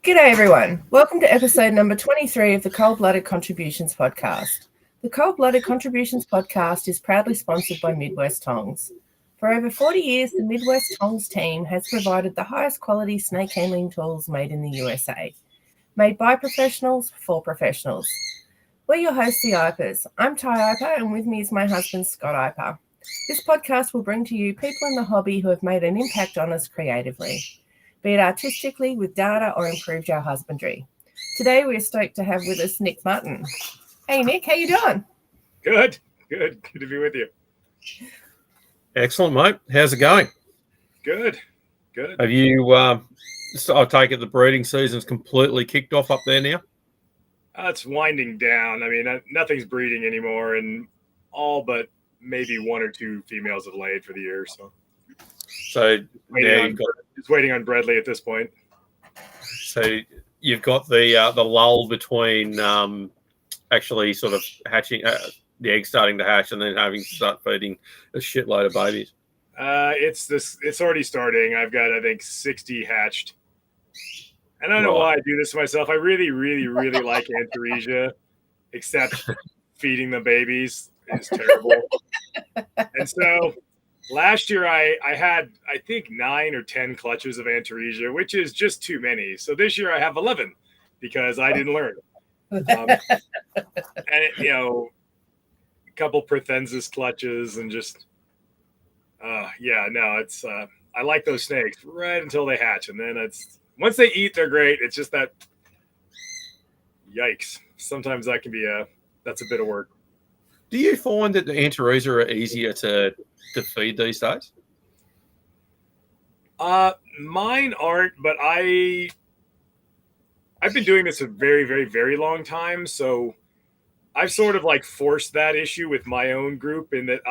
G'day everyone. Welcome to episode number 23 of the Cold-Blooded Contributions Podcast. The Cold-Blooded Contributions Podcast is proudly sponsored by Midwest Tongs. For over 40 years, the Midwest Tongs team has provided the highest quality snake handling tools made in the USA. Made by professionals for professionals. We're your hosts, the Ipers. I'm Ty Iper, and with me is my husband, Scott Iper. This podcast will bring to you people in the hobby who have made an impact on us creatively, be it artistically, with data, or improved our husbandry. Today, we're stoked to have with us Nick Mutton. Hey, Nick, how you doing? Good to be with you. Excellent, mate. How's it going? Good. Have you, I take it the breeding season's completely kicked off up there now? It's winding down. I mean, nothing's breeding anymore, and all but maybe one or two females have laid for the year. So just waiting on Bredli at this point. So you've got the lull between actually sort of hatching, the eggs starting to hatch, and then having to start feeding a shitload of babies. It's already starting. I've got, I think, 60 hatched. And I don't know why I do this to myself. I really like Antaresia, except feeding the babies is terrible. And so last year I had, I think, 9 or 10 clutches of Antaresia, which is just too many. So this year I have 11 because I didn't learn. And a couple Prothensis clutches and just, it's, I like those snakes right until they hatch. And then once they eat, they're great. It's just that, yikes. Sometimes that can be that's a bit of work. Do you find that the Antaresia are easier to feed these days? Mine aren't, but I've been doing this a very, very, very long time. So I've sort of like forced that issue with my own group in that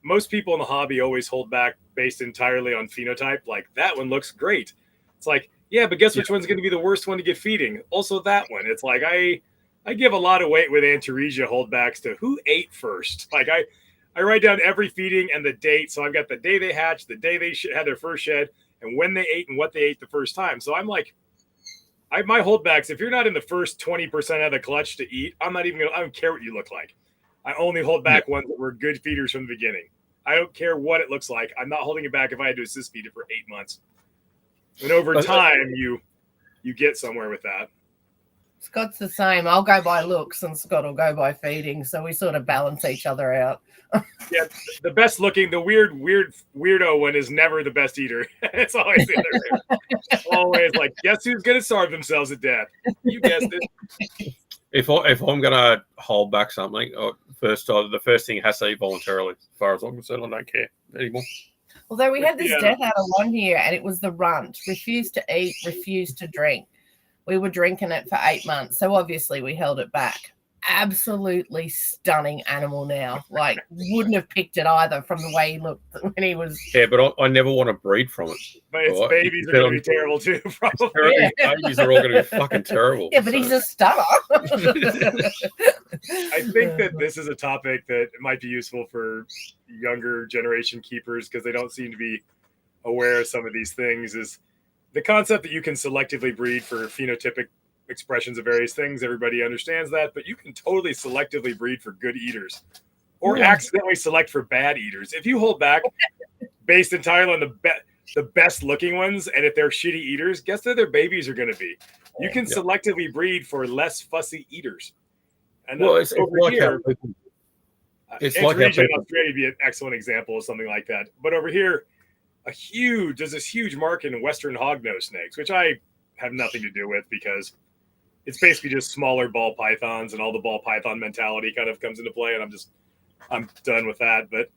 most people in the hobby always hold back based entirely on phenotype. Like, that one looks great. It's like, yeah, but guess which one's going to be the worst one to get feeding? Also that one. It's like, I give a lot of weight with Antaresia holdbacks to who ate first. Like, I write down every feeding and the date. So I've got the day they hatched, the day they had their first shed, and when they ate and what they ate the first time. So I'm like, my holdbacks, if you're not in the first 20% of the clutch to eat, I don't care what you look like. I only hold back ones that were good feeders from the beginning. I don't care what it looks like. I'm not holding it back if I had to assist feed it for 8 months. And over time, you get somewhere with that. Scott's the same. I'll go by looks and Scott will go by feeding. So we sort of balance each other out. Yeah, the best looking, the weirdo one is never the best eater. It's always the other way. Always like, guess who's going to starve themselves to death? You guessed it. If I'm going to hold back something, the first thing has to be voluntarily. As far as I'm concerned, I don't care anymore. Although we had this death out of one year, and it was the runt. Refused to eat, refused to drink. We were drinking it for 8 months, so obviously we held it back. Absolutely stunning animal now. Like, wouldn't have picked it either from the way he looked when he was... Yeah, but I never want to breed from it. But its babies are going to be terrible too, probably. Babies are all going to be fucking terrible. Yeah, but he's a stunner. I think that this is a topic that might be useful for younger generation keepers because they don't seem to be aware of some of these things, is the concept that you can selectively breed for phenotypic expressions of various things. Everybody understands that, but you can totally selectively breed for good eaters or accidentally select for bad eaters. If you hold back based entirely on the best looking ones, and if they're shitty eaters, guess who their babies are going to be? You can selectively breed for less fussy eaters. And it's over like here, Australia would be an excellent example of something like that. But over here, there's this huge market in Western hognose snakes, which I have nothing to do with because it's basically just smaller ball pythons, and all the ball python mentality kind of comes into play, and I'm done with that. But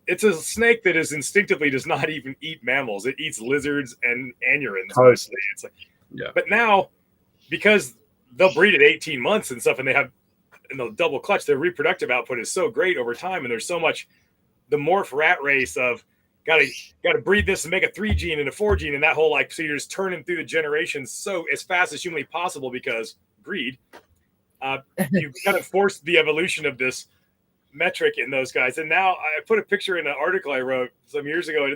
it's a snake that instinctively does not even eat mammals. It eats lizards and anurans mostly. It's like, but now, because they'll breed at 18 months and stuff, and they have in the double clutch, their reproductive output is so great over time, and there's so much the morph rat race of gotta breed this and make a 3 gene and a 4 gene, and that whole so you're just turning through the generations so as fast as humanly possible because greed. You kind of forced the evolution of this metric in those guys. And now I put a picture in an article I wrote some years ago, and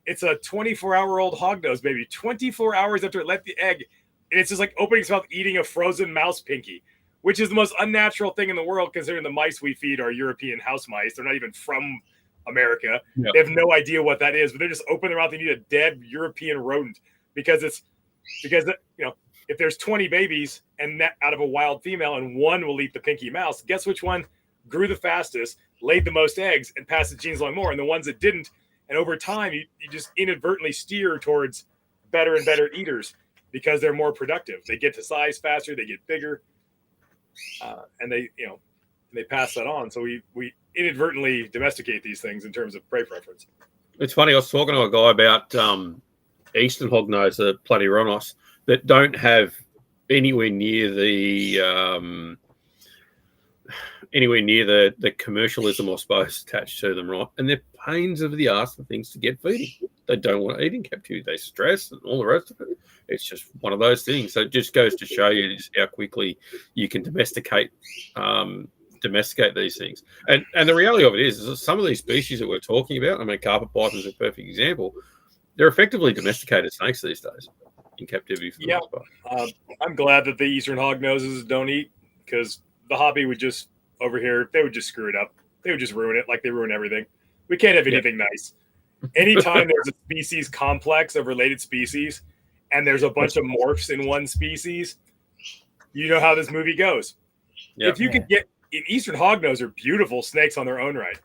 It's a 24-hour-old hognose baby. 24 hours after it let the egg, and it's just like opening its mouth, eating a frozen mouse pinky, which is the most unnatural thing in the world considering the mice we feed are European house mice. They're not even from America. Yep. They have no idea what that is, but they just open their mouth and eat a dead European rodent because if there's 20 babies and out of a wild female and one will eat the pinky mouse, guess which one grew the fastest, laid the most eggs, and passed the genes along more? And the ones that didn't, and over time, you just inadvertently steer towards better and better eaters because they're more productive. They get to size faster, they get bigger, and they pass that on. So we inadvertently domesticate these things in terms of prey preference. It's funny. I was talking to a guy about eastern hognose, the Platyronos, that don't have anywhere near the commercialism, I suppose, attached to them, right? And they're pains of the ass and things to get feeding. They don't want to eat in captivity. They stress and all the rest of it. It's just one of those things. So it just goes to show you just how quickly you can domesticate these things. And the reality of it is that some of these species that we're talking about, I mean, carpet python is a perfect example. They're effectively domesticated snakes these days in captivity. For the most part. I'm glad that the eastern hognoses don't eat, because the hobby would just over here, they would just screw it up. They would just ruin it like they ruin everything. We can't have anything nice. Anytime there's a species complex of related species and there's a bunch of morphs in one species, you know how this movie goes. If you could get eastern hognose are beautiful snakes on their own right.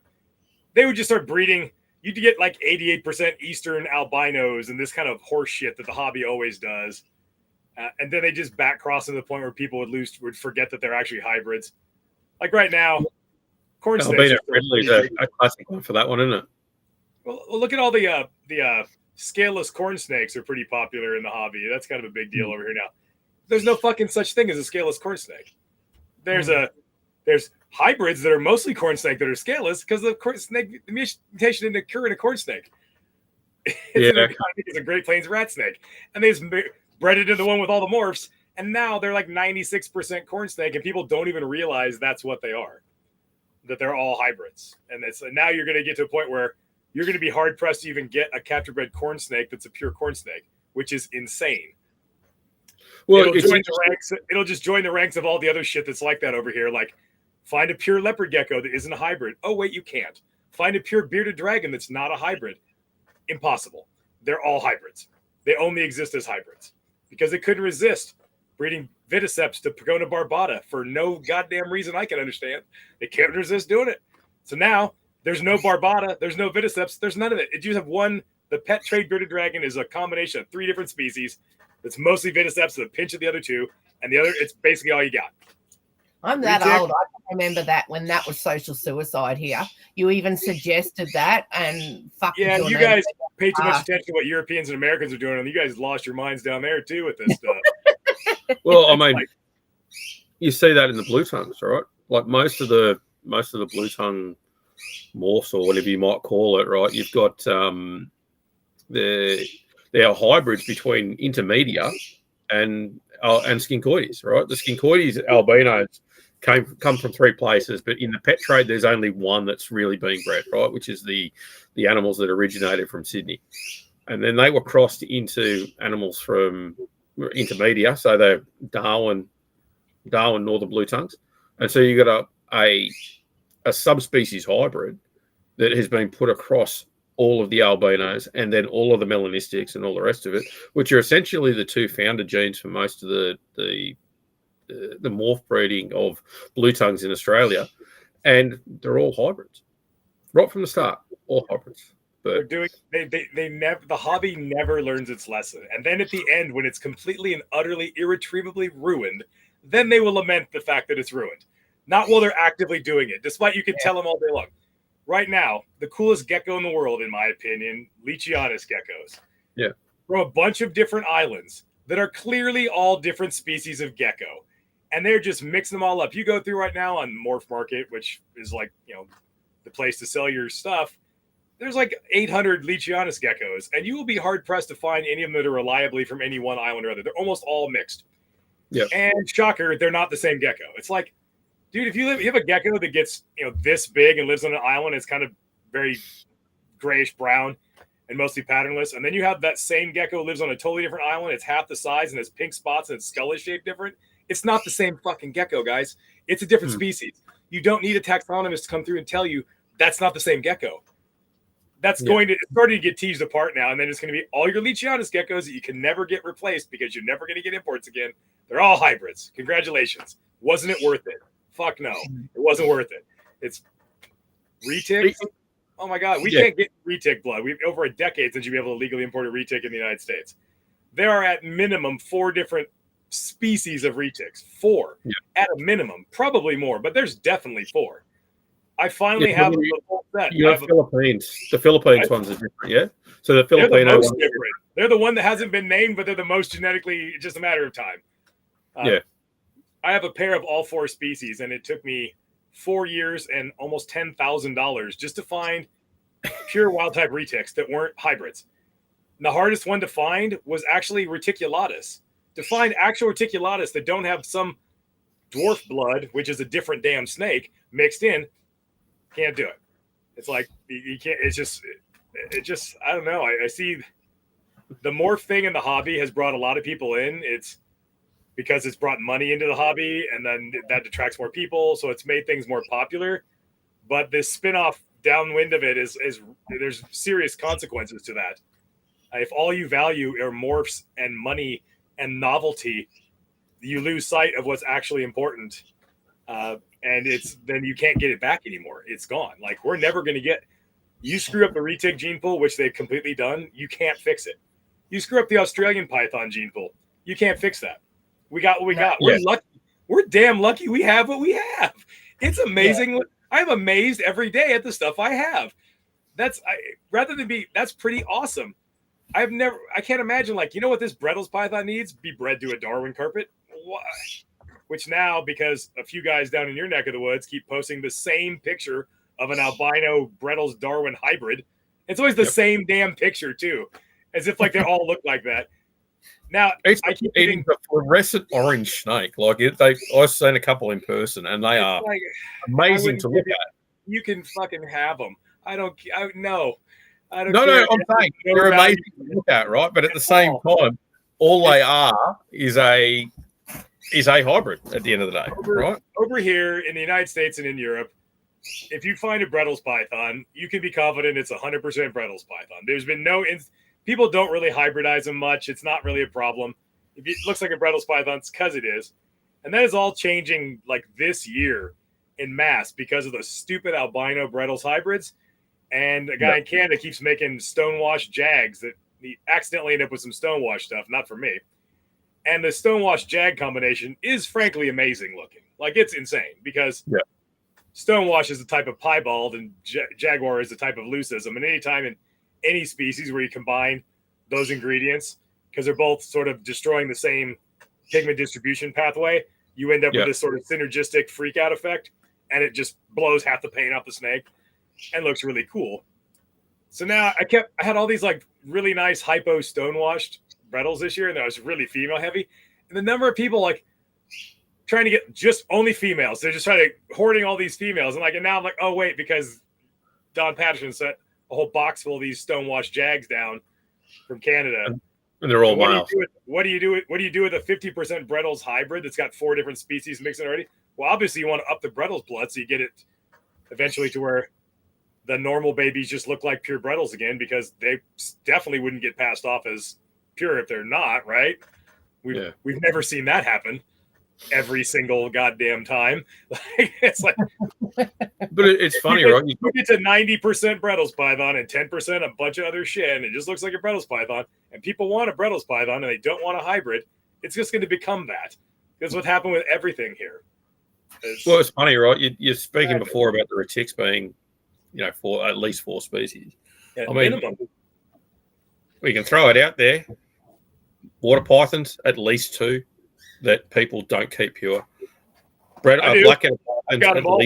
They would just start breeding. You'd get like 88% eastern albinos and this kind of horse shit that the hobby always does. And then they just back cross to the point where people would forget that they're actually hybrids. Like right now, corn snakes. Bredli is a classic one for that one, isn't it? Well, look at all the scaleless corn snakes are pretty popular in the hobby. That's kind of a big deal over here now. There's no fucking such thing as a scaleless corn snake. There's hybrids that are mostly corn snake that are scaleless because the corn snake the mutation didn't occur in a corn snake. It's a Great Plains rat snake, and they just bred it into the one with all the morphs, and now they're like 96% corn snake, and people don't even realize that's what they are. That they're all hybrids, and now you're going to get to a point where you're going to be hard pressed to even get a capture bred corn snake that's a pure corn snake, which is insane. Well, it'll just join the ranks of all the other shit that's like that over here. Like, find a pure leopard gecko that isn't a hybrid. Oh, wait, you can't. Find a pure bearded dragon that's not a hybrid. Impossible. They're all hybrids. They only exist as hybrids because they couldn't resist breeding Viticeps to Pygona barbata for no goddamn reason I can understand. They can't resist doing it. So now there's no barbata, there's no Viticeps, there's none of it. You just have one. The pet trade bearded dragon is a combination of 3 different species. It's mostly Viticeps with a pinch of the other 2, and the other, it's basically all you got. I'm that old. I can remember that when that was social suicide here. You even suggested that, and you guys pay too much attention to what Europeans and Americans are doing, and you guys lost your minds down there too with this stuff. Well, I mean, you see that in the blue tongues, right? Like most of the blue tongue morphs or whatever you might call it, right? You've got they are hybrids between intermedia and skincoides, right? The skincoides albinos come from 3 places, but in the pet trade, there's only one that's really being bred, right? Which is the animals that originated from Sydney, and then they were crossed into animals from intermedia, so they're Darwin northern blue tongues, and so you got a subspecies hybrid that has been put across all of the albinos and then all of the melanistics and all the rest of it, which are essentially the 2 founder genes for most of the morph breeding of blue tongues in Australia, and they're all hybrids right from the start, all hybrids. But they never, the hobby never learns its lesson, and then at the end, when it's completely and utterly irretrievably ruined, then they will lament the fact that it's ruined. Not while they're actively doing it, despite you can tell them all day long. Right now, the coolest gecko in the world, in my opinion, Leachianus geckos. Yeah. From a bunch of different islands that are clearly all different species of gecko. And they're just mixing them all up. You go through right now on Morph Market, which is like, the place to sell your stuff. There's like 800 Leachianus geckos, and you will be hard pressed to find any of them that are reliably from any one island or other. They're almost all mixed. Yeah. And shocker, they're not the same gecko. It's like, dude, if you have a gecko that gets this big and lives on an island, it's kind of very grayish brown, and mostly patternless. And then you have that same gecko lives on a totally different island. It's half the size and has pink spots and its skull is shaped different. It's not the same fucking gecko, guys. It's a different species. You don't need a taxonomist to come through and tell you that's not the same gecko. That's it's starting to get teased apart now. And then it's going to be all your Leachianus geckos that you can never get replaced because you're never going to get imports again. They're all hybrids. Congratulations. Wasn't it worth it? Fuck no. It wasn't worth it. It's retic. Oh my God. We can't get retic blood. We've over a decade since you've been able to legally import a retic in the United States. There are at minimum 4 different species of retics. 4 at a minimum, probably more, but there's definitely 4. I finally have the full set. You have Philippines. The Philippines ones are different, yeah? So the Filipino ones. They're the one that hasn't been named, but they're the most genetically, just a matter of time. I have a pair of all 4 species, and it took me 4 years and almost $10,000 just to find pure wild type retics that weren't hybrids. And the hardest one to find was actually reticulatus. To find actual reticulatus that don't have some dwarf blood, which is a different damn snake, mixed in, can't do it. It's like you can't. It's just I don't know. I see the morph thing in the hobby has brought a lot of people in. It's because it's brought money into the hobby, and then that detracts more people, so it's made things more popular. But this spin-off downwind of it is there's serious consequences to that. If all you value are morphs and money and novelty, you lose sight of what's actually important. And then you can't get it back anymore. It's gone. Like, we're never going to get, you screw up the retic gene pool, which they've completely done, you can't fix it. You screw up the Australian python gene pool, you can't fix that. We got what we got. We're lucky. We're damn lucky we have what we have. It's amazing. Yeah. I'm amazed every day at the stuff I have. That's pretty awesome. I can't imagine, like, you know what this Bredli's python needs? Be bred to a Darwin carpet. Why? Which now, because a few guys down in your neck of the woods keep posting the same picture of an albino Bredli's Darwin hybrid, it's always the same damn picture too, as if like they all look like that. Now I keep eating the fluorescent orange snake. Like I've seen a couple in person, and they are like, amazing to look at. You can fucking have them. I don't know. I'm saying they're amazing to look at, right? But at the same time, all they are is a hybrid at the end of the day, right? Over here in the United States and in Europe, if you find a Bredli's python, you can be confident it's 100% Bredli's python. There's been people don't really hybridize them much. It's not really a problem. If it looks like a Bredli's python, it's because it is. And that is all changing like this year in mass because of the stupid albino Bredli's hybrids. And a guy in Canada keeps making Stonewash Jags that he accidentally ended up with some Stonewash stuff, not for me. And the Stonewash Jag combination is frankly amazing looking. Like, it's insane because Stonewash is a type of piebald and Jaguar is a type of leucism. And anytime in any species where you combine those ingredients, because they're both sort of destroying the same pigment distribution pathway, you end up with this sort of synergistic freak out effect, and it just blows half the paint off the snake and looks really cool. So now I had all these like really nice hypo stonewashed Bredli's this year, and that was really female heavy. And the number of people like trying to get just only females, they're just trying to hoarding all these females. And now I'm like, oh wait, because Don Patterson set a whole box full of these Stonewash Jags down from Canada. And they're all wild. What do you do with a 50% Bredli's hybrid that's got 4 different species mixed in already? Well, obviously you want to up the Bredli's blood so you get it eventually to where the normal babies just look like pure Bredli's again, because they definitely wouldn't get passed off as pure if they're not, right? We've never seen that happen every single goddamn time. It's like, but it's funny, right? You get to 90% Bredli's python and 10% a bunch of other shit, and it just looks like a Bredli's python, and people want a Bredli's python and they don't want a hybrid. It's just going to become that. That's what happened with everything here. It's funny, right? You're speaking before about the retics being, for at least 4 species. I mean, minimum. We can throw it out there. Water pythons, at least 2 that people don't keep pure. Black-headed pythons. I've got them all.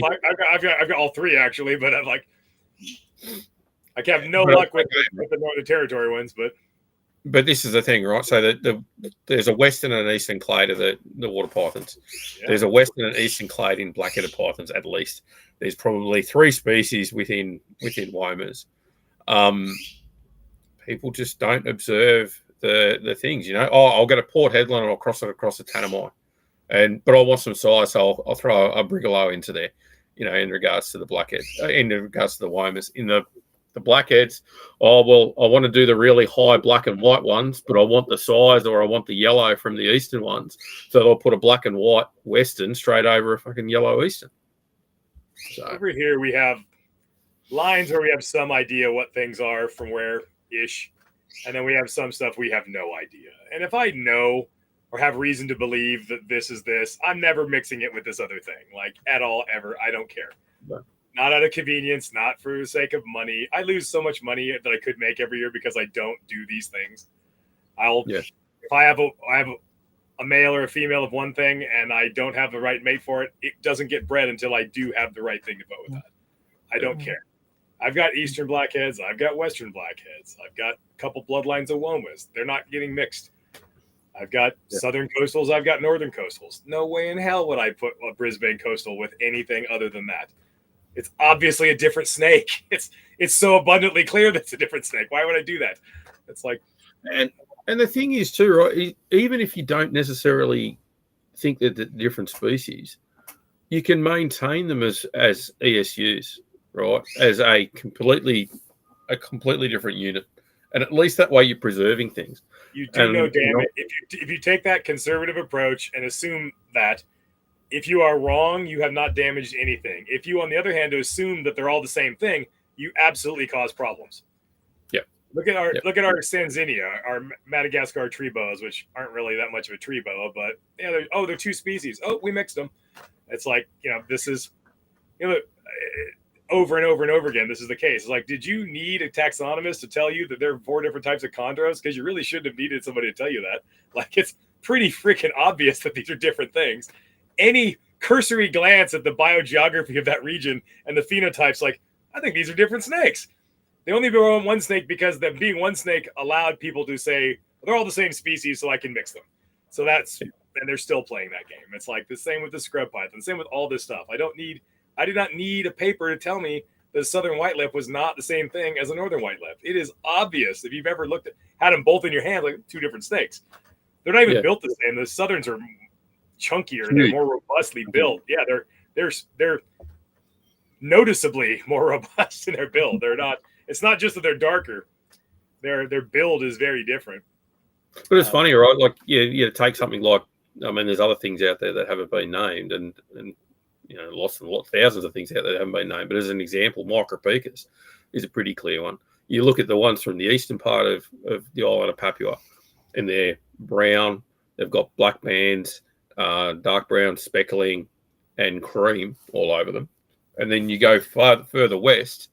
I've got all 3 actually, but I'm like, I have no luck with the Northern Territory ones. But this is the thing, right? So there's a western and an eastern clade of the water pythons. Yeah. There's a western and eastern clade in black-headed pythons, at least. There's probably 3 species within Wyomers. people just don't observe the things. Oh, I'll get a port headland and I'll cross it across the Tanami, but I want some size, so I'll throw a brigalow into there. In regards to the blackheads, in regards to the Weimers, in the blackheads, I want to do the really high black and white ones, but I want the size, or I want the yellow from the eastern ones, so they'll put a black and white western straight over a fucking yellow eastern. So over here we have lines where we have some idea what things are from where-ish, and then we have some stuff we have no idea. And if I know or have reason to believe that this is this, I'm never mixing it with this other thing, like at all, ever. I don't care. Yeah. Not out of convenience, not for the sake of money. I lose so much money that I could make every year because I don't do these things. If I have a male or a female of one thing and I don't have the right mate for it, it doesn't get bred until I do have the right thing to vote with that. I don't care. I've got Eastern blackheads. I've got Western blackheads. I've got a couple bloodlines of Womas. They're not getting mixed. I've got Southern coastals. I've got Northern coastals. No way in hell would I put a Brisbane coastal with anything other than that. It's obviously a different snake. It's so abundantly clear that it's a different snake. Why would I do that? It's like, and the thing is too, right? Even if you don't necessarily think that they're different species, you can maintain them as ESUs, right? As a completely different unit, and at least that way you're preserving things. You do know, damn it, if you take that conservative approach and assume that if you are wrong, you have not damaged anything. If you, on the other hand, assume that they're all the same thing, you absolutely cause problems. Yeah. Look at our Sanzinia, our Madagascar tree boas, which aren't really that much of a tree boa, but they're two species. Oh, we mixed them. It's like, this is, over and over and over again, this is the case. It's like, did you need a taxonomist to tell you that there are 4 different types of chondros? Because you really shouldn't have needed somebody to tell you that. Like, it's pretty freaking obvious that these are different things. Any cursory glance at the biogeography of that region and the phenotypes, like, I think these are different snakes. They only grow on one snake because them being one snake allowed people to say, they're all the same species, so I can mix them. So and they're still playing that game. It's like the same with the scrub python, same with all this stuff. I did not need a paper to tell me that a southern white lip was not the same thing as a northern white lip. It is obvious if you've ever had them both in your hand, like 2 different snakes. They're not even built the same. The southerns are chunkier and they're more robustly built. Yeah, they're noticeably more robust in their build. They're not. It's not just that they're darker. Their build is very different. But it's funny, right? Like, you take something like, there's other things out there that haven't been named, and lots and lots, thousands of things out there that haven't been named. But as an example, Micropicus is a pretty clear one. You look at the ones from the eastern part of the island of Papua, and they're brown. They've got black bands, dark brown speckling, and cream all over them. And then you go further west,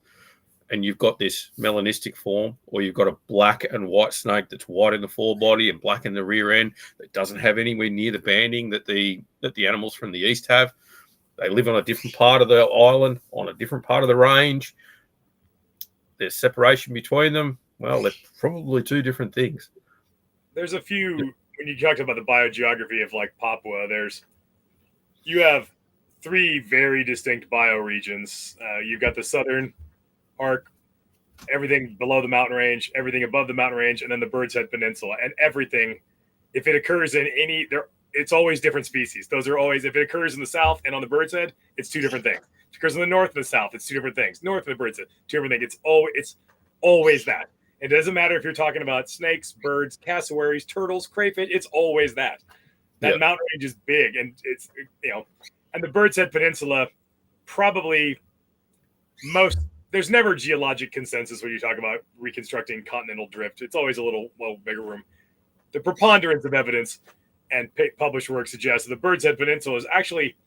and you've got this melanistic form, or you've got a black and white snake that's white in the forebody and black in the rear end that doesn't have anywhere near the banding that the animals from the east have. They live on a different part of the island, on a different part of the range. There's separation between them. Well, they're probably 2 different things. There's a few, when you talk about the biogeography of like Papua, you have 3 very distinct bioregions. You've got the southern arc, everything below the mountain range, everything above the mountain range, and then the Bird's Head Peninsula. And everything, if it occurs in it's always different species. Those are always, if it occurs in the south and on the Bird's Head, it's 2 different things. If it occurs in the north and the south, it's 2 different things. North of the Bird's Head, 2 different things. It's always that. It doesn't matter if you're talking about snakes, birds, cassowaries, turtles, crayfish. It's always that. That mountain range is big, and it's and the Bird's Head Peninsula, probably there's never geologic consensus when you talk about reconstructing continental drift. It's always a little bigger room. The preponderance of evidence and published work suggests that the Bird's Head Peninsula is actually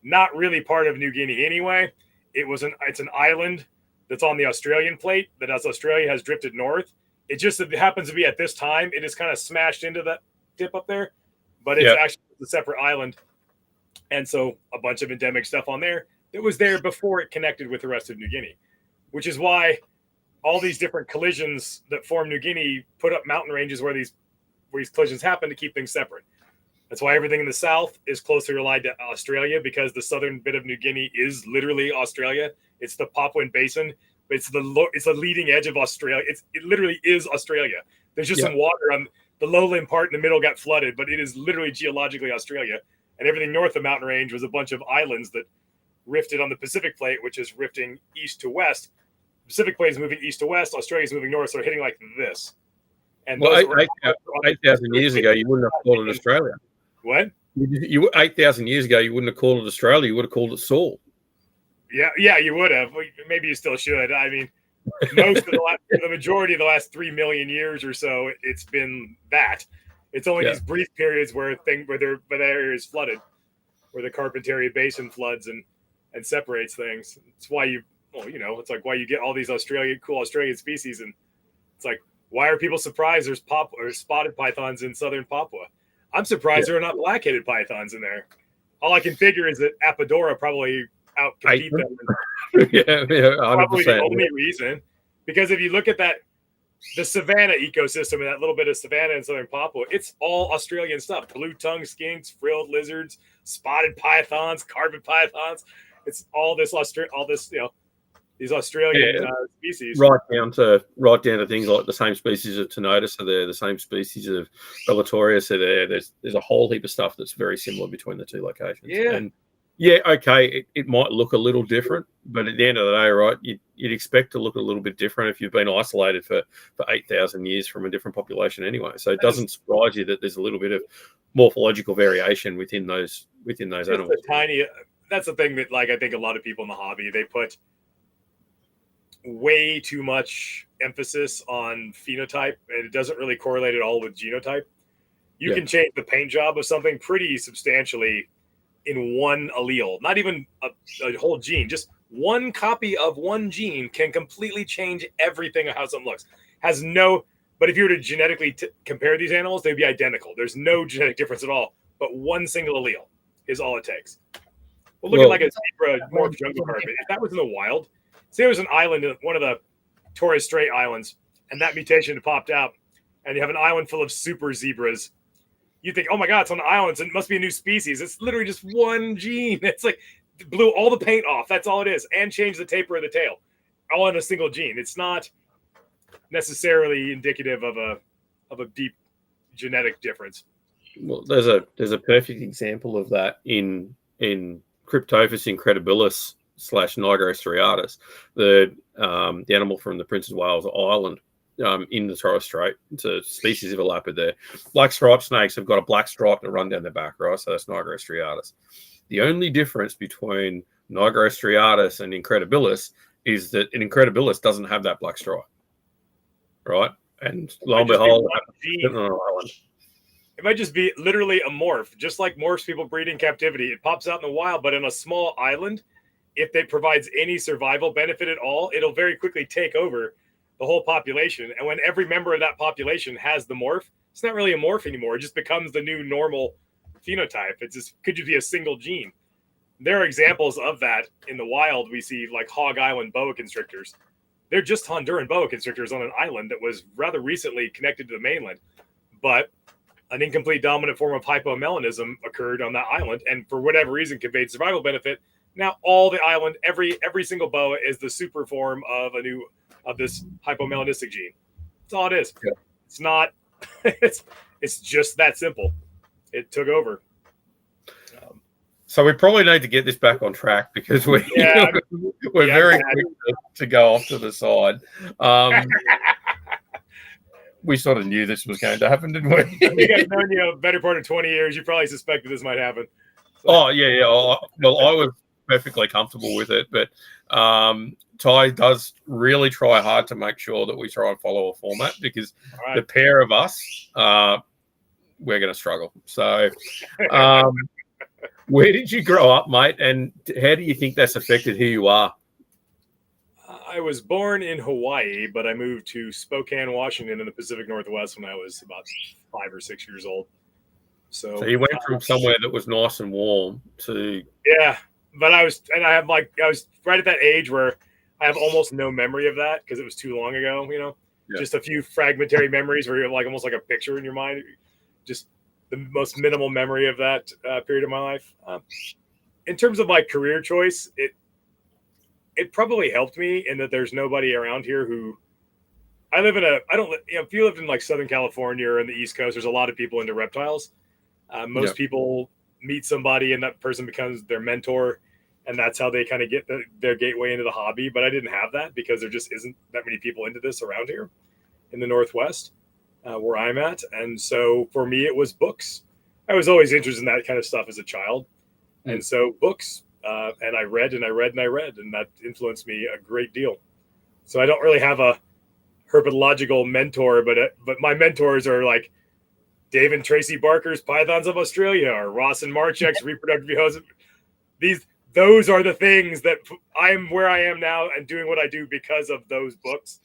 not really part of New Guinea anyway. It's an island that's on the Australian plate that, as Australia has drifted north, it happens to be at this time it is kind of smashed into that dip up there, but it's actually a separate island. And so a bunch of endemic stuff on there that was there before it connected with the rest of New Guinea, which is why all these different collisions that form New Guinea put up mountain ranges where these collisions happen to keep things separate. That's why everything in the south is closely allied to Australia, because the southern bit of New Guinea is literally Australia. It's the Papuan Basin. It's the leading edge of Australia. It literally is Australia. There's just some water on the lowland part in the middle got flooded, but it is literally geologically Australia. And everything north of Mountain Range was a bunch of islands that rifted on the Pacific Plate, which is rifting east to west. The Pacific Plate is moving east to west. Australia is moving north, so they're hitting like this. And 8,000 years ago, you wouldn't have called it Australia. What? 8,000 years ago, you wouldn't have called it Australia. You would have called it Saul. Yeah, you would have. Maybe you still should. I mean, the majority of the last 3 million years or so, it's been that. It's only these brief periods where the area is flooded, where the Carpentaria Basin floods and separates things. It's why it's like why you get all these cool Australian species, and it's like, why are people surprised there's spotted pythons in southern Papua? I'm surprised there are not black-headed pythons in there. All I can figure is that Apodora probably outcompete them. Yeah, 100%. Probably the only reason. Because if you look at the savanna ecosystem and that little bit of savanna in southern Papua, it's all Australian stuff. Blue-tongued skinks, frilled lizards, spotted pythons, carpet pythons. It's all this these Australian species. Right down to things like the same species of Tenotus are there, the same species of Bellatorius are there. There's a whole heap of stuff that's very similar between the two locations. Yeah. And okay, it might look a little different, but at the end of the day, right, you'd expect to look a little bit different if you've been isolated for 8,000 years from a different population anyway. So it doesn't surprise you that there's a little bit of morphological variation within those animals. That's the thing that, like, I think a lot of people in the hobby, they put way too much emphasis on phenotype, and it doesn't really correlate at all with genotype. You can change the paint job of something pretty substantially in one allele, not even a whole gene, just one copy of one gene can completely change everything of how something looks. But if you were to genetically compare these animals, they'd be identical. There's no genetic difference at all, but one single allele is all it takes. Well, look at like a zebra morph jungle carpet. If that was in the wild, say it was an island, one of the Torres Strait Islands, and that mutation had popped out, and you have an island full of super zebras, you think, oh my God, it's on an island, so it must be a new species. It's literally just one gene. It's like blew all the paint off. That's all it is, and changed the taper of the tail, all in a single gene. It's not necessarily indicative of a deep genetic difference. Well, there's a perfect example of that in Cryptophis incredibilis / Nigra striatus, the animal from the Prince of Wales Island in the Torres Strait. It's a species of a lapid there. Black striped snakes have got a black stripe that run down their back, right? So that's Nigra striatus. The only difference between Nigra striatus and incredibilis is that an incredibilis doesn't have that black stripe, right? And lo and behold, on an island. It might just be literally a morph, just like morphs people breed in captivity. It pops out in the wild, but in a small island, if it provides any survival benefit at all, it'll very quickly take over the whole population. And when every member of that population has the morph, it's not really a morph anymore. It just becomes the new normal phenotype. It just could just be a single gene. There are examples of that in the wild. We see like Hog Island boa constrictors. They're just Honduran boa constrictors on an island that was rather recently connected to the mainland. But an incomplete dominant form of hypomelanism occurred on that island, and for whatever reason conveyed survival benefit. Now all the island, every single boa is the super form of this hypomelanistic gene. That's all it is. Yeah. It's not. It's just that simple. It took over. So we probably need to get this back on track because we're very quick to go off to the side. We sort of knew this was going to happen, didn't we? I think I've known you a better part of 20 years. You probably suspected this might happen. So. Oh, yeah. Well, I was perfectly comfortable with it, but Ty does really try hard to make sure that we try and follow a format because the pair of us, we're going to struggle. So where did you grow up, mate? And how do you think that's affected who you are? I was born in Hawaii, but I moved to Spokane, Washington in the Pacific Northwest when I was about 5 or 6 years old. So you went from somewhere that was nice and warm to... Yeah, but I was right at that age where I have almost no memory of that because it was too long ago, just a few fragmentary memories where you're like almost like a picture in your mind, just the most minimal memory of that period of my life. In terms of my career choice, it probably helped me in that there's nobody around here who I live in if you lived in like Southern California or in the East Coast, there's a lot of people into reptiles. Most people meet somebody and that person becomes their mentor, and that's how they kind of get their gateway into the hobby. But I didn't have that because there just isn't that many people into this around here in the Northwest where I'm at. And so for me, it was books. I was always interested in that kind of stuff as a child. And so books, and I read and I read and I read, and that influenced me a great deal. So I don't really have a herpetological mentor, but my mentors are like Dave and Tracy Barker's Pythons of Australia, or Ross and Marchek's Reproductive Behavior. Those are the things that I'm where I am now and doing what I do because of those books.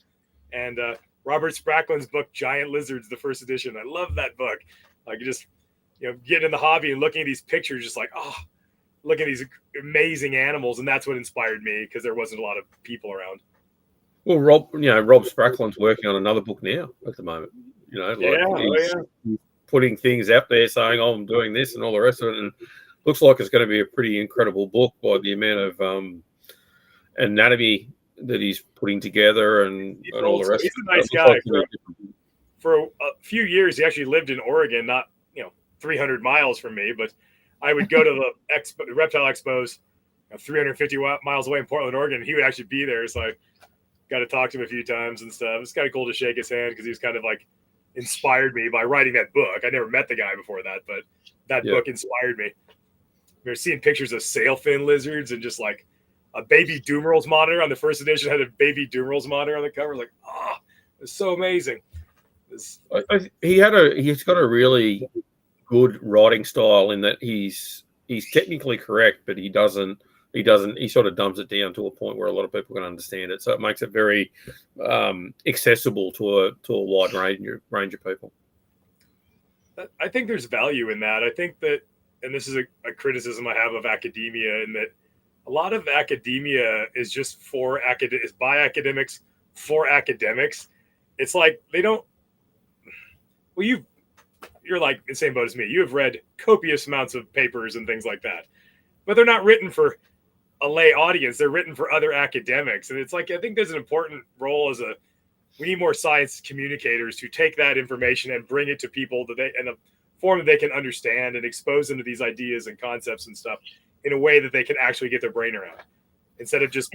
And Robert Spracklin's book, Giant Lizards, the first edition. I love that book. Like just, getting in the hobby and looking at these pictures, just like, look at these amazing animals. And that's what inspired me because there wasn't a lot of people around. Well, Rob Spracklin's working on another book now at the moment. He's putting things out there saying, I'm doing this and all the rest of it. And looks like it's going to be a pretty incredible book by the amount of anatomy that he's putting together and all the rest. He's a nice guy. For a few years, he actually lived in Oregon, not 300 miles from me, but I would go to the reptile expos 350 miles away in Portland, Oregon. And he would actually be there. So I got to talk to him a few times and stuff. It's kind of cool to shake his hand because he was kind of like inspired me by writing that book. I never met the guy before that, but that book inspired me. We were seeing pictures of sailfin lizards and just like a baby Dumerals monitor on the first edition had a baby Dumerals monitor on the cover. Like, it's so amazing. He's got a really good writing style in that he's technically correct, but he sort of dumbs it down to a point where a lot of people can understand it. So it makes it very accessible to a wide range of people. I think there's value in that. I think that, and this is a criticism I have of academia, in that a lot of academia is just is by academics for academics. It's like they don't. Well, you're like in the same boat as me. You have read copious amounts of papers and things like that, but they're not written for a lay audience. They're written for other academics. And it's like, I think there's an important role we need more science communicators who take that information and bring it to people in a form that they can understand and expose them to these ideas and concepts and stuff in a way that they can actually get their brain around instead of just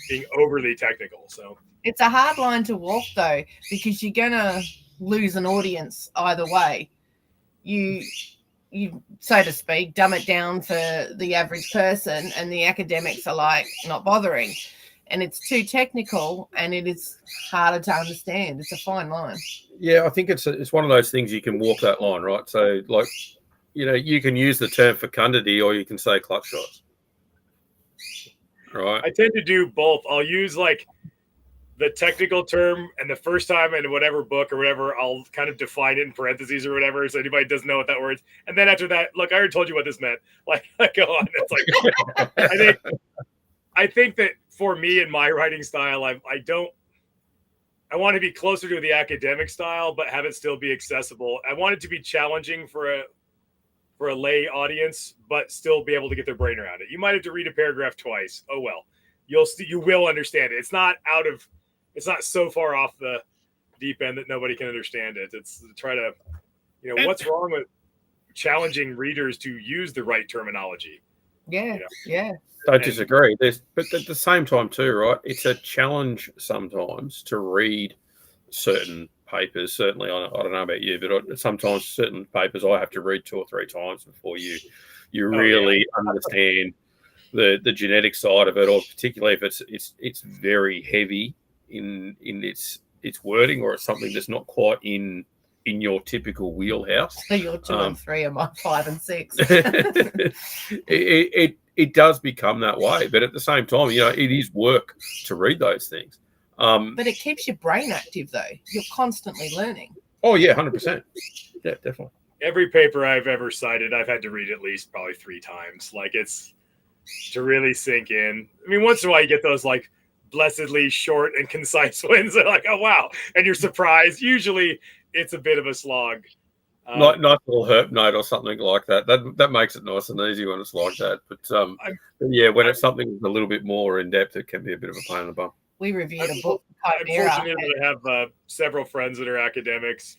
being overly technical. So it's a hard line to walk though, because you're going to lose an audience either way. You so to speak, dumb it down for the average person, and the academics are like not bothering, and it's too technical and it is harder to understand. It's a fine line. Yeah, I think it's one of those things you can walk that line, right? So like, you can use the term fecundity or you can say clutch shots. Right. I tend to do both. I'll use like the technical term, and the first time in whatever book or whatever, I'll kind of define it in parentheses or whatever, so anybody doesn't know what that word is. And then after that, look, I already told you what this meant. Like, go on. It's like, I think that for me in my writing style, I want to be closer to the academic style, but have it still be accessible. I want it to be challenging for a lay audience, but still be able to get their brain around it. You might have to read a paragraph twice. Oh well, you will understand it. It's not so far off the deep end that nobody can understand it. It's to try to, what's wrong with challenging readers to use the right terminology? Yeah, yeah. I disagree. But at the same time too, right? It's a challenge sometimes to read certain papers. Certainly, I don't know about you, but sometimes certain papers I have to read 2 or 3 times before you really understand the genetic side of it, or particularly if it's very heavy in its wording, or it's something that's not quite in your typical wheelhouse. So you're 2 and 3 and my 5 and 6. It does become that way, but at the same time, it is work to read those things. But it keeps your brain active, though. You're constantly learning. Oh yeah, 100%. Yeah, definitely. Every paper I've ever cited, I've had to read at least probably 3 times. Like, it's to really sink in. I mean, once in a while you get those like blessedly short and concise ones. They're like, oh wow, and you're surprised. Usually it's a bit of a slog. Nice little herp note or something like that. That makes it nice and easy when it's like that. But yeah, when it's something a little bit more in depth, it can be a bit of a pain in the bum. We reviewed a book. I'm fortunate that I have several friends that are academics.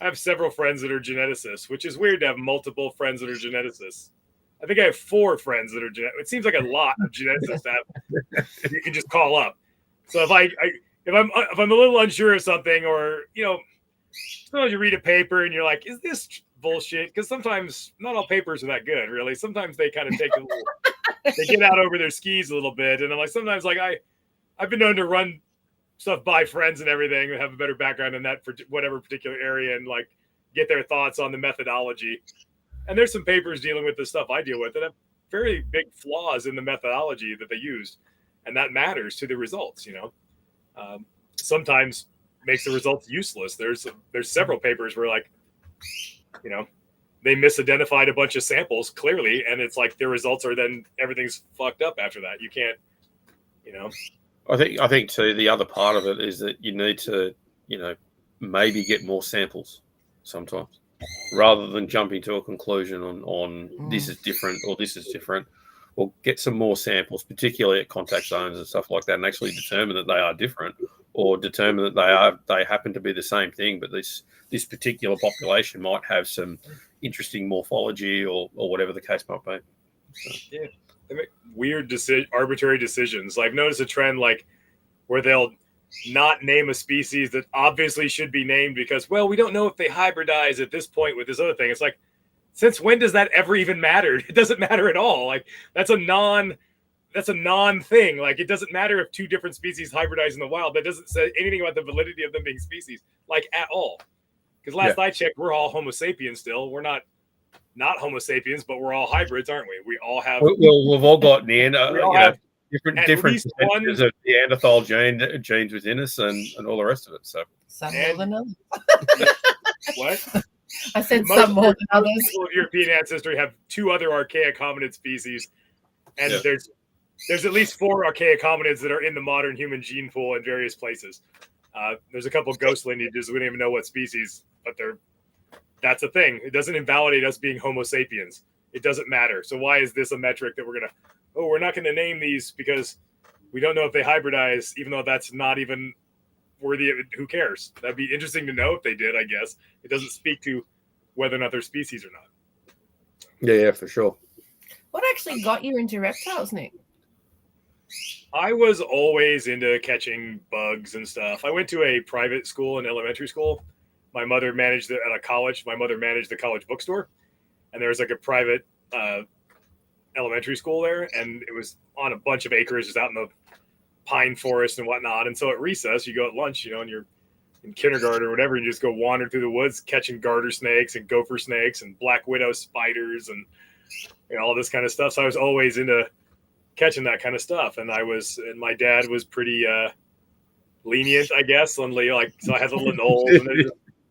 I have several friends that are geneticists, which is weird to have multiple friends that are geneticists. I think I have 4 friends that are geneticists. It seems like a lot of geneticists to have. You can just call up. So if I'm a little unsure of something, or sometimes you read a paper and you're like, is this bullshit? Because sometimes not all papers are that good, really. Sometimes they kind of take they get out over their skis a little bit. And I'm like, sometimes like I've been known to run stuff by friends and everything and have a better background in that for whatever particular area and like get their thoughts on the methodology. And there's some papers dealing with the stuff I deal with that have very big flaws in the methodology that they used. And that matters to the results, sometimes makes the results useless. There's several papers where like, they misidentified a bunch of samples clearly. And it's like their results are then everything's fucked up after that. You can't, I think too, the other part of it is that you need to, maybe get more samples sometimes rather than jumping to a conclusion on this is different or this is different, or get some more samples, particularly at contact zones and stuff like that, and actually determine that they are different, or determine that they happen to be the same thing, but this particular population might have some interesting morphology or whatever the case might be. So. Yeah, they make weird arbitrary decisions. I've noticed a trend like where they'll not name a species that obviously should be named because, well, we don't know if they hybridize at this point with this other thing. It's like, since when does that ever even matter? It doesn't matter at all. Like that's a non thing. Like it doesn't matter if 2 different species hybridize in the wild. That doesn't say anything about the validity of them being species, like at all. Because last I checked, we're all Homo sapiens still. We're not Homo sapiens, but we're all hybrids, aren't we? We all have. Well, we've all got different percentages of Neanderthal genes within us, and all the rest of it. So some more than others. What? I said some more than others. People of European ancestry have 2 other archaic hominid species, and there's at least 4 archaic hominids that are in the modern human gene pool in various places. There's a couple of ghost lineages. We don't even know what species, but that's a thing. It doesn't invalidate us being Homo sapiens. It doesn't matter. So why is this a metric that we're not going to name these because we don't know if they hybridize, even though that's not even worthy of it. Who cares? That'd be interesting to know if they did, I guess. It doesn't speak to whether or not they're species or not. Yeah, for sure. What actually got you into reptiles, Nick? I was always into catching bugs and stuff. I went to a private school in elementary school. My mother managed it at a college. My mother managed the college bookstore. And there was like a private elementary school there. And it was on a bunch of acres just out in the pine forest and whatnot. And so at recess, you go at lunch, and you're in kindergarten or whatever, you just go wander through the woods, catching garter snakes and gopher snakes and black widow spiders and all this kind of stuff. So I was always into catching that kind of stuff. And my dad was pretty lenient, I guess. So I had little anoles and then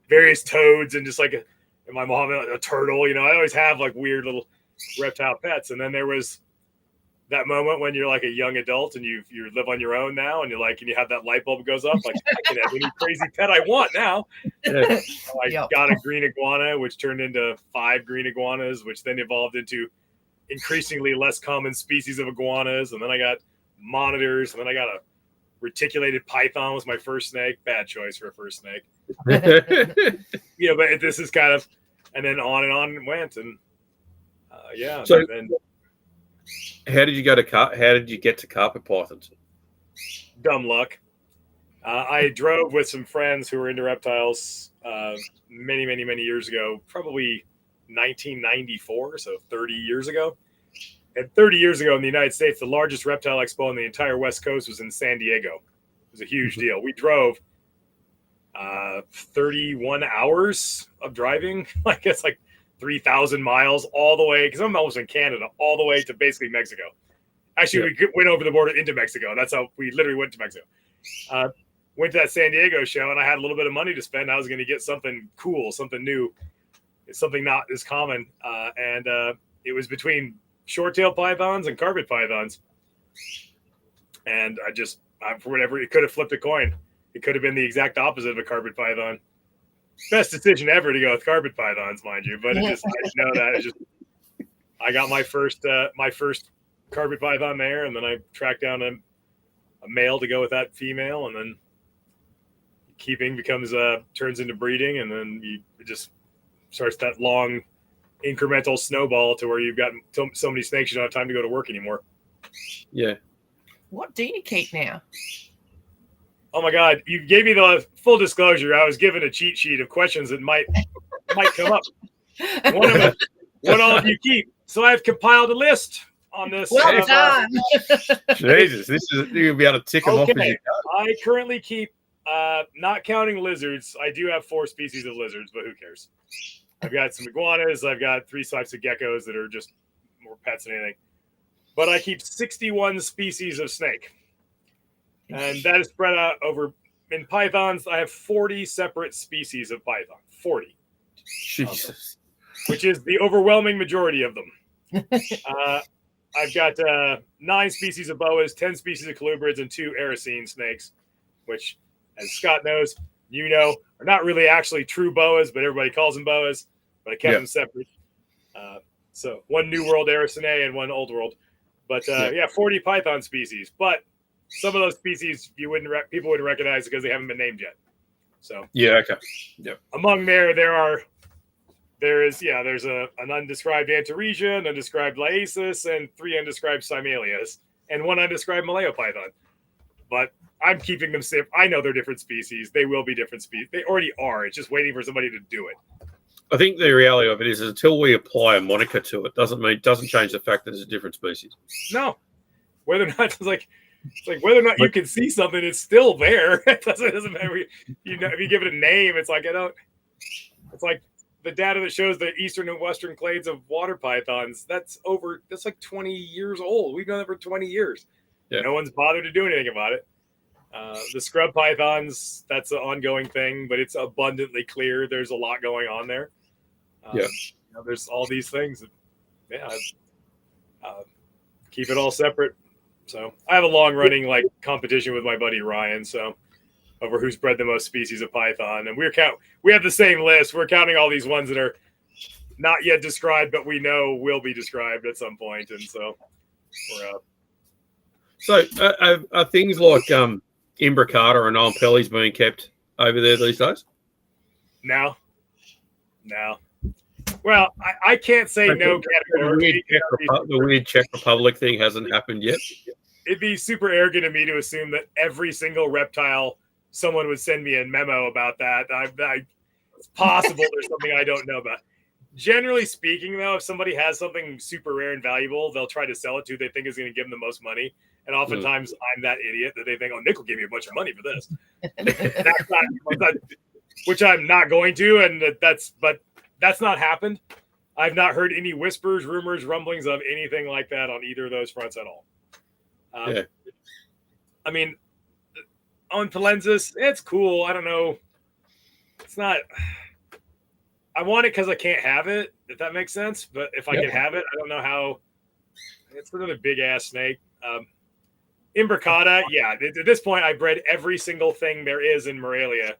various toads and just and my mom had a turtle. I always have like weird little reptile pets. And then there was that moment when you're like a young adult and you live on your own now and you have that light bulb goes up, like I can have any crazy pet I want now. Yeah. I got a green iguana, which turned into 5 green iguanas, which then evolved into increasingly less common species of iguanas. And then I got monitors, and then I got a reticulated python was my first snake. Bad choice for a first snake. But this is kind of, and then on it went. And So how did you get to carpet pythons? Dumb luck. I drove with some friends who were into reptiles many, many, many years ago, probably 1994, so 30 years ago. And 30 years ago in the United States, the largest reptile expo on the entire West Coast was in San Diego. It was a huge deal. We drove 31 hours of driving. I guess like 3,000 miles all the way, because I'm almost in Canada, all the way to basically Mexico. Actually, we went over the border into Mexico. That's how we literally went to Mexico. Went to that San Diego show, and I had a little bit of money to spend. I was going to get something cool, something new. It's something not as common. And it was between short-tailed pythons and carpet pythons. And for whatever, it could have flipped a coin. It could have been the exact opposite of a carpet python. best decision ever to go with carpet pythons, mind you. But I just know that I got my first carpet python there, and then I tracked down a male to go with that female, and then keeping turns into breeding, and then it just starts that long incremental snowball to where you've got so many snakes you don't have time to go to work anymore. Yeah. What do you keep now? Oh my God! You gave me the full disclosure. I was given a cheat sheet of questions that might come up. What all of you keep? So I've compiled a list on this. Well done. Jesus, you'll be able to tick them off. Okay, I currently keep, not counting lizards. I do have 4 species of lizards, but who cares? I've got some iguanas. I've got 3 types of geckos that are just more pets than anything. But I keep 61 species of snake. And that is spread out over, in pythons, I have 40 separate species of python. 40. Jesus. Which is the overwhelming majority of them. I've got 9 species of boas, 10 species of colubrids, and 2 Aracene snakes, which, as Scott knows, are not really actually true boas, but everybody calls them boas. But I kept them separate. So 1 New World Aracene and 1 Old World. But 40 python species. But some of those species people wouldn't recognize because they haven't been named yet. So okay. Among there's an undescribed Antaresia, an undescribed Lyaeus, and 3 undescribed Cymalias, and 1 undescribed Malayo-python. But I'm keeping them safe. I know they're different species. They will be different species. They already are. It's just waiting for somebody to do it. I think the reality of it is until we apply a moniker to it, doesn't change the fact that it's a different species. No. Whether or not it's like whether or not you can see something, it's still there. It doesn't matter. If you give it a name, it's like it's like the data that shows the eastern and western clades of water pythons. That's like 20 years old. We've done it for 20 years. Yeah. No one's bothered to do anything about it. The scrub pythons, that's an ongoing thing, but it's abundantly clear there's a lot going on there. There's all these things. Keep it all separate. So I have a long running competition with my buddy Ryan. So over who's bred the most species of python, and we have the same list. We're counting all these ones that are not yet described, but we know will be described at some point, and so we're up. So are things like imbricata and Ompelli's being kept over there these days? No. Well, I can't say no categorically. The weird Czech Republic thing hasn't happened yet. It'd be super arrogant of me to assume that every single reptile, someone would send me a memo about that. It's possible there's something I don't know about. Generally speaking, though, if somebody has something super rare and valuable, they'll try to sell it to who they think is going to give them the most money. And oftentimes I'm that idiot that they think, oh, Nick will give me a bunch of money for this. Which I'm not going to. And that's not happened. I've not heard any whispers, rumors, rumblings of anything like that on either of those fronts at all. I mean, on Palensis, it's cool. I don't know. It's not. I want it because I can't have it, if that makes sense. But if I can have it, I don't know how. It's another big ass snake. Imbricata, at this point, I bred every single thing there is in Morelia.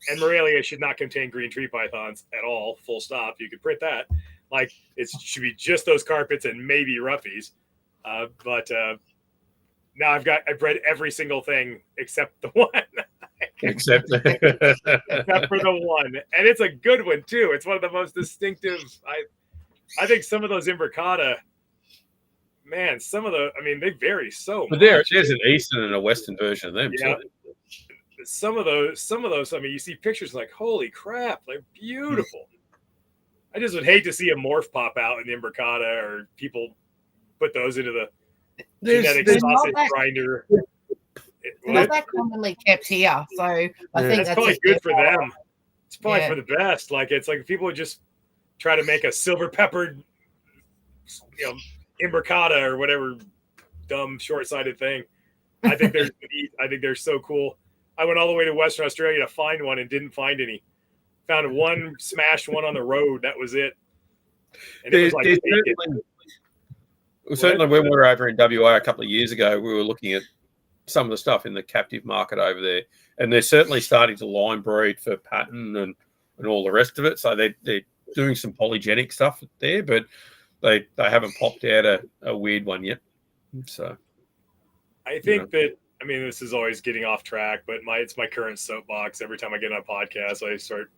And Morelia should not contain green tree pythons at all, full stop. You could print that. It should be just those carpets and maybe roughies. But now I've bred every single thing except the one. except for the one. And it's a good one, too. It's one of the most distinctive. I think some of those imbricata, man, they vary so much. But there's an eastern and a western version of them, too. Some of those, you see pictures like, holy crap, they're beautiful. I just would hate to see a morph pop out in the imbricata, or people put those into the genetic sausage grinder. Not that commonly kept here, so I think that's probably good for them. It's probably for the best. It's like people would just try to make a silver peppered, imbricata or whatever dumb short-sighted thing. I think they're so cool. I went all the way to Western Australia to find one and didn't find any. Found one smashed one on the road. That was it. And it was certainly when we were over in WA a couple of years ago, we were looking at some of the stuff in the captive market over there, and they're certainly starting to line breed for pattern and all the rest of it. So they're doing some polygenic stuff there, but they haven't popped out a weird one yet. So I think that, I mean, this is always getting off track, but it's my current soapbox. Every time I get on a podcast, I start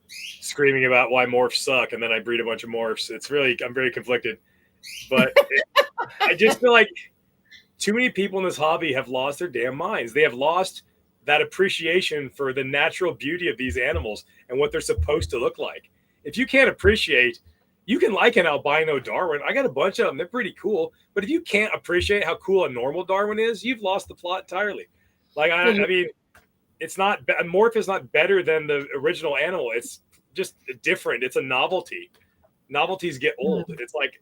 screaming about why morphs suck, and then I breed a bunch of morphs. I'm very conflicted, but I just feel like too many people in this hobby have lost their damn minds. They have lost that appreciation for the natural beauty of these animals and what they're supposed to look like. If you can't appreciate, you can like an albino Darwin. I got a bunch of them. They're pretty cool. But if you can't appreciate how cool a normal Darwin is, you've lost the plot entirely. Like, I mean, it's not, a morph is not better than the original animal. It's just different. It's a novelty. Novelties get old. It's like,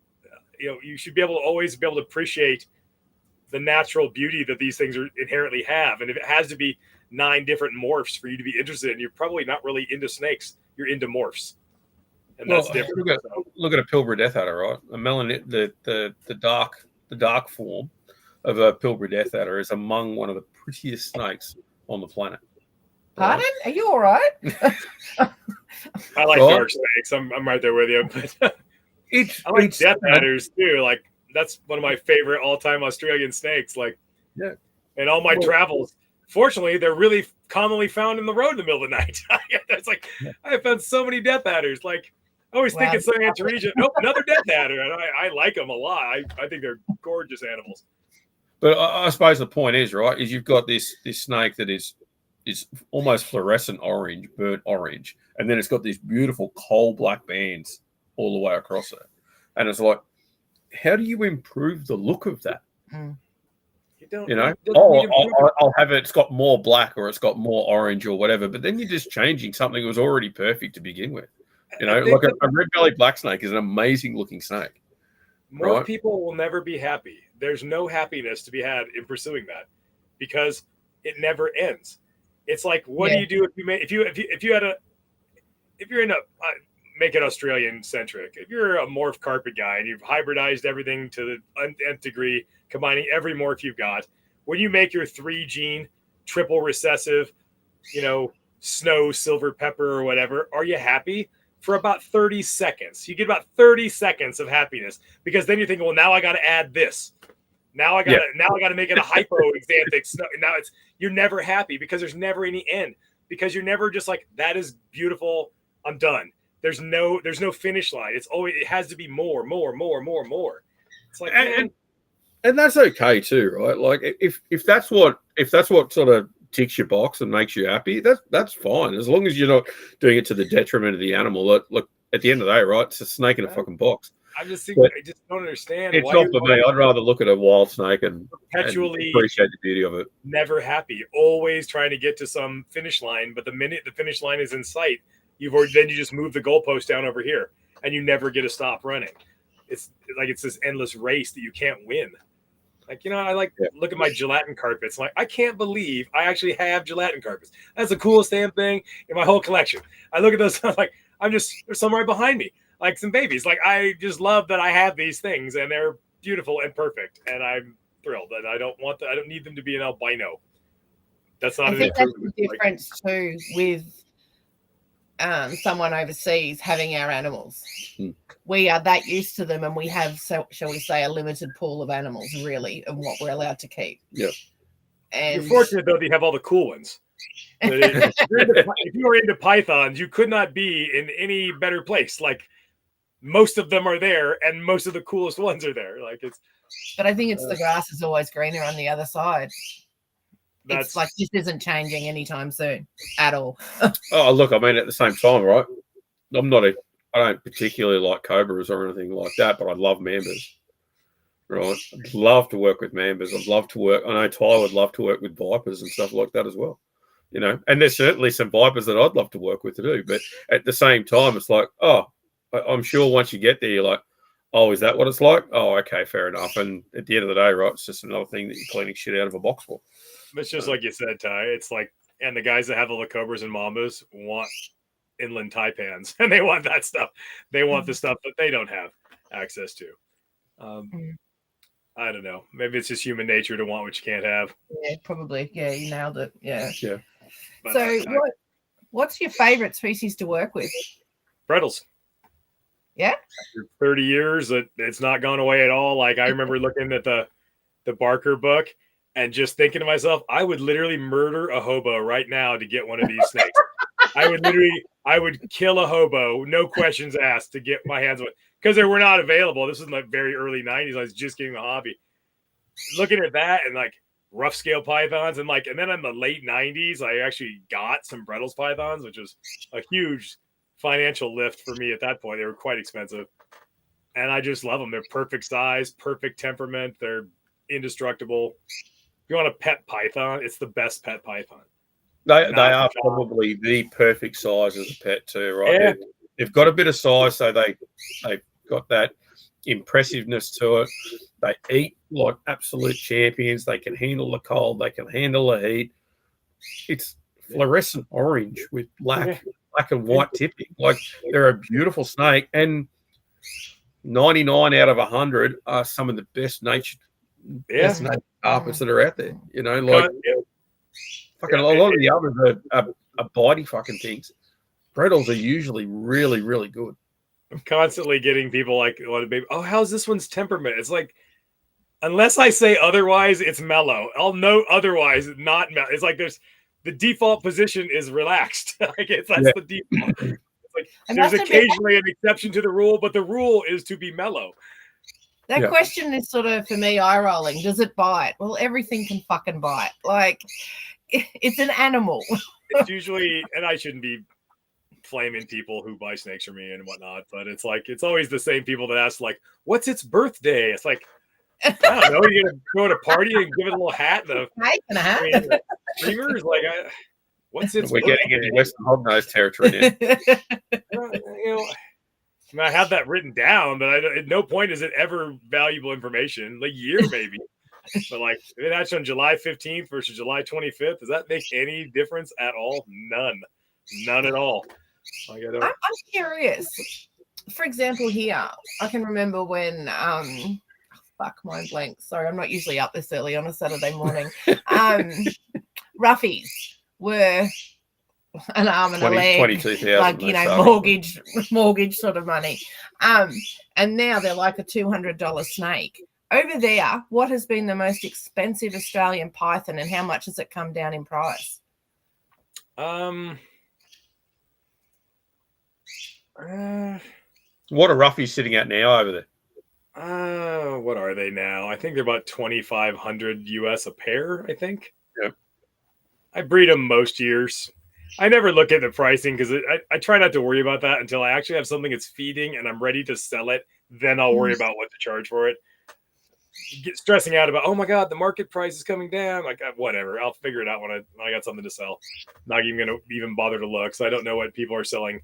you should be able to always be able to appreciate the natural beauty that these things inherently have. And if it has to be 9 different morphs for you to be interested in, you're probably not really into snakes. You're into morphs. And that's different. Look at a Pilbara Death Adder, right? A melanin, the dark form of a Pilbara Death Adder is among one of the prettiest snakes on the planet. Pardon? Are you all right? I like dark snakes. I'm right there with you. But I like Death Adders too. Like, that's one of my favorite all-time Australian snakes. Like, in all my travels, fortunately, they're really commonly found in the road in the middle of the night. It's like, I have found so many Death Adders. Like, I always think it's some Antaresia. Nope, another Death Adder. And I like them a lot. I think they're gorgeous animals. But I suppose the point is, right, is you've got this snake that is almost fluorescent orange, burnt orange, and then it's got these beautiful coal black bands all the way across it. And it's like, how do you improve the look of that? I'll have it's got more black or it's got more orange or whatever, but then you're just changing something that was already perfect to begin with. Like a red-bellied black snake is an amazing looking snake. More people will never be happy. There's no happiness to be had in pursuing that because it never ends. It's like, what do you do if you're in a make it Australian centric. If you're a morph carpet guy and you've hybridized everything to the nth degree, combining every morph you've got, when you make your 3-gene triple recessive, snow, silver pepper or whatever, are you happy? For about 30 seconds. You get about 30 seconds of happiness because then you're thinking, well, now I got to add this. Now I got to make it a hypoxanthic snow. Now you're never happy because there's never any end because you're never just like, that is beautiful. I'm done. There's no finish line. It has to be more. It's like, and that's okay too, right? Like if that's what sort of ticks your box and makes you happy, that's fine. As long as you're not doing it to the detriment of the animal. Look, at the end of the day, right? It's a snake in a fucking box. I just don't understand. It's not for me. I'd rather look at a wild snake and perpetually appreciate the beauty of it. Never happy. Always trying to get to some finish line, but the minute the finish line is in sight, you just move the goalpost down over here, and you never get to stop running. It's like it's this endless race that you can't win. Like, I look at my gelatin carpets. Like, I can't believe I actually have gelatin carpets. That's the coolest damn thing in my whole collection. I look at those, I'm like, there's some right behind me, like some babies. Like, I just love that I have these things, and they're beautiful and perfect, and I'm thrilled. And I don't need them to be an albino. That's not. I think that's the difference too with someone overseas having our animals. We are that used to them, and we have, so shall we say, a limited pool of animals, really, and what we're allowed to keep. Yeah. And you're fortunate though that you have all the cool ones. If you were into pythons, you could not be in any better place. Like, most of them are there, and most of the coolest ones are there. Like, it's. But I think it's the grass is always greener on the other side. It's like this isn't changing anytime soon at all. Oh, look, I mean, at the same time, right? I don't particularly like cobras or anything like that, but I love mambas. Right? I'd love to work with mambas. I know Ty would love to work with vipers and stuff like that as well. And there's certainly some vipers that I'd love to work with too. But at the same time, it's like, I'm sure once you get there, you're like, oh, is that what it's like? Oh, okay, fair enough. And at the end of the day, right, it's just another thing that you're cleaning shit out of a box for. It's just like you said, Ty. It's like, and the guys that have all the cobras and mambas want inland taipans, and they want that stuff. They want the stuff that they don't have access to. I don't know. Maybe it's just human nature to want what you can't have. Yeah, probably. Yeah, you nailed it. Yeah. Yeah. But So what's your favorite species to work with? Bredlis. Yeah. After 30 years, it's not gone away at all. Like I remember looking at the Barker book and just thinking to myself, I would literally murder a hobo right now to get one of these snakes. I would kill a hobo, no questions asked, to get my hands on it, because they were not available. This was in the very early 90s. I was just getting the hobby. Looking at that and like rough scale pythons and then in the late 90s, I actually got some Bredlis pythons, which was a huge financial lift for me at that point. They were quite expensive. And I just love them. They're perfect size, perfect temperament. They're indestructible. If you want a pet python, it's the best pet python. They are probably the perfect size as a pet too, right? Yeah. They've got a bit of size, so they've got that impressiveness to it. They eat like absolute champions. They can handle the cold. They can handle the heat. It's fluorescent orange with black and white tipping. Like, they're a beautiful snake, and 99 out of 100 are some of the best natured snake carpets that are out there. You know, like fucking a lot of the others are bitey fucking things. Bredlis are usually really, really good. I'm constantly getting people like, oh, how's this one's temperament? It's like, unless I say otherwise, it's mellow. I'll note otherwise, not mellow. It's like the default position is relaxed. Like that's the default. It's like there's occasionally an exception to the rule, but the rule is to be mellow. That question is sort of, for me, eye rolling. Does it bite? Well, everything can fucking bite. Like, it's an animal. It's usually, and I shouldn't be flaming people who buy snakes from me and whatnot, but it's like, it's always the same people that ask, like, what's its birthday? It's like, I don't know, you're gonna go to a party and give it a little hat and streamers, like, what's its We're getting into Western Hognose territory now. I have that written down, but at no point is it ever valuable information. Like, year maybe, but like, if that's on July 15th versus July 25th, does that make any difference at all? None at all. Like, I'm curious. For example, here, I can remember when mind blank. Sorry, I'm not usually up this early on a Saturday morning. Roughies were an arm and a leg, 22,000, like, mortgage sort of money. And now they're like a $200 snake. Over there, what has been the most expensive Australian python, and how much has it come down in price? What are roughies sitting at now over there? What are they now? I think they're about $2,500 US a pair, I think. Yep. I breed them most years. I never look at the pricing because I try not to worry about that until I actually have something that's feeding and I'm ready to sell it. Then I'll worry about what to charge for it. Get stressing out about, oh my God, the market price is coming down. Like, whatever. I'll figure it out when I got something to sell. Not even going to even bother to look. So I don't know what people are selling.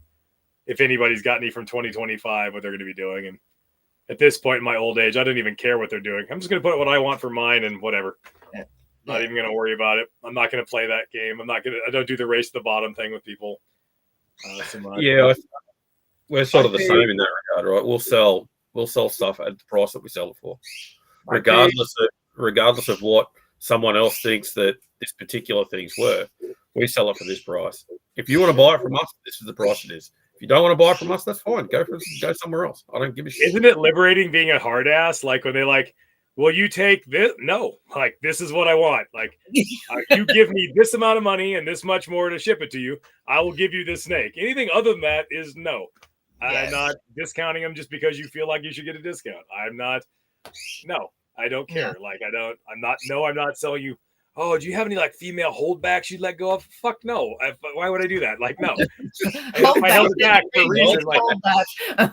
If anybody's got any from 2025, what they're going to be doing. And at this point in my old age, I don't even care what they're doing. I'm just going to put what I want for mine and whatever. Not even going to worry about it. I'm not going to play that game. I don't do the race to the bottom thing with people. So much. Yeah, we're sort of the same in that regard, right? We'll sell stuff at the price that we sell it for, regardless of what someone else thinks that this particular thing's worth. We sell it for this price. If you want to buy it from us, this is the price it is. If you don't want to buy it from us, that's fine. Go somewhere else. I don't give a shit. Isn't it liberating being a hard ass? Like, when they like, will you take this? No, like, this is what I want. Like, you give me this amount of money and this much more to ship it to you, I will give you this snake. Anything other than that is no. Yes. I'm not discounting them just because you feel like you should get a discount. I don't care. Yeah. Like, I'm not selling you. Oh, do you have any like female holdbacks you'd let go of? Fuck no. Why would I do that? Like, no. If I held it back for a reason, like,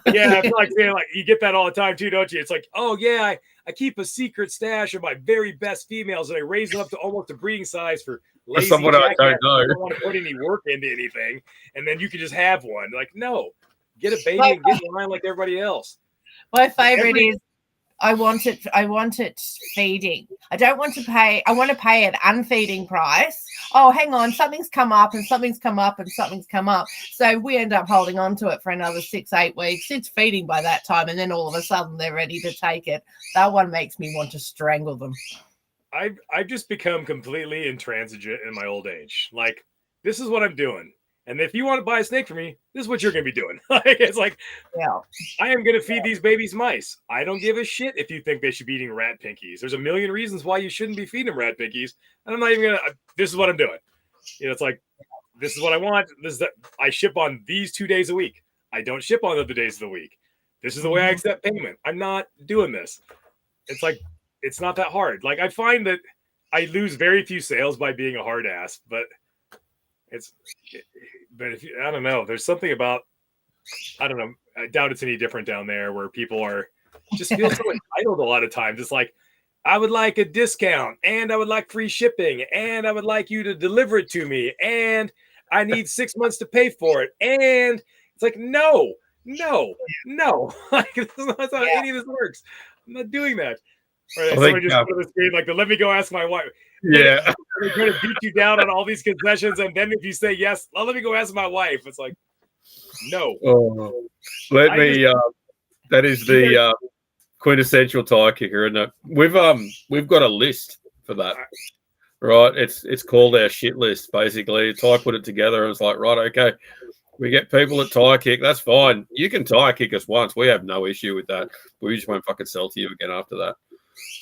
yeah, I feel like saying, like, you get that all the time too, don't you? It's like, oh yeah, I keep a secret stash of my very best females and I raise them up to almost a breeding size for lazy someone I don't know. I don't want to put any work into anything, and then you can just have one. Like, no, get a baby and get in line like everybody else. My favorite is I want it feeding. I don't want to pay. I want to pay an unfeeding price. Oh, hang on, something's come up and something's come up and something's come up. So we end up holding on to it for another 6-8 weeks. It's feeding by that time, and then all of a sudden they're ready to take it. That one makes me want to strangle them. I've just become completely intransigent in my old age. Like, this is what I'm doing. And if you want to buy a snake from me, this is what you're going to be doing. It's like, Yeah. I am going to feed these babies mice. I don't give a shit if you think they should be eating rat pinkies. There's a million reasons why you shouldn't be feeding them rat pinkies. And I'm not even going to, this is what I'm doing. It's like, this is what I want. I ship on these 2 days a week. I don't ship on other days of the week. This is the way I accept payment. I'm not doing this. It's like, it's not that hard. Like, I find that I lose very few sales by being a hard ass, but I don't know. There's something about, I don't know. I doubt it's any different down there where people are just feel so entitled a lot of times. It's like, I would like a discount, and I would like free shipping, and I would like you to deliver it to me, and I need 6 months to pay for it. And it's like, no. Like, that's how any of this works. I'm not doing that. Or somebody just put on the screen like, let me go ask my wife. Yeah. They're going to beat you down on all these concessions, and then if you say yes, let me go ask my wife. It's like, no. That is the quintessential tie kicker, and we've got a list for that, right? It's called our shit list. Basically, Ty put it together, and it's like, right, okay, we get people that tie kick. That's fine. You can tie kick us once. We have no issue with that. We just won't fucking sell to you again after that.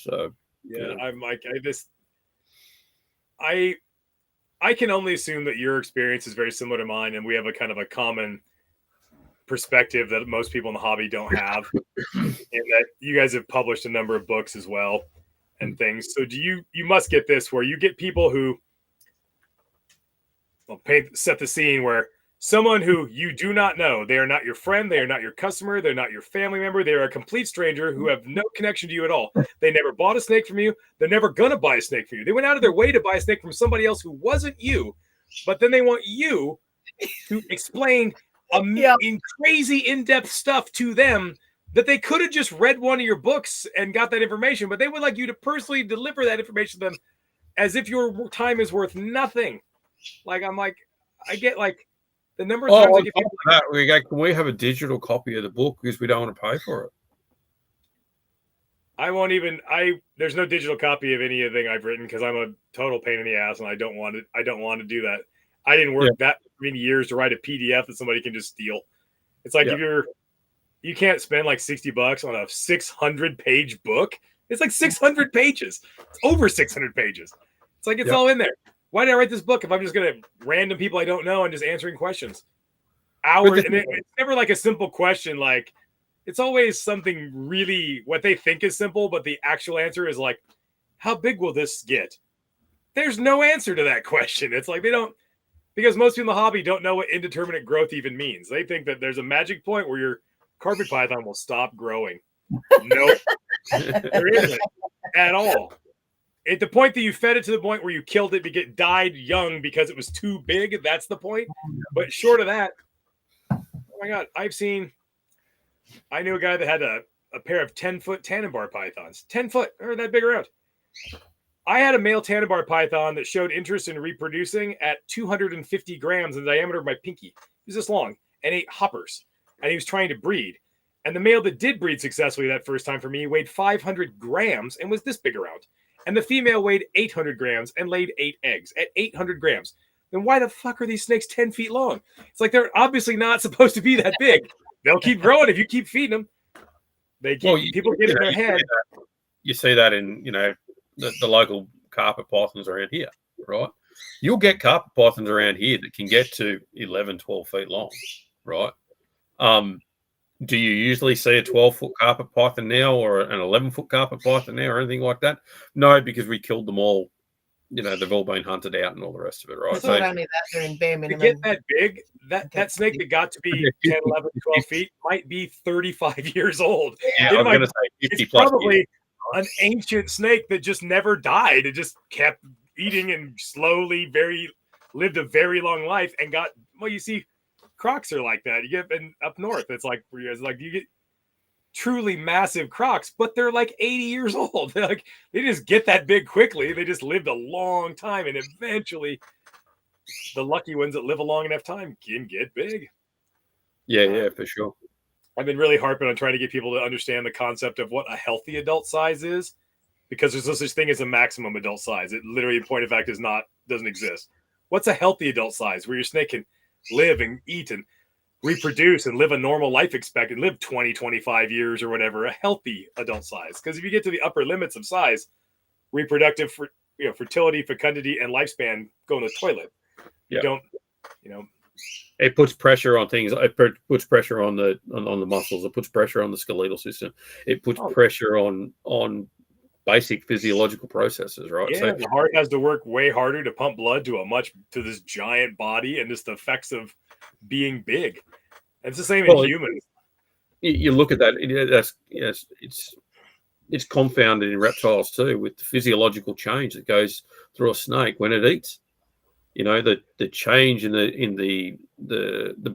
So yeah. I'm like, I can only assume that your experience is very similar to mine, and we have a kind of a common perspective that most people in the hobby don't have, and that you guys have published a number of books as well and things. So you must get this, where you get people who set the scene, where someone who you do not know, they are not your friend, they are not your customer, they're not your family member, they are a complete stranger who have no connection to you at all. They never bought a snake from you. They're never gonna buy a snake from you. They went out of their way to buy a snake from somebody else who wasn't you, but then they want you to explain in crazy in-depth stuff to them that they could have just read one of your books and got that information, but they would like you to personally deliver that information to them as if your time is worth nothing. Like, I'm like, I get like the number of times I get people like, we go, can we have a digital copy of the book because we don't want to pay for it? There's no digital copy of anything I've written because I'm a total pain in the ass, and I don't want to do that. I didn't work that many years to write a PDF that somebody can just steal. It's like, if you can't spend like $60 on a 600-page book. It's like 600 pages. It's over 600 pages. It's like, it's all in there. Why did I write this book if I'm just going to random people I don't know and just answering questions? Hours. And it's never like a simple question. Like, it's always something really what they think is simple, but the actual answer is like, how big will this get? There's no answer to that question. It's like, because most people in the hobby don't know what indeterminate growth even means. They think that there's a magic point where your carpet python will stop growing. Nope. There isn't at all. At the point that you fed it to the point where you killed it, it died young because it was too big, that's the point. But short of that, oh my God, I knew a guy that had a pair of 10-foot Tannenbar pythons. 10 foot, or that big around. I had a male Tannenbar python that showed interest in reproducing at 250 grams in the diameter of my pinky. He was this long and ate hoppers, and he was trying to breed. And the male that did breed successfully that first time for me weighed 500 grams and was this big around. And the female weighed 800 grams and laid 8 eggs at 800 grams. Then why the fuck are these snakes 10 feet long? It's like, they're obviously not supposed to be that big. They'll keep growing if you keep feeding them. People get in their head. You see that in, the local carpet pythons around here, right? You'll get carpet pythons around here that can get to 11, 12 feet long, right? Do you usually see a 12-foot carpet python now or an 11-foot carpet python now or anything like that? No, because we killed them all. They've all been hunted out and all the rest of it, right? It's not only that, they're in bare minimum. To get that big, that snake that got to be 10, 11, 12 feet might be 35 years old. Yeah, I'm going to say 50 plus probably years. An ancient snake that just never died. It just kept eating and slowly lived a very long life and you see, crocs are like that. You get up north, it's like you get truly massive crocs, but they're like 80 years old. They're like, they just get that big quickly. They just lived a long time, and eventually the lucky ones that live a long enough time can get big. Yeah, for sure. I've been really harping on trying to get people to understand the concept of what a healthy adult size is, because there's no such thing as a maximum adult size. It literally, in point of fact, doesn't exist. What's a healthy adult size where your snake can live and eat and reproduce and live a normal life expectancy, live 20, 25 years or whatever, a healthy adult size? Because if you get to the upper limits of size, reproductive fertility, fecundity, and lifespan go in the toilet. You don't, it puts pressure on things. It puts pressure on the muscles. It puts pressure on the skeletal system. It puts pressure on basic physiological processes, right? Yeah, so the heart has to work way harder to pump blood to this giant body, and just the effects of being big. And it's the same in humans. You look at that. It's confounded in reptiles too, with the physiological change that goes through a snake when it eats. The change in the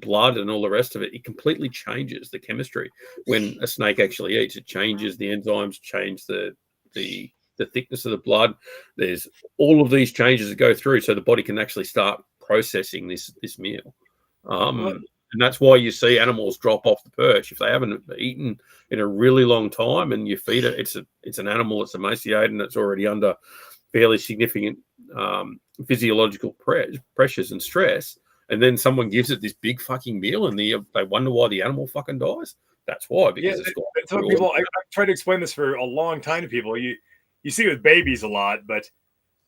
blood and all the rest of it, it completely changes the chemistry when a snake actually eats. It changes the enzymes, change the thickness of the blood. There's all of these changes that go through, so the body can actually start processing this meal. And that's why you see animals drop off the perch if they haven't eaten in a really long time, and you feed it. It's an animal that's emaciated and it's already under fairly significant physiological pressures and stress, and then someone gives it this big fucking meal, and they wonder why the animal fucking dies. That's why. Because it's got people. I try to explain this for a long time to people. You see it with babies a lot, but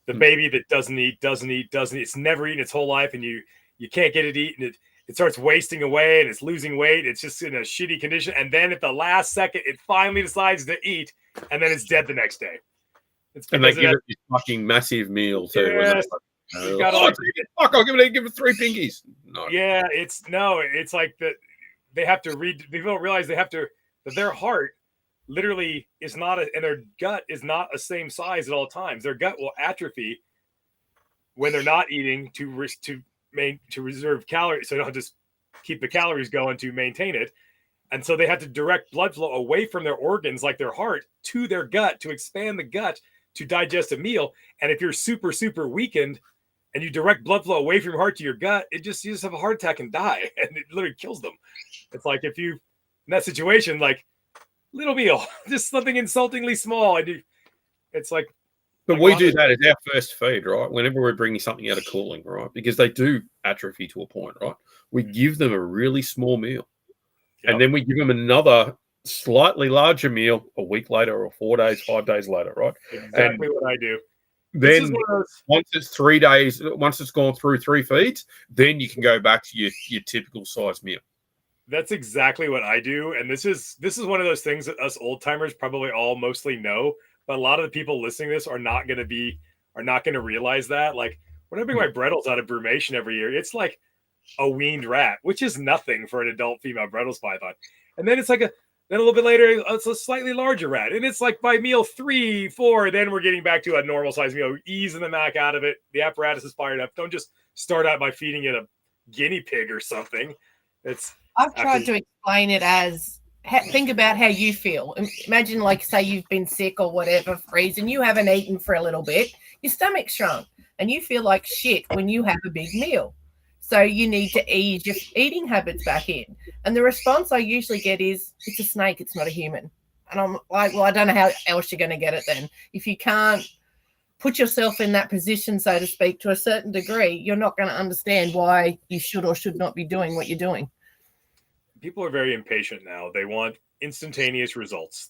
the baby that doesn't eat, it's never eaten its whole life, and you can't get it to eat, and it starts wasting away, and it's losing weight. It's just in a shitty condition, and then at the last second, it finally decides to eat, and then it's dead the next day. And they give it this fucking massive meal too. Yes. I'll give it 3 pinkies. No. Yeah, it's like that. They have to read. They don't realize that their heart literally is not and their gut is not the same size at all times. Their gut will atrophy when they're not eating to reserve calories, so they don't just keep the calories going to maintain it. And so they have to direct blood flow away from their organs, like their heart, to their gut to expand the gut to digest a meal. And if you're super, super weakened and you direct blood flow away from your heart to your gut, you just have a heart attack and die, and it literally kills them. It's like if you, in that situation, like little meal, just something insultingly small, and it's like. But we do that as our first feed, right? Whenever we're bringing something out of cooling, right? Because they do atrophy to a point, right? We give them a really small meal. Yep. And then we give them another slightly larger meal a week later or 4 days, 5 days later, right? Exactly what I do. Then once it's 3 days, once it's gone through 3 feeds, then you can go back to your typical size meal. That's exactly what I do. And this is one of those things that us old timers probably all mostly know, but a lot of the people listening to this are not going to realize that. Like when I bring my Bredlis out of brumation every year, it's like a weaned rat, which is nothing for an adult female Bredlis python. And then it's like then a little bit later, it's a slightly larger rat. And it's like by meal 3, 4, then we're getting back to a normal size meal, easing the mac out of it. The apparatus is fired up. Don't just start out by feeding it a guinea pig or something. I've tried to explain it as, think about how you feel. Imagine, like, say you've been sick or whatever reason, you haven't eaten for a little bit, your stomach's shrunk, and you feel like shit when you have a big meal. So you need to ease your eating habits back in. And the response I usually get is, it's a snake, it's not a human. And I'm like, well, I don't know how else you're going to get it then. If you can't put yourself in that position, so to speak, to a certain degree, you're not going to understand why you should or should not be doing what you're doing. People are very impatient now. They want instantaneous results.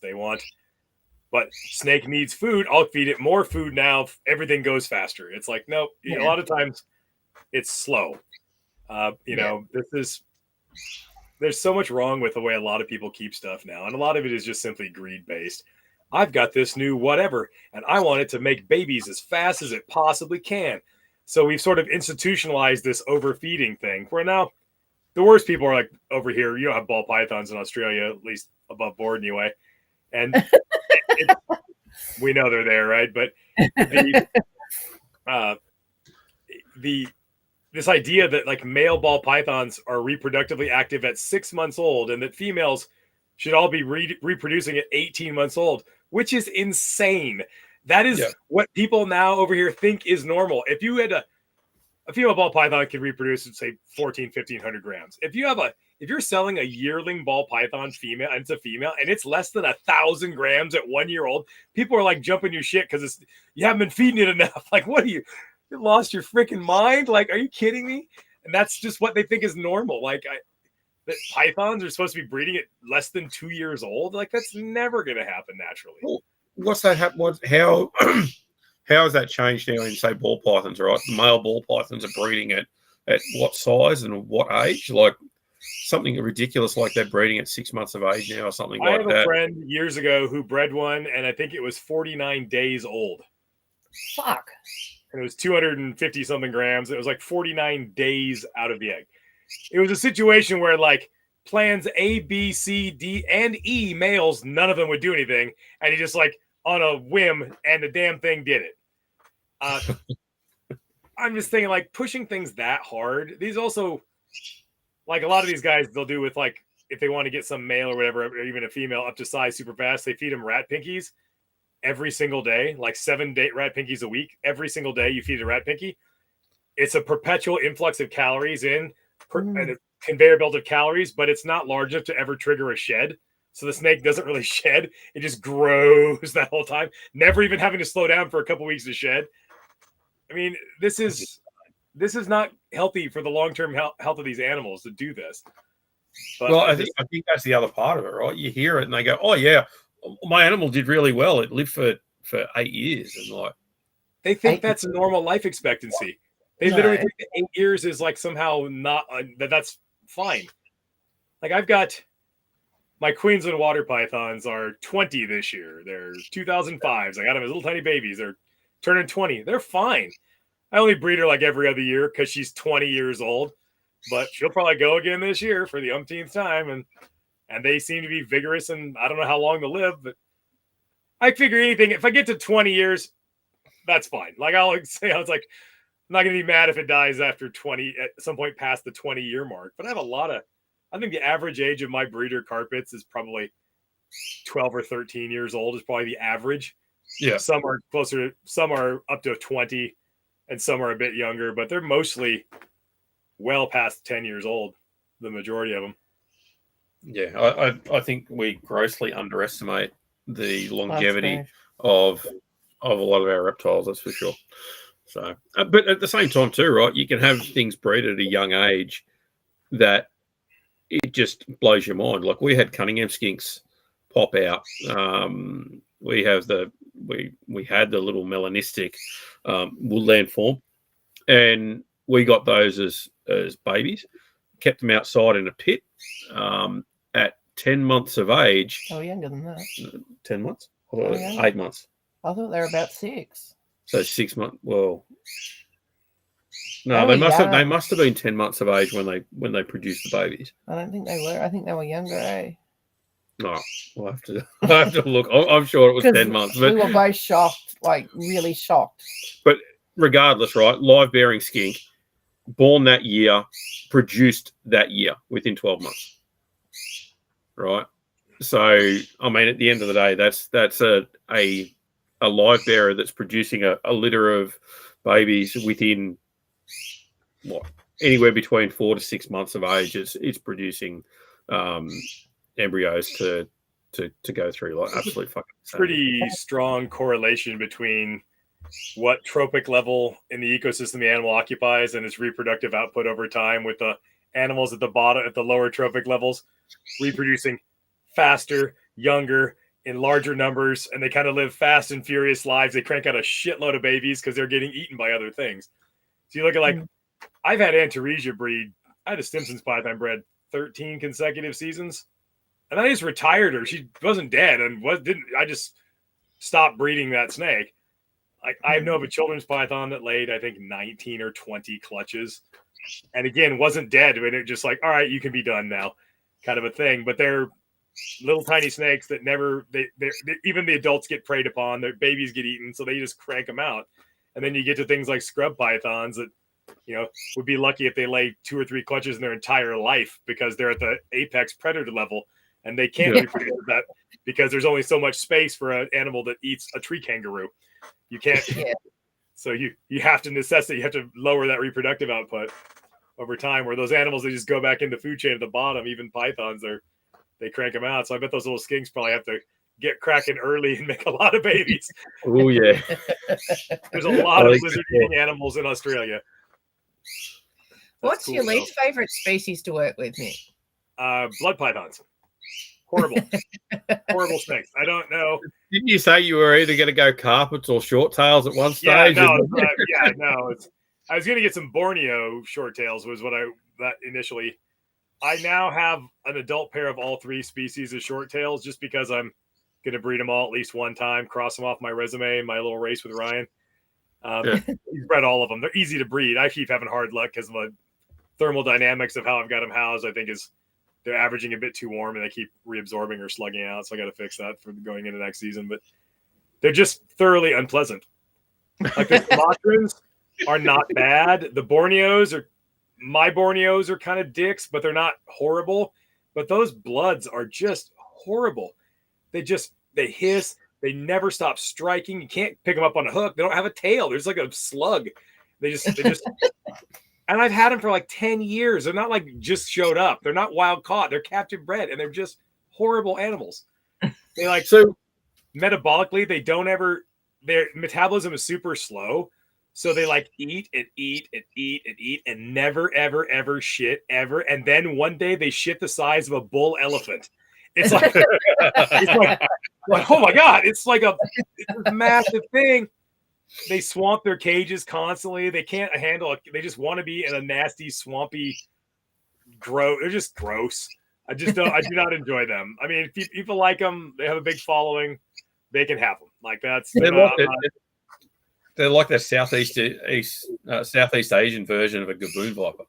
But snake needs food. I'll feed it more food now. Everything goes faster. It's like, nope. A lot of times it's slow. There's so much wrong with the way a lot of people keep stuff now. And a lot of it is just simply greed based. I've got this new whatever, and I want it to make babies as fast as it possibly can. So we've sort of institutionalized this overfeeding thing where now the worst people are like over here. You don't have ball pythons in Australia, at least above board anyway. And we know they're there, right? But this idea that like male ball pythons are reproductively active at 6 months old and that females should all be reproducing at 18 months old, which is insane. That is what people now over here think is normal. If you had a female ball python can reproduce at say 1,500 grams. If you're selling a yearling ball python female, and it's a female, and it's less than 1,000 grams at 1 year old, people are like jumping your shit because you haven't been feeding it enough. Like, what are you lost your freaking mind? Like, are you kidding me? And that's just what they think is normal. Like, that pythons are supposed to be breeding at less than 2 years old. Like, that's never going to happen naturally. Well, what's that happen? How has that changed now in, say, ball pythons, right? The male ball pythons are breeding at what size and what age? Like something ridiculous like they're breeding at 6 months of age now or something like that. I have a friend years ago who bred one, and I think it was 49 days old. Fuck. And it was 250 something grams. It was like 49 days out of the egg. It was a situation where like plans A, B, C, D, and E males, none of them would do anything. And he just like on a whim, and the damn thing did it. I'm just thinking like pushing things that hard. These also, like a lot of these guys, they'll do with like, if they want to get some male or whatever, or even a female up to size super fast, they feed them rat pinkies every single day, like 7 rat pinkies a week. Every single day you feed a rat pinky. It's a perpetual influx of calories and a conveyor belt of calories, but it's not large enough to ever trigger a shed. So the snake doesn't really shed. It just grows that whole time, never even having to slow down for a couple weeks to shed. I mean, this is not healthy for the long-term health of these animals to do this. But well, I think that's the other part of it, right? You hear it and they go, oh, yeah, my animal did really well. It lived for 8 years. And like, they think that's a normal life expectancy. They literally think that 8 years is like somehow not that's fine. Like I've got my Queensland water pythons are 20 this year. They're 2005s. I got them as little tiny babies. They're turning 20. They're fine. I only breed her like every other year because she's 20 years old, but she'll probably go again this year for the umpteenth time. And they seem to be vigorous, and I don't know how long they'll live, but I figure anything, if I get to 20 years, that's fine. Like I'll say, I was like, I'm not going to be mad if it dies after 20, at some point past the 20-year mark. But I have I think the average age of my breeder carpets is probably 12 or 13 years old is probably the average. Yeah. Some are up to 20 and some are a bit younger, but they're mostly well past 10 years old, the majority of them. Yeah, I think we grossly underestimate the longevity of a lot of our reptiles, that's for sure. So, but at the same time too, right, you can have things bred at a young age that it just blows your mind. Like we had Cunningham skinks pop out. We had the little melanistic woodland form, and we got those as babies, kept them outside in a pit at 10 months of age. Oh, younger than that. 10 months? 8 months. I thought they were about 6. So 6 months. Well, no, they must have been 10 months of age when they produced the babies. I don't think they were. I think they were younger, eh? No, I'll have to look. I'm sure it was 10 months. But we were both shocked, like really shocked. But regardless, right, live bearing skink, born that year, produced that year within 12 months. Right. So, I mean, at the end of the day, that's a live bearer that's producing a litter of babies within anywhere between 4 to 6 months of age. It's producing embryos to go through. Like absolutely fucking pretty strong correlation between what trophic level in the ecosystem the animal occupies and its reproductive output over time, with the animals at the bottom, at the lower trophic levels, reproducing faster, younger, in larger numbers, and they kind of live fast and furious lives. They crank out a shitload of babies because they're getting eaten by other things. So you look at, like, I've had Antaresia breed. I had a Stimson's python bred 13 consecutive seasons, and I just retired her. She wasn't dead, and I just stopped breeding that snake. Like, I know of a children's python that laid, I think, 19 or 20 clutches, and again, wasn't dead, but it just like, all right, you can be done now, kind of a thing. But they're little tiny snakes that never, even the adults get preyed upon, their babies get eaten, so they just crank them out. And then you get to things like scrub pythons that, you know, would be lucky if they lay 2 or 3 clutches in their entire life because they're at the apex predator level. and they can't reproduce that because there's only so much space for an animal that eats a tree kangaroo. You can't. So you have to you have to lower that reproductive output over time. Where those animals, they just go back in the food chain at the bottom. Even pythons, they crank them out. So I bet those little skinks probably have to get cracking early and make a lot of babies. Oh yeah. There's a lot of lizard-eating animals in Australia. What's your least favorite species to work with, Nick? Blood pythons. Horrible. Horrible snakes. I don't know. Didn't you say you were either going to go carpets or short tails at one stage? I was going to get some Borneo short tails was what that initially. I now have an adult pair of all three species of short tails just because I'm going to breed them all at least one time, cross them off my resume in my little race with Ryan. He's bred all of them. They're easy to breed. I keep having hard luck because of the thermodynamics of how I've got them housed. I think they're averaging a bit too warm and they keep reabsorbing or slugging out. So I got to fix that for going into next season. But they're just thoroughly unpleasant. Like the Sumatrans are not bad. My Borneos are kind of dicks, but they're not horrible. But those Bloods are just horrible. They hiss. They never stop striking. You can't pick them up on a hook. They don't have a tail. There's like a slug. They just and I've had them for like 10 years. They're not like just showed up. They're not wild caught. They're captive bred, and they're just horrible animals. They metabolically, their metabolism is super slow. So they eat and never, ever, ever shit ever. And then one day they shit the size of a bull elephant. It's like, oh my God, it's a massive thing. They swamp their cages constantly. They can't handle it. They just want to be in a nasty, swampy, they're just gross. I do not enjoy them. I mean, if people like them, they have a big following, they can have them. They're like the Southeast Asian version of a gaboon viper.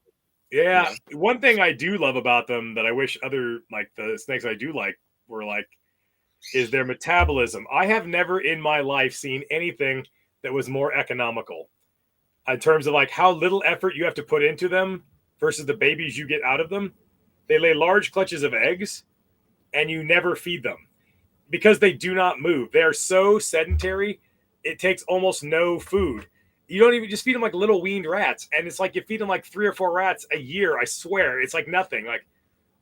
Yeah. One thing I do love about them that I wish other the snakes I do like were is their metabolism. I have never in my life seen anything that was more economical in terms of how little effort you have to put into them versus the babies you get out of them. They lay large clutches of eggs and you never feed them because they do not move. They are so sedentary. It takes almost no food. You don't even just feed them like little weaned rats. And it's like you feed them 3 or 4 rats a year. I swear. It's like nothing.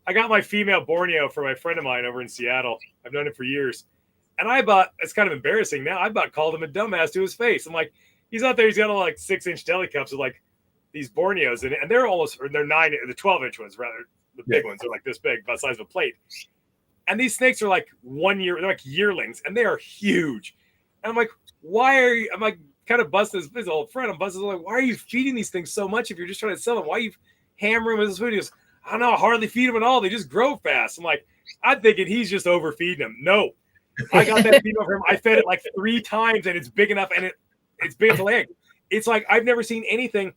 I got my female Borneo for my friend of mine over in Seattle. I've known him for years. And it's kind of embarrassing now. I called him a dumbass to his face. I'm like, he's out there. He's got all 6-inch deli cups with these Borneos in it. And they're 12-inch ones rather. The big ones are this big, about the size of a plate. And these snakes are 1 year. They're yearlings and they are huge. And I'm like, why are you? I'm kind of busting his old friend. I'm busting. Why are you feeding these things so much if you're just trying to sell them? Why are you hammering them with this food? He goes, I don't know. I hardly feed them at all. They just grow fast. I'm thinking he's just overfeeding them. No, I got that female for him. I fed it 3 times and it's big enough and it's big as a leg. It's I've never seen anything.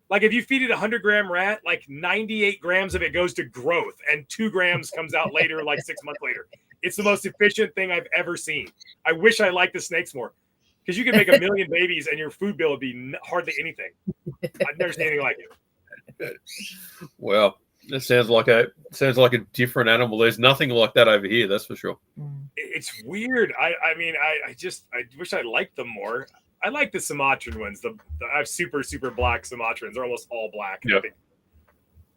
If you feed it 100-gram rat, 98 grams of it goes to growth and 2 grams comes out later, 6 months later. It's the most efficient thing I've ever seen. I wish I liked the snakes more. Because you can make 1 million babies and your food bill would be hardly anything. I've never seen anything like it. Well, that sounds like a different animal. There's nothing like that over here, that's for sure. It's weird. I wish I liked them more. I like the Sumatran ones. I have super, super black Sumatrans. They're almost all black. Yep. I think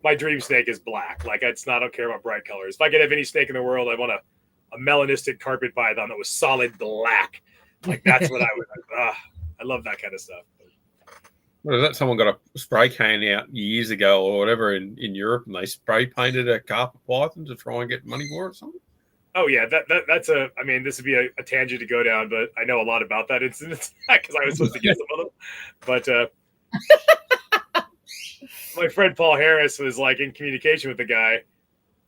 my dream snake is black. I don't care about bright colors. If I could have any snake in the world, I want a melanistic carpet python that was solid black. That's what I would. I love that kind of stuff. What is that? Someone got a spray can out years ago or whatever in Europe, and they spray painted a carpet python to try and get money for it or something. Oh yeah, that's this would be a tangent to go down, but I know a lot about that incident because I was supposed to get some of them. But my friend Paul Harris was in communication with the guy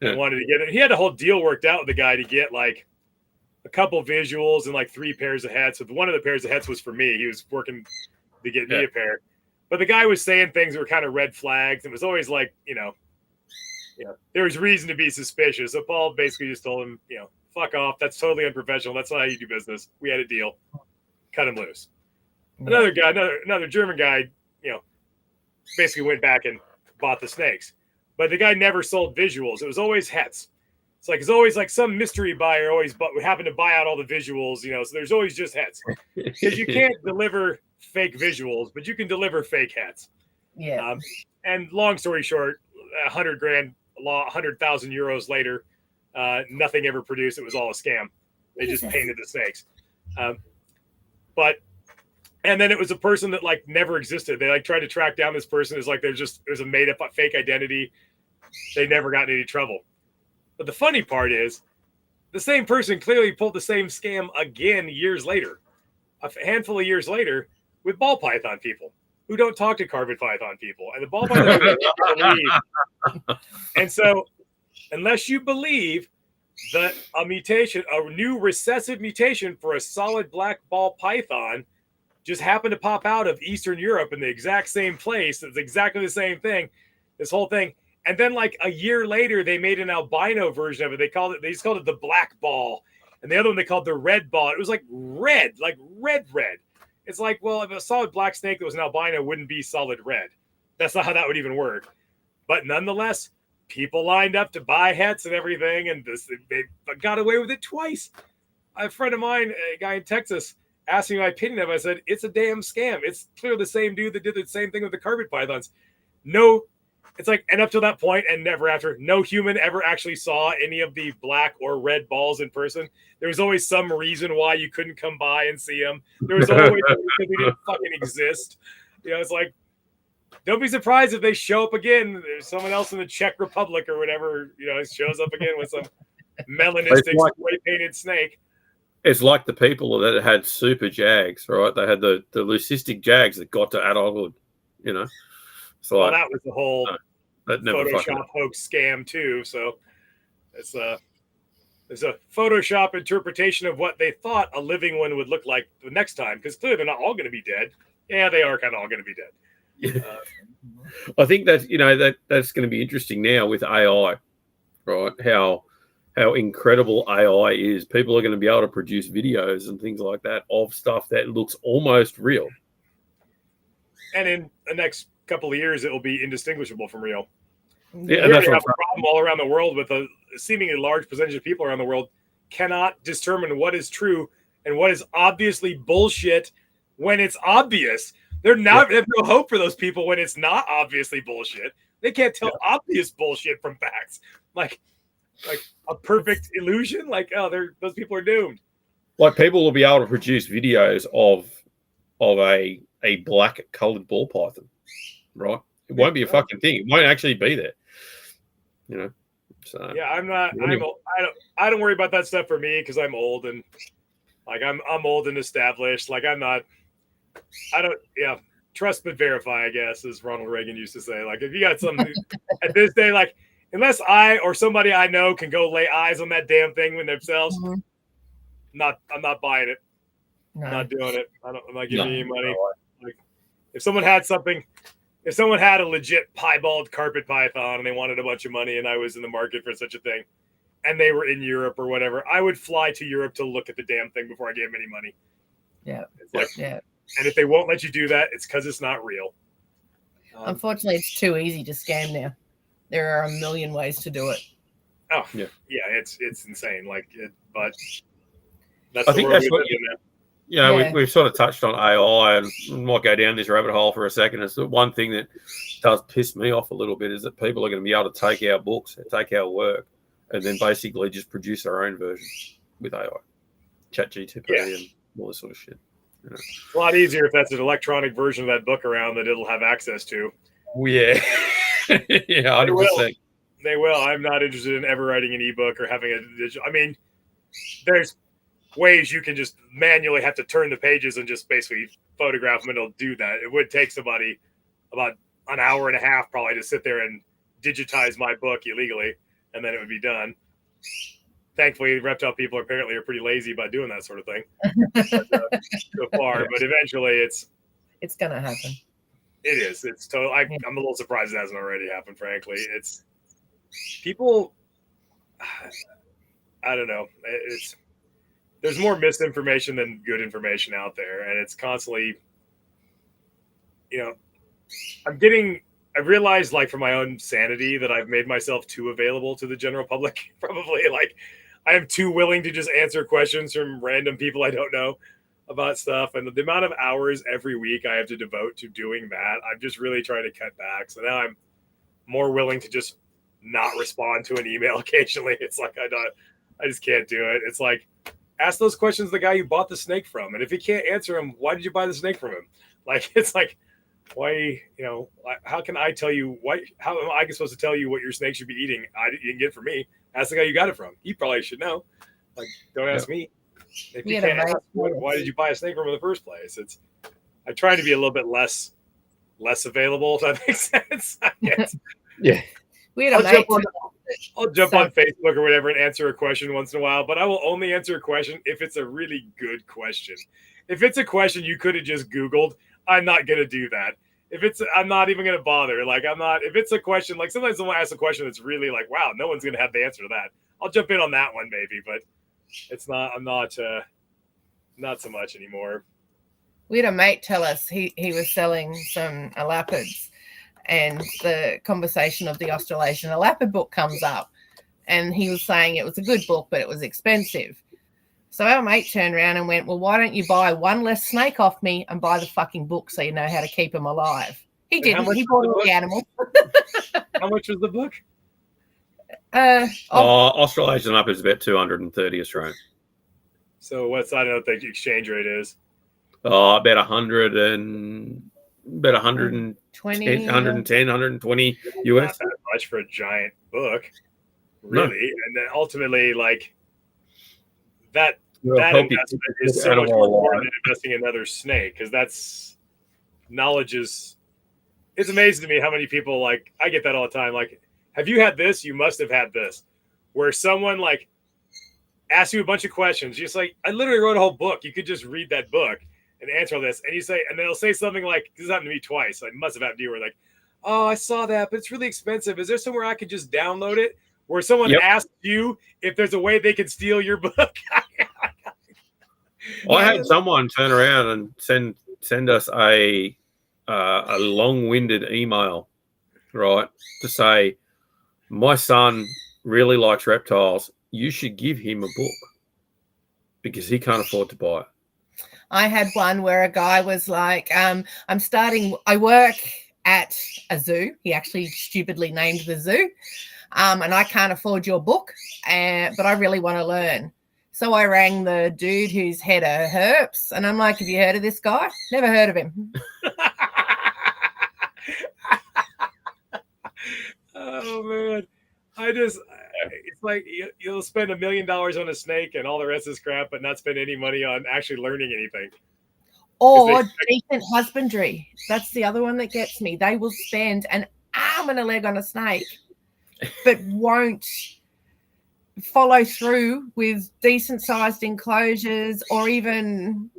and wanted to get it. He had a whole deal worked out with the guy to get a couple visuals and 3 pairs of hats. So one of the pairs of hats was for me. He was working to get me a pair. But the guy was saying things that were kind of red flags. It was always there was reason to be suspicious. So Paul basically just told him, fuck off. That's totally unprofessional. That's not how you do business. We had a deal. Cut him loose. Another guy, another German guy, basically went back and bought the snakes. But the guy never sold visuals. It was always hets. It's like, it's always like some mystery buyer would happen to buy out all the visuals, so there's always just hets. Because you can't deliver fake visuals, but you can deliver fake hets. Yeah. And long story short, 100 grand, 100,000 euros later, nothing ever produced. It was all a scam. They just painted the snakes. And then it was a person that like never existed. They like tried to track down this person. It's like it was a made up fake identity. They never got in any trouble. But the funny part is the same person clearly pulled the same scam again years later, a handful of years later, with ball python people who don't talk to carpet python people. And the ball python people don't believe. And so unless you believe that a new recessive mutation for a solid black ball python just happened to pop out of Eastern Europe in the exact same place, it's exactly the same thing, this whole thing. And then like a year later, they made an albino version of it. They just called it the black ball. And the other one they called the red ball. It was like red. It's like, well, if a solid black snake that was an albino wouldn't be solid red. That's not how that would even work. But nonetheless, people lined up to buy hets and everything. And they got away with it twice. A friend of mine, a guy in Texas, asked me my opinion of it. I said, it's a damn scam. It's clearly the same dude that did the same thing with the carpet pythons. No. It's like, and up to that point and never after, no human ever actually saw any of the black or red balls in person. There was always some reason why you couldn't come by and see them. There was always because they didn't fucking exist. It's like, don't be surprised if they show up again. There's someone else in the Czech Republic or whatever, shows up again with some melanistic spray painted snake. It's like the people that had super jags, right? They had the leucistic jags that got to adulthood, So well, that was the whole Photoshop hoax scam too. So it's a Photoshop interpretation of what they thought a living one would look like the next time, because clearly they're not all going to be dead. Yeah, they are kind of all going to be dead. I think that's that's going to be interesting now with AI, right? How incredible AI is. People are going to be able to produce videos and things like that of stuff that looks almost real. And in the next couple of years, it will be indistinguishable from real. Yeah, and that's a problem all around the world with a seemingly large percentage of people around the world cannot determine what is true and what is obviously bullshit when it's obvious. They have no hope for those people when it's not obviously bullshit. They can't tell obvious bullshit from facts. Like a perfect illusion. Like, those people are doomed. Like, people will be able to produce videos of a black colored ball python, right? It won't be a fucking thing. It won't actually be there. So yeah, I don't worry about that stuff for me because I'm old and like I'm old and established. Like trust but verify, I guess, as Ronald Reagan used to say. Like, if you got something at this day, like, unless I or somebody I know can go lay eyes on that damn thing with themselves, I'm not buying it. No. I'm not doing it. I'm not giving you any money. Like, if someone had a legit piebald carpet python and they wanted a bunch of money and I was in the market for such a thing and they were in Europe or whatever, I would fly to Europe to look at the damn thing before I gave them any money. Yeah. And if they won't let you do that, it's because it's not real. Unfortunately, it's too easy to scam now. There are a million ways to do it. Oh, yeah, it's insane. But that's I think that's what we've sort of touched on AI, and we might go down this rabbit hole for a second. It's the one thing that does piss me off a little bit is that people are going to be able to take our books, take our work, and then basically just produce their own version with AI, ChatGPT, and all this sort of shit. It's a lot easier if that's an electronic version of that book around that it'll have access to. Yeah. Yeah, 100%. They will. I'm not interested in ever writing an ebook or having a digital. I mean, there's ways you can just manually have to turn the pages and just basically photograph them, and it'll do that. It would take somebody about an hour and a half probably to sit there and digitize my book illegally, and then it would be done. Thankfully, reptile people apparently are pretty lazy about doing that sort of thing so far. But eventually, it's going to happen. It is. It's total. I'm a little surprised it hasn't already happened. Frankly, it's people. I don't know. There's more misinformation than good information out there, and it's constantly. I'm getting realized, like, for my own sanity, that I've made myself too available to the general public. Probably, like, I am too willing to just answer questions from random people I don't know about stuff. And the amount of hours every week I have to devote to doing that, I'm just really trying to cut back. So now I'm more willing to just not respond to an email occasionally. It's like, I just can't do it. It's like, ask those questions the guy you bought the snake from. And if he can't answer them, why did you buy the snake from him? Like, it's like, why, how can I tell you how am I supposed to tell you what your snake should be eating? You can get it from me. Ask the guy you got it from. He probably should know. Like, don't ask me. If you can't ask, why did you buy a snake from in the first place? I try to be a little bit less available, if that makes sense. Yeah. I'll jump on Facebook or whatever and answer a question once in a while, but I will only answer a question if it's a really good question. If it's a question you could have just Googled, I'm not going to do that. I'm not even going to bother. Like, if it's a question, like sometimes someone asks a question that's really like, wow, no one's going to have the answer to that. I'll jump in on that one maybe, but I'm not so much anymore. We had a mate tell us he was selling some elapids, and the conversation of the Australasian elapid book comes up, and he was saying it was a good book, but it was expensive. So our mate turned around and went, well, why don't you buy one less snake off me and buy the fucking book so you know how to keep them alive? He didn't. He bought all the animals. How much was the book? Australasian up is about 230 Australian. So I don't know what the exchange rate is. About 110, 120 US. Not that much for a giant book, really. No. And then ultimately, like, that investment is so much more important than investing in another snake, because that's knowledge is. It's amazing to me how many people, like, I get that all the time. Like, have you had this? You must have had this. Where someone, like, asks you a bunch of questions. You're just like, I literally wrote a whole book. You could just read that book and answer all this. And you say, and they'll say something like, this happened to me twice. Like, must have happened to you. Where like, oh, I saw that, but it's really expensive. Is there somewhere I could just download it? Where someone asks you if there's a way they could steal your book. I had someone turn around and send us a long-winded email, right, to say, my son really likes reptiles. You should give him a book because he can't afford to buy it. I had one where a guy was like, I work at a zoo. He actually stupidly named the zoo. And I can't afford your book, but I really want to learn. So I rang the dude who's head of herps, and I'm like, have you heard of this guy? Never heard of him. Oh, man. It's like you'll spend $1 million on a snake and all the rest is crap, but not spend any money on actually learning anything. Or decent husbandry. That's the other one that gets me. They will spend an arm and a leg on a snake, but won't follow through with decent sized enclosures, or even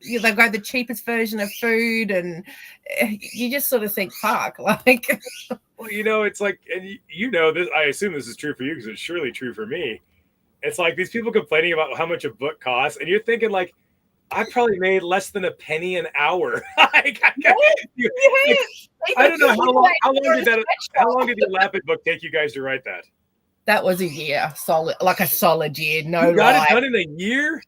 they go the cheapest version of food, and you just sort of think, fuck, like. Well, it's like, and this, I assume this is true for you because it's surely true for me. It's like these people complaining about how much a book costs, and you're thinking, like, I probably made less than a penny an hour. I don't know how long did the Lapid book take you guys to write that? That was a year, a solid year. No, you got it done in a year.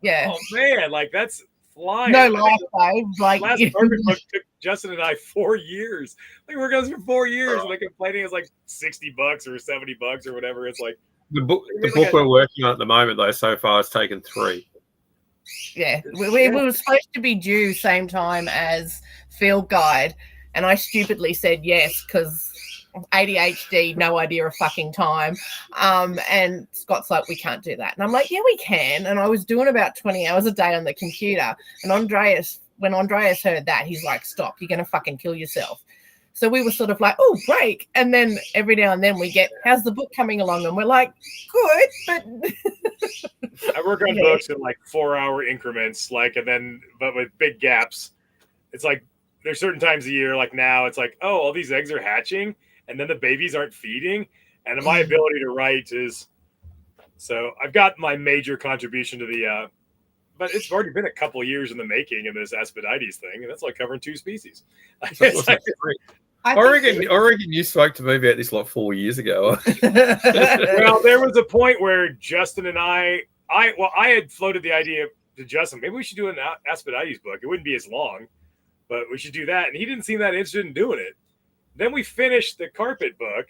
Yeah. Oh man, like that's flying. No life, babe. Like last herping book took Justin and I 4 years. Like we're going for 4 years, and like complaining is like $60 or $70 or whatever. It's like the book we're working on at the moment though so far has taken 3. Yeah, we were supposed to be due same time as Field Guide, and I stupidly said yes because ADHD, no idea of fucking time. And Scott's like, we can't do that. And I'm like, yeah, we can. And I was doing about 20 hours a day on the computer. And when Andreas heard that, he's like, stop, you're going to fucking kill yourself. So we were sort of like, oh, break. And then every now and then we get, how's the book coming along? And we're like, good, but. I work on books in like 4-hour increments, but with big gaps. It's like there's certain times a year, like now, it's like, oh, all these eggs are hatching, and then the babies aren't feeding, and my ability to write is. So I've got my major contribution to the, but it's already been a couple of years in the making of this Aspidites thing, and that's like covering 2 species. I reckon you spoke to me about this like 4 years ago. Well, there was a point where Justin and I had floated the idea to Justin, maybe we should do an Asphodite book. It wouldn't be as long, but we should do that. And he didn't seem that interested in doing it. Then we finished the carpet book,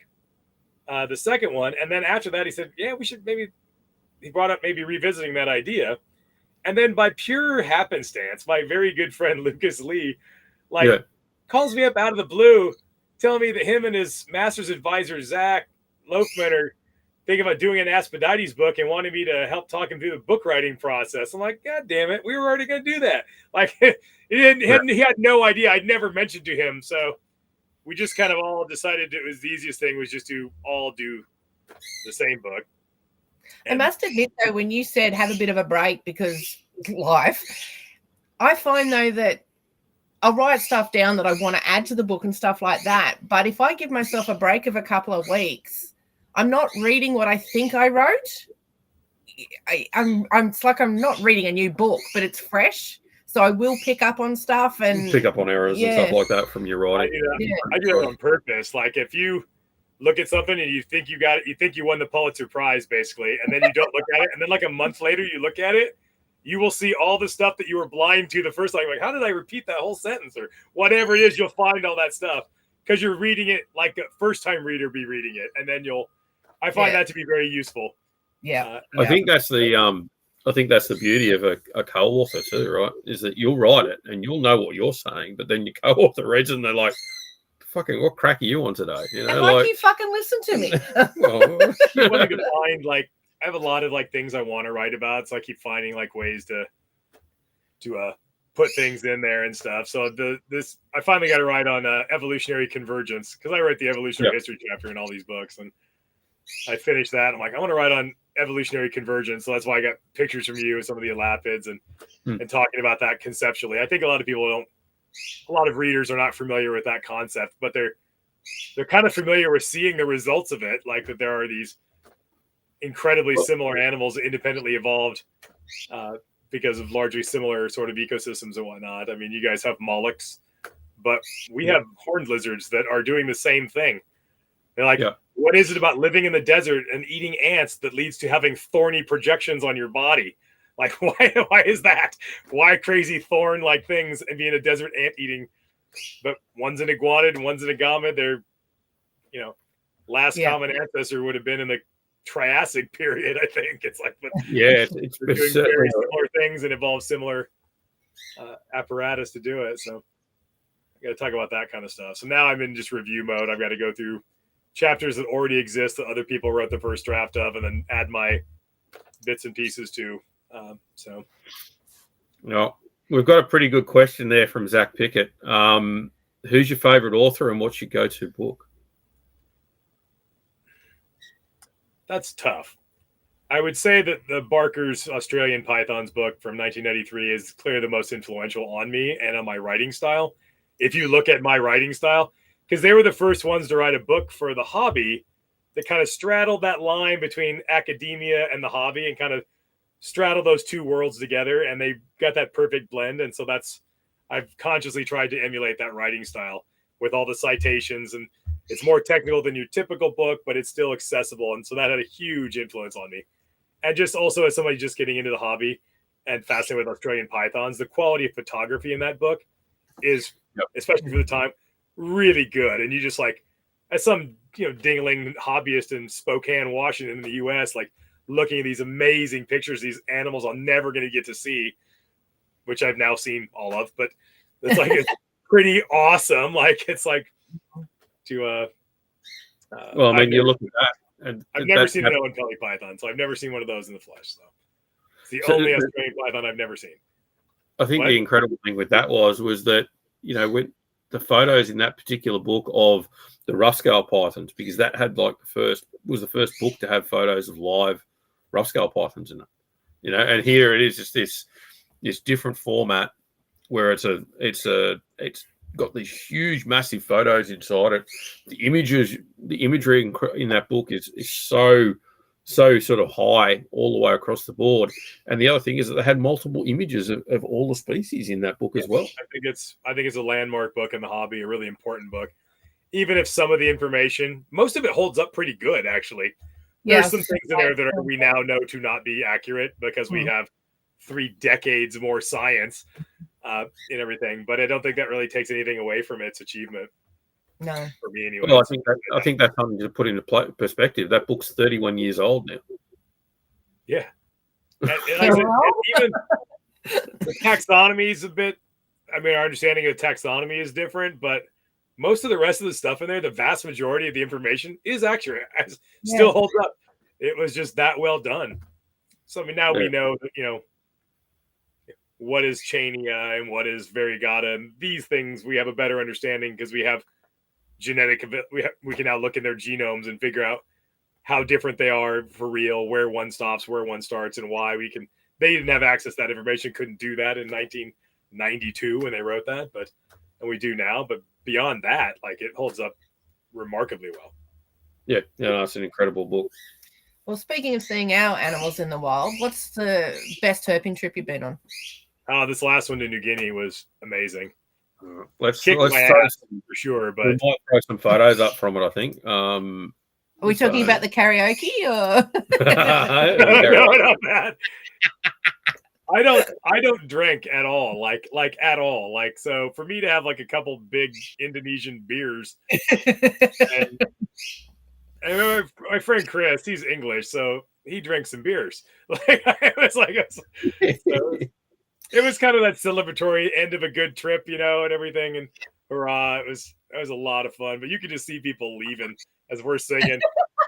the second one. And then after that, he said, yeah, we should he brought up maybe revisiting that idea. And then by pure happenstance, my very good friend Lucas Lee, calls me up out of the blue, telling me that him and his master's advisor, Zach Loafman, are thinking about doing an Asphodite book and wanting me to help talk him through the book writing process. I'm like, God damn it, we were already going to do that. Like, he had no idea. I'd never mentioned to him. So we just kind of all decided it was the easiest thing was just to all do the same book. I must admit, though, when you said have a bit of a break because life, I find, though, that I'll write stuff down that I want to add to the book and stuff like that. But if I give myself a break of a couple of weeks, I'm not reading what I think I wrote. It's like I'm not reading a new book, but it's fresh. So I will pick up on stuff and pick up on errors and stuff like that from your writing. I do that on purpose. Like if you look at something and you think you got it, you think you won the Pulitzer Prize basically, and then you don't look at it, and then like a month later you look at it, you will see all the stuff that you were blind to the first time. Like, how did I repeat that whole sentence or whatever it is? You'll find all that stuff because you're reading it like a first-time reader be reading it, and then I find that to be very useful. Yeah, I think that's the beauty of a co-author too, right? Is that you'll write it and you'll know what you're saying, but then your co-author reads it and they're like, "Fucking, what crack are you on today?" You know, like you fucking listen to me. I want to find I have a lot of things I want to write about, so I keep finding ways to put things in there and stuff. So I finally got to write on evolutionary convergence because I write the evolutionary history chapter in all these books, and I finished that. I'm like, I want to write on evolutionary convergence, so that's why I got pictures from you of some of the elapids and talking about that conceptually. I think a lot of readers are not familiar with that concept, but they're kind of familiar with seeing the results of it, like that there are these incredibly similar animals independently evolved because of largely similar sort of ecosystems and whatnot. I mean, you guys have mollusks, but we have horned lizards that are doing the same thing. They're like, what is it about living in the desert and eating ants that leads to having thorny projections on your body? Like, why is that? Why crazy thorn-like things and being a desert ant eating? But one's an iguanid and one's an agamid. They're, common ancestor would have been in the Triassic period, I think. It's like, but it's doing very similar things and involve similar apparatus to do it. So I got to talk about that kind of stuff. So now I'm in just review mode. I've got to go through chapters that already exist that other people wrote the first draft of, and then add my bits and pieces to. We've got a pretty good question there from Zach Pickett. Who's your favorite author and what's your go-to book? That's tough. I would say that the Barker's Australian Pythons book from 1993 is clearly the most influential on me and on my writing style. If you look at my writing style, because they were the first ones to write a book for the hobby that kind of straddled that line between academia and the hobby and kind of straddle those two worlds together, and they got that perfect blend. And so I've consciously tried to emulate that writing style with all the citations, and it's more technical than your typical book, but it's still accessible. And so that had a huge influence on me. And just also as somebody just getting into the hobby and fascinated with Australian pythons, the quality of photography in that book is, especially for the time, really good. And you just as some, dingling hobbyist in Spokane, Washington in the US, looking at these amazing pictures, these animals I'm never going to get to see, which I've now seen all of, but it's it's pretty awesome. You look at that, and I've never seen an Owen Pelly python, so I've never seen one of those in the flesh. So it's the only Australian python I've never seen. I think the incredible thing with that was that when the photos in that particular book of the rough scale pythons, because that had the first book to have photos of live rough scale pythons in it, and here it is just this different format where it's got these huge, massive photos inside it. The imagery in that book is so sort of high all the way across the board. And the other thing is that they had multiple images of all the species in that book as well. I think it's a landmark book in the hobby, a really important book. even if some of the information, most of it holds up pretty good, actually. Yeah, There's some things in there that we now know to not be accurate because we have 3 decades more science in everything. But I don't think that really takes anything away from its achievement. No. For me, anyway. Well, I think that's something to put into perspective. That book's 31 years old now. Yeah. And even the taxonomy is a bit, I mean, our understanding of taxonomy is different, but most of the rest of the stuff in there, the vast majority of the information is accurate. Still holds up. It was just that well done. So I mean, now we know that, you know, what is Chainia and what is variegata, and these things we have a better understanding because we have genetic. We can now look in their genomes and figure out how different they are for real, where one stops, where one starts, and why we can. They didn't have access to that information, couldn't do that in 1992 when they wrote that, and we do now. But beyond that, like, it holds up remarkably well. Yeah, it's an incredible book. Well, speaking of seeing our animals in the wild, what's the best herping trip you've been on? This last one to New Guinea was amazing. Let's throw for sure, but we might throw some photos up from it. I think. Are we talking about the karaoke or? No, not that. I don't drink at all, like at all. Like, so for me to have like a couple big Indonesian beers, and my friend Chris, he's English, so he drinks some beers. Like, it was kind of that celebratory end of a good trip, you know, and everything, and hurrah! It was a lot of fun. But you could just see people leaving as we're singing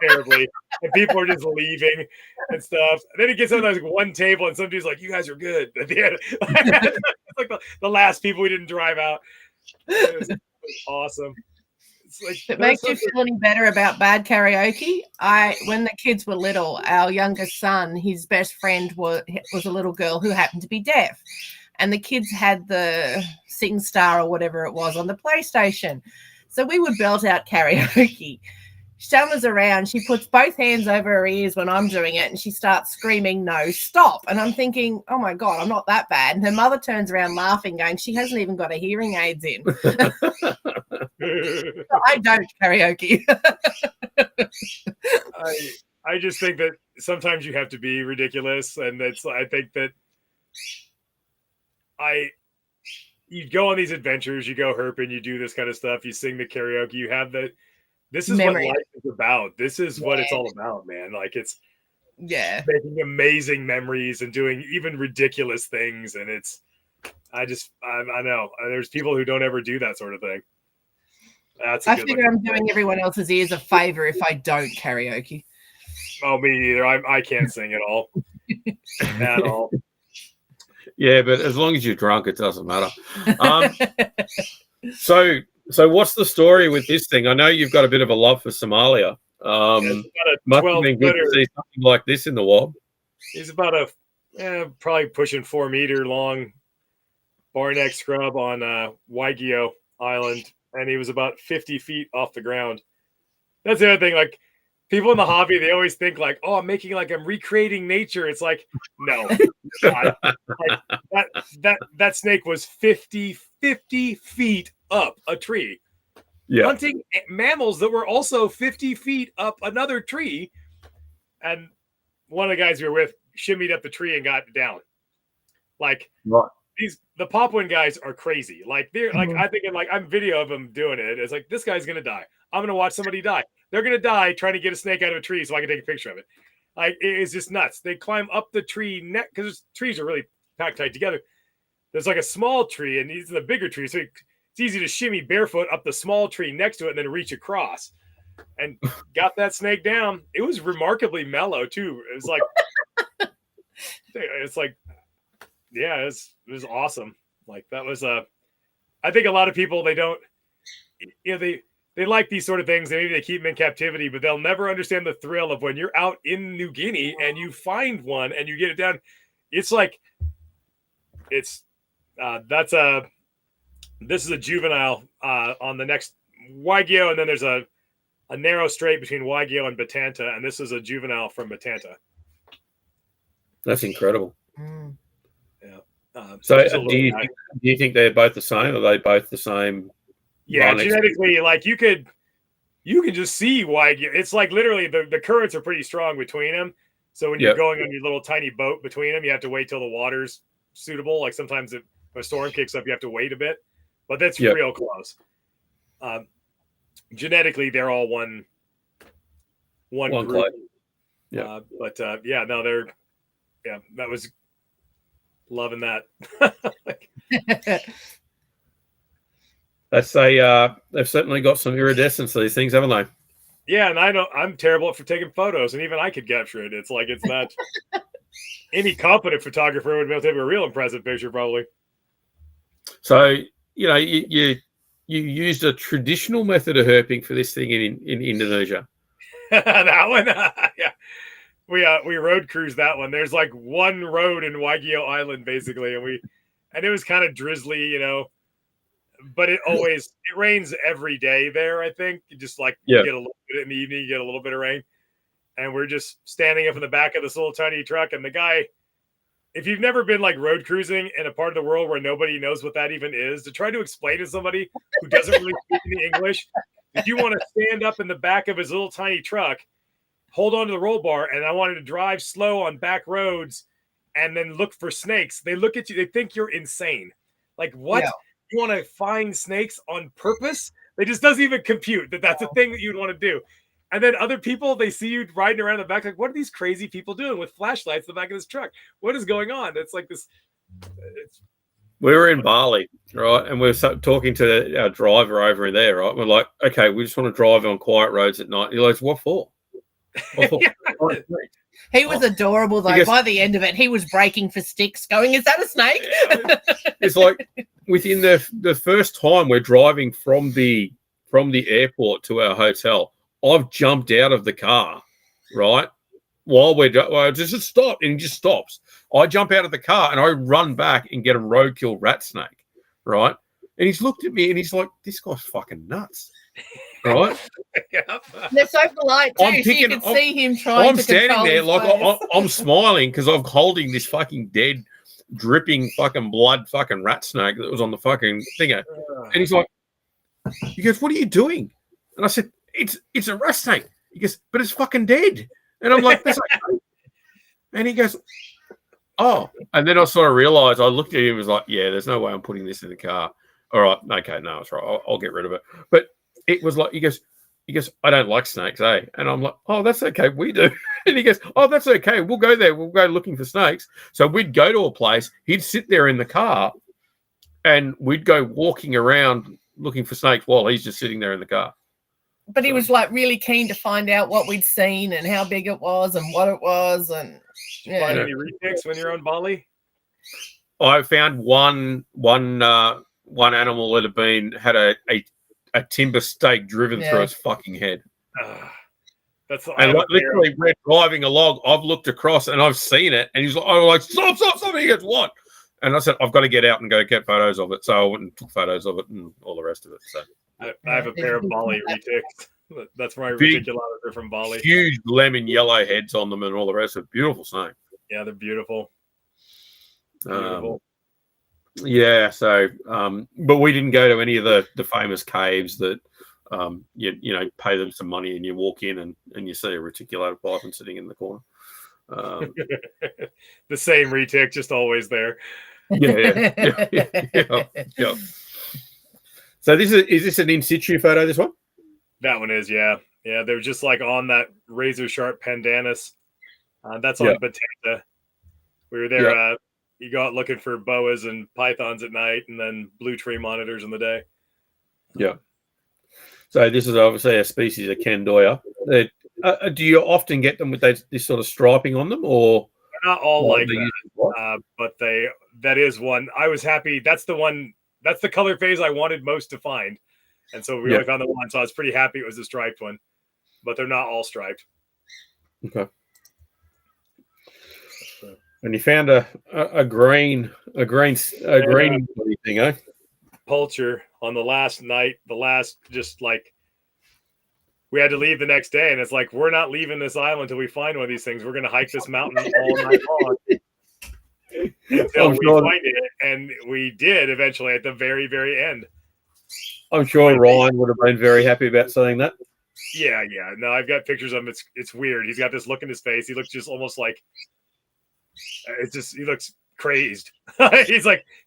terribly, and people are just leaving and stuff. And then it gets on like one table, and some dude's like, "You guys are good." At the end, it's like the last people we didn't drive out. It was awesome. Like, if it makes you feel any better about bad karaoke, when the kids were little, our youngest son, his best friend was a little girl who happened to be deaf, and the kids had the Sing Star or whatever it was on the PlayStation, so we would belt out karaoke. Summer's around, she puts both hands over her ears when I'm doing it, and she starts screaming, "No, stop!" And I'm thinking, oh my God, I'm not that bad. And her mother turns around laughing, going, she hasn't even got her hearing aids in. I don't karaoke. I just think that sometimes you have to be ridiculous, and I think that you go on these adventures, you go herping, you do this kind of stuff, you sing the karaoke, you have this is what life is about. This is what it's all about, man. Like, it's making amazing memories and doing even ridiculous things, and I know there's people who don't ever do that sort of thing. I figure I'm doing everyone else's ears a favor if I don't karaoke. Oh, me either. I can't sing at all. At all. Yeah, but as long as you're drunk, it doesn't matter. So what's the story with this thing? I know you've got a bit of a love for Somalia. Must have been good to see something like this in the wild. He's about probably pushing 4 meter long barneck scrub on Waigeo Island, and he was about 50 feet off the ground. That's the other thing. Like, people in the hobby, they always think like, "Oh, I'm recreating nature." It's like, no, God. Like, that snake was 50 feet up a tree, hunting mammals that were also 50 feet up another tree. And one of the guys we were with shimmied up the tree and got down. Like, the Papuan guys are crazy. Like, they're like, I'm thinking like, I'm video of them doing it. It's like, this guy's gonna die. I'm gonna watch somebody die. They're gonna die trying to get a snake out of a tree so I can take a picture of it. Like, it's just nuts. They climb up the tree neck because trees are really packed tight together. There's like a small tree, and these are the bigger trees, so it's easy to shimmy barefoot up the small tree next to it and then reach across. And got that snake down. It was remarkably mellow too. It was like, it was awesome. Like, that was I think a lot of people, they don't, they like these sort of things, and maybe they keep them in captivity, but they'll never understand the thrill of when you're out in New Guinea and you find one and you get it down. It's like, this is a juvenile on the next Waigeo, and then there's a narrow strait between Waigeo and Batanta, and this is a juvenile from Batanta. That's incredible. Yeah. So do you think they're both the same? Are they both the same Yeah, genetically, like you can just see why it's like literally the currents are pretty strong between them. So when you're going on your little tiny boat between them, you have to wait till the water's suitable. Like sometimes if a storm kicks up, you have to wait a bit, but that's real close. Genetically, they're all one group. Yeah. That was loving that. They've certainly got some iridescence, these things, haven't they? Yeah, and I'm terrible for taking photos, and even I could capture it. It's like it's not any competent photographer would be able to take a real impressive picture, probably. So, you used a traditional method of herping for this thing in Indonesia. That one, yeah. We road cruised that one. There's like one road in Waigeo Island, basically, and it was kind of drizzly, but it rains every day there. I think you just get a little bit in the evening, you get a little bit of rain, and we're just standing up in the back of this little tiny truck. And the guy, if you've never been like road cruising in a part of the world where nobody knows what that even is, to try to explain to somebody who doesn't really speak any English, if you want to stand up in the back of his little tiny truck, hold on to the roll bar, and I wanted to drive slow on back roads and then look for snakes. They look at you, they think you're insane. Like, what? Yeah. You want to find snakes on purpose? It just doesn't even compute that that's a thing that you'd want to do. And then other people, they see you riding around the back, like, what are these crazy people doing with flashlights in the back of this truck? What is going on? It's like this. We were in Bali, right? And we were talking to our driver over there, right? We're like, okay, we just want to drive on quiet roads at night. He goes, what for? He was adorable, though. By the end of it, he was breaking for sticks, going, is that a snake? It's like within the first time we're driving from the airport to our hotel, I've jumped out of the car, right? While just stop, and he just stops. I jump out of the car and I run back and get a roadkill rat snake, right? And he's looked at me and he's like, this guy's fucking nuts. Right? They're so polite too. You can see him trying. I'm standing there like I'm smiling because I'm holding this fucking dead, dripping fucking blood fucking rat snake that was on the fucking thinger. And he goes, "What are you doing?" And I said, "It's a rat snake." He goes, "But it's fucking dead." And I'm like, "That's okay." And he goes, "Oh." And then I sort of realized. I looked at him and was like, "Yeah, there's no way I'm putting this in the car." All right, okay, no, it's right. I'll get rid of it. But it was like, he goes, I don't like snakes, eh? And I'm like, oh, that's okay, we do. And he goes, oh, that's okay, we'll go there. We'll go looking for snakes. So we'd go to a place, he'd sit there in the car, and we'd go walking around looking for snakes while he's just sitting there in the car. But he was like really keen to find out what we'd seen and how big it was and what it was. And find any retakes when you're on Bali? I found one animal that had a timber stake driven through its fucking head. Literally, we're driving along. I've looked across and I've seen it, and he's like, stop! He goes, what? And I said, I've got to get out and go get photos of it. So I went and took photos of it and all the rest of it. So I have a pair of Bali reticks. That's my reticulator from Bali. Huge lemon yellow heads on them and all the rest of it. Beautiful snake. Yeah, they're beautiful. Yeah, so but we didn't go to any of the famous caves that you pay them some money and you walk in and you see a reticulated python sitting in the corner. The same retic, just always there. Yeah. So is this an in situ photo, this one? That one is, yeah. They're just like on that razor sharp pandanus. That's on Batenta. We were there. You go out looking for boas and pythons at night, and then blue tree monitors in the day. Yeah. So this is obviously a species of Candoya. Do you often get them with this sort of striping on them, or they're not all like that? But that is one. I was happy. That's the one. That's the color phase I wanted most to find, and so we found the one. So I was pretty happy it was a striped one, but they're not all striped. Okay. And you found a green thing, eh? Poulture on the last night. We had to leave the next day, and it's like, we're not leaving this island until we find one of these things. We're going to hike this mountain all night long until we find it. And we did eventually at the very, very end. I'm sure Ryan would have been very happy about seeing that. Yeah. No, I've got pictures of him. It's weird. He's got this look in his face. He looks just almost like he looks crazed.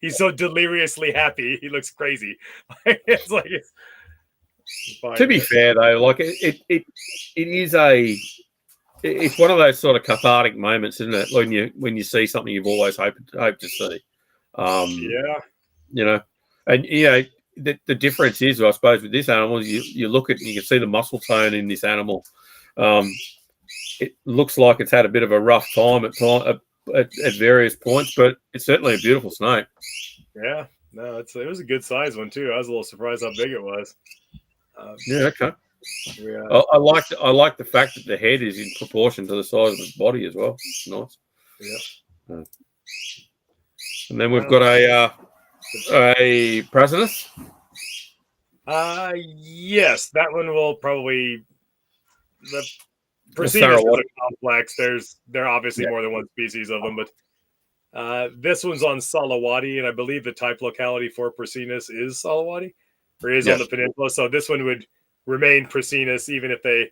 He's so deliriously happy. He looks crazy. It's like to be fair though, like it is it's one of those sort of cathartic moments, isn't it? When you see something you've always hoped to see. And the difference is, I suppose, with this animal, you look at, you can see the muscle tone in this animal. It looks like it's had a bit of a rough time at various points, but it's certainly a beautiful snake. Yeah, no, it was a good size one too. I was a little surprised how big it was. Okay. I like the fact that the head is in proportion to the size of its body as well. It's nice. Yeah. And then we've got a Prasinus. Yes, that one will probably the Prasinus is a complex. There are obviously more than one species of them, but this one's on Salawati, and I believe the type locality for Prasinus is Salawati, or is on the peninsula. So this one would remain Prasinus even if they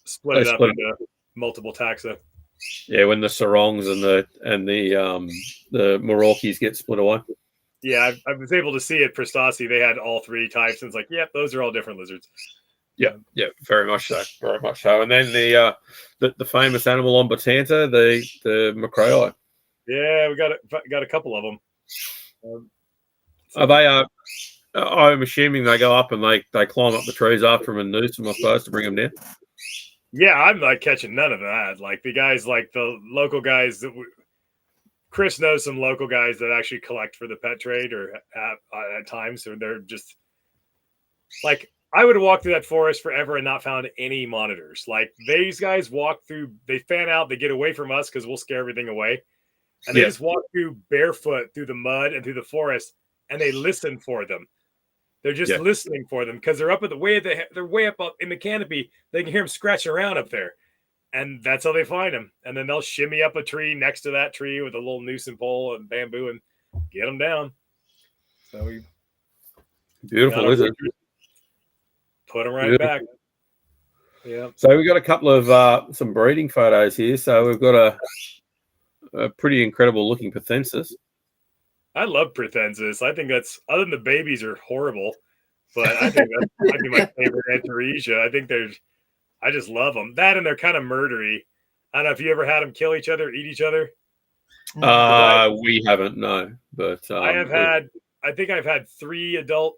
split it up into multiple taxa. Yeah, when the sarongs and the Moroccis get split away. Yeah, I was able to see at Prestasi they had all three types, and it's like, yep, those are all different lizards. Yeah, very much so, very much so. And then the famous animal on Batanta, the Macraei. Yeah, we got a couple of them. Are they? I'm assuming they go up and they climb up the trees after them and noose them, I suppose, to bring them down. Yeah, I'm not catching none of that. Like the guys, like the local guys that Chris knows some local guys that actually collect for the pet trade or at times. So they're just like, I would walk through that forest forever and not found any monitors. Like these guys walk through, they fan out, they get away from us because we'll scare everything away. And they just walk through barefoot through the mud and through the forest, and they listen for them. They're just listening for them because they're up at they're way up in the canopy. They can hear them scratching around up there. And that's how they find them. And then they'll shimmy up a tree next to that tree with a little noose and pole and bamboo and get them down. So beautiful, is it? Put them right back. Yeah. So we've got a couple of some breeding photos here. So we've got a pretty incredible looking Pathensis. I love Pathensis. I think that's, other than the babies are horrible, but I think that's might be my favorite Antaresia. I just love them. That and they're kind of murdery. I don't know if you ever had them kill each other, eat each other. We haven't, no. But I think I've had 3 adult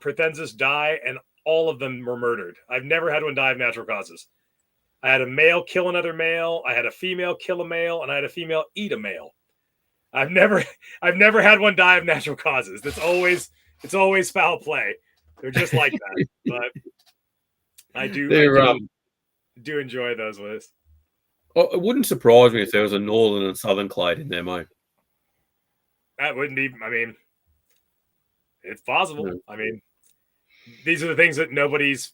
Pathensis die, and all of them were murdered. I've never had one die of natural causes. I had a male kill another male. I had a female kill a male, and I had a female eat a male. I've never had one die of natural causes. It's always foul play. They're just like that. But I do enjoy those lists. It wouldn't surprise me if there was a northern and southern clade in there, mate. That wouldn't be. I mean, it's possible. Yeah. I mean, these are the things that nobody's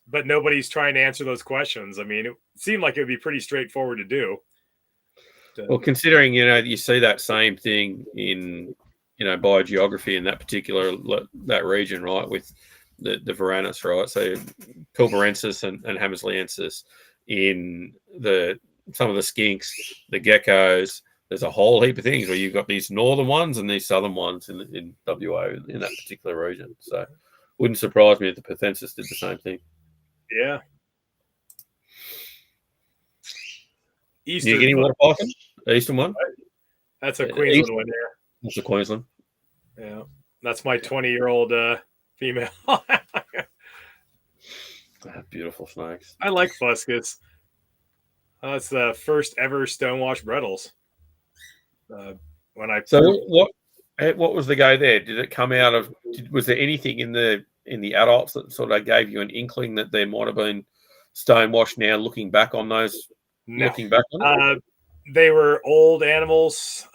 trying to answer those questions. I mean, it seemed like it would be pretty straightforward to do. Well, considering, you see that same thing in, biogeography in that particular, that region, right, with the Varanus, right? So Pilbarensis and Hammersliensis in some of the skinks, the geckos. There's a whole heap of things where you've got these northern ones and these southern ones in WA in that particular region. So wouldn't surprise me if the Pathensis did the same thing. Yeah. Eastern New Guinea water python? Eastern one? That's a Queensland one here. That's a Queensland. Yeah. That's my 20-year-old female. Beautiful snakes. I like Fuscus. That's the first ever Stonewash Bredlis. What was the go there? Did it come out of? Was there anything in the adults that sort of gave you an inkling that there might have been Stonewash? Now looking back on those, looking back on it, they were old animals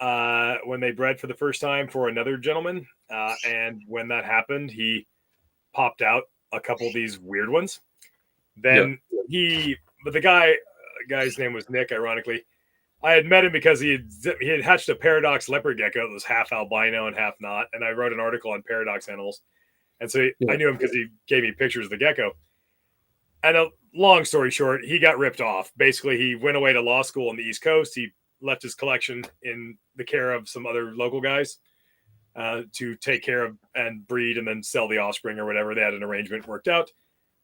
when they bred for the first time for another gentleman, and when that happened, he popped out a couple of these weird ones. Then but the guy's name was Nick, ironically. I had met him because he had hatched a paradox leopard gecko that was half albino and half not, and I wrote an article on paradox animals. And so I knew him because he gave me pictures of the gecko. And a long story short, he got ripped off. Basically, he went away to law school on the East Coast. He left his collection in the care of some other local guys to take care of and breed and then sell the offspring or whatever. They had an arrangement worked out.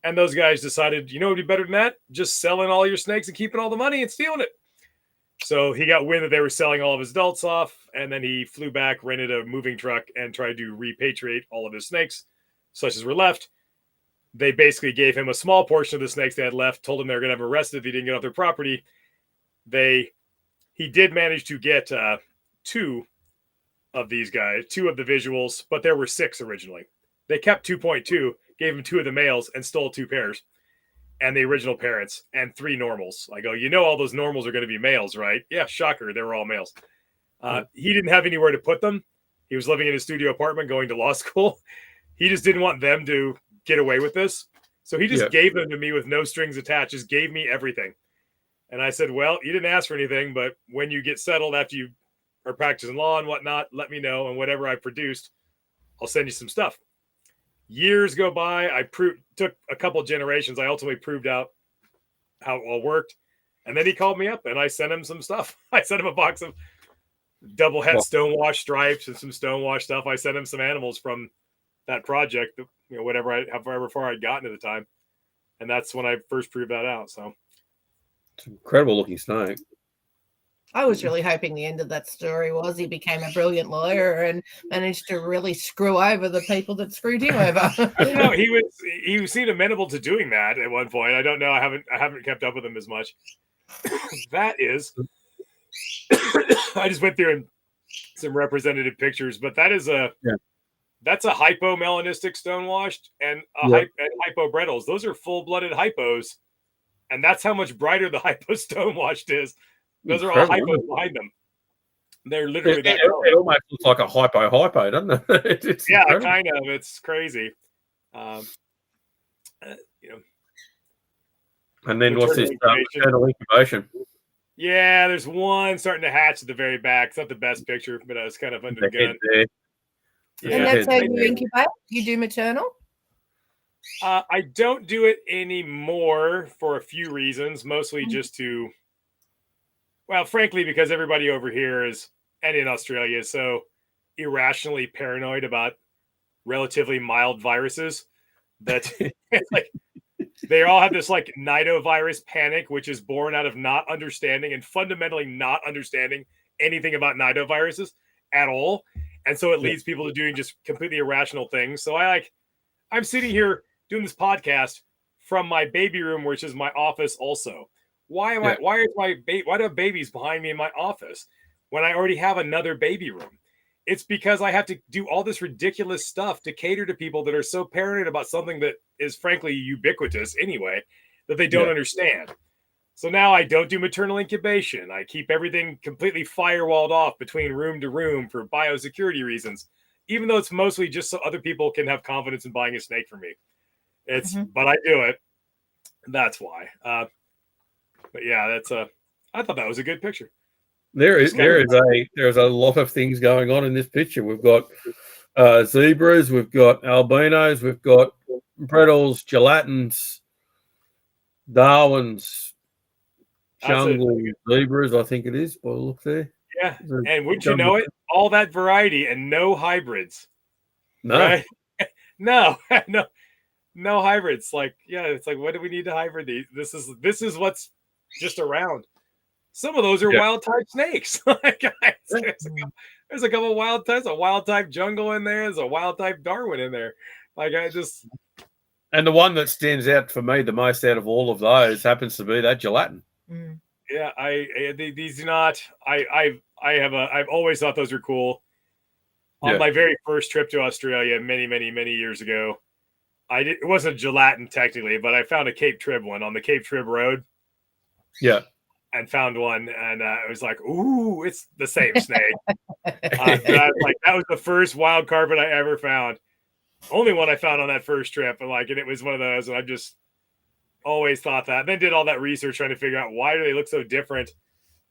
And those guys decided, you know what would be better than that? Just selling all your snakes and keeping all the money and stealing it. So he got wind that they were selling all of his adults off. And then he flew back, rented a moving truck, and tried to repatriate all of his snakes, such as were left. They basically gave him a small portion of the snakes they had left, told him they were going to have him arrested if he didn't get off their property. He did manage to get 2 of these guys, 2 of the visuals, but there were 6 originally. They kept 2.2, gave him 2 of the males, and stole 2 pairs, and the original parents, and 3 normals. I go, you know all those normals are going to be males, right? Yeah, shocker, they were all males. He didn't have anywhere to put them. He was living in his studio apartment, going to law school. He just didn't want them to get away with this. So he just gave them to me with no strings attached, just gave me everything. And I said, well, you didn't ask for anything, but when you get settled after you are practicing law and whatnot, let me know. And whatever I produced, I'll send you some stuff. Years go by. I took a couple generations. I ultimately proved out how it all worked. And then he called me up and I sent him some stuff. I sent him a box of double het Stonewash stripes and some Stonewash stuff. I sent him some animals from that project, however far I'd gotten at the time. And that's when I first proved that out. So it's an incredible looking snake. I was really hoping the end of that story was he became a brilliant lawyer and managed to really screw over the people that screwed him over. No, he seemed amenable to doing that at one point. I don't know. I haven't kept up with him as much. That is, I just went through some representative pictures, but that is that's a hypomelanistic stonewashed and hypo Bredlis. Those are full-blooded hypos, and that's how much brighter the hypo stonewashed is. Those are all hypos behind them. They're literally that color. It almost looks like a hypo, doesn't it? It's incredible. Kind of. It's crazy. And then what's this maternal incubation? Yeah, there's one starting to hatch at the very back. It's not the best picture, but it's kind of under the gun. Yeah, and that's how you incubate? You do maternal? I don't do it anymore for a few reasons, mostly just to, well, frankly, because everybody over here is, and in Australia, is so irrationally paranoid about relatively mild viruses that they all have this nidovirus panic, which is born out of not understanding and fundamentally not understanding anything about nidoviruses at all. And so it leads people to doing just completely irrational things. So I'm sitting here doing this podcast from my baby room, which is my office also. Why do have babies behind me in my office when I already have another baby room? It's because I have to do all this ridiculous stuff to cater to people that are so paranoid about something that is frankly ubiquitous anyway, that they don't understand. So now I don't do maternal incubation. I keep everything completely firewalled off between room to room for biosecurity reasons, even though it's mostly just so other people can have confidence in buying a snake from me. But I do it. That's why. But yeah, I thought that was a good picture. There's a lot of things going on in this picture. We've got zebras, we've got albinos, we've got Bredlis, gelatins, Darwins, jungle zebras, I think it is, by the look there. Yeah, and wouldn't you know it? All that variety and no hybrids. No. Right? No hybrids. It's like, what do we need to hybrid these? This is what's just around. Some of those are wild type snakes. There's a couple of wild types, a wild type jungle in there. There's a wild type Darwin in there. And the one that stands out for me the most out of all of those happens to be that gelatin. Mm. Yeah, these do not. I've always thought those were cool. On my very first trip to Australia many years ago, it wasn't gelatin technically, but I found a Cape Trib one on the Cape Trib Road. Yeah. And found one, and I was like, "Ooh, it's the same snake." That was the first wild carpet I ever found. Only one I found on that first trip, and it was one of those. And I just always thought that. And then did all that research trying to figure out why do they look so different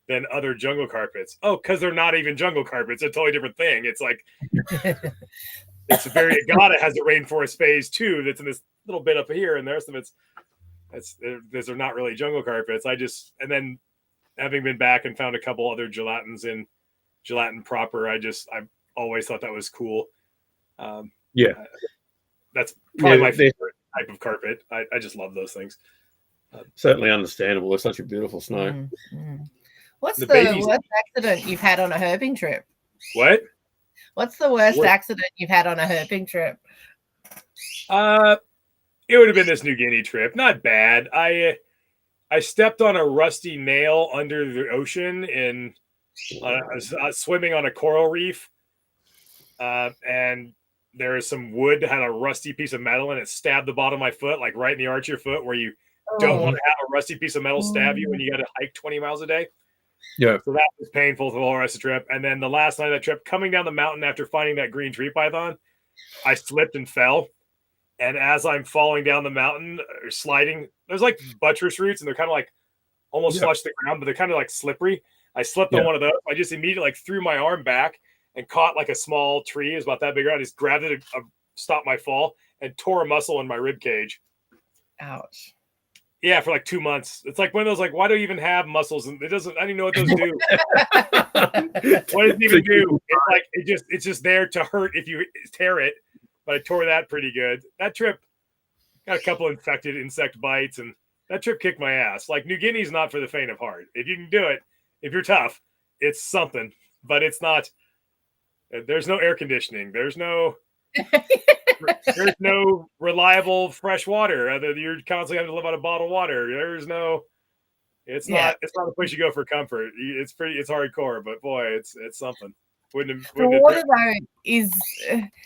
than other jungle carpets? Oh, because they're not even jungle carpets. It's a totally different thing. It's like It's a very Agata has a rainforest phase too. That's in this little bit up here, and the rest of those are not really jungle carpets. And then having been back and found a couple other gelatins in gelatin proper, I always thought that was cool. That's probably my favorite type of carpet. I just love those things. Certainly understandable. It's such a beautiful snow. Mm-hmm. What's the worst accident you've had on a herping trip? What? What's the worst accident you've had on a herping trip? It would have been this New Guinea trip. Not bad. I stepped on a rusty nail under the ocean and I was swimming on a coral reef. And there was some wood that had a rusty piece of metal and it stabbed the bottom of my foot, like right in the arch of your foot, where you don't want to have a rusty piece of metal stab you when you got to hike 20 miles a day. Yeah. So that was painful for the whole rest of the trip. And then the last night of that trip, coming down the mountain after finding that green tree python, I slipped and fell. And as I'm falling down the mountain or sliding, there's like buttress roots and they're kind of like almost flush the ground, but they're kind of like slippery. I slipped on one of those. I just immediately like threw my arm back and caught like a small tree. It was about that big. I just grabbed it to stop my fall and tore a muscle in my rib cage. Ouch. Yeah, for like 2 months. It's like one of those, like, why do you even have muscles? And it doesn't, I don't even know what those do. What does it even do? It's like, it's just there to hurt if you tear it. But I tore that pretty good. That trip got a couple infected insect bites, and that trip kicked my ass. Like, New Guinea's not for the faint of heart. If you can do it, if you're tough, it's something. But it's not, there's no air conditioning. There's no reliable fresh water. You're constantly having to live out of bottled water. It's not a place you go for comfort. It's hardcore, but boy, it's something. The water though is,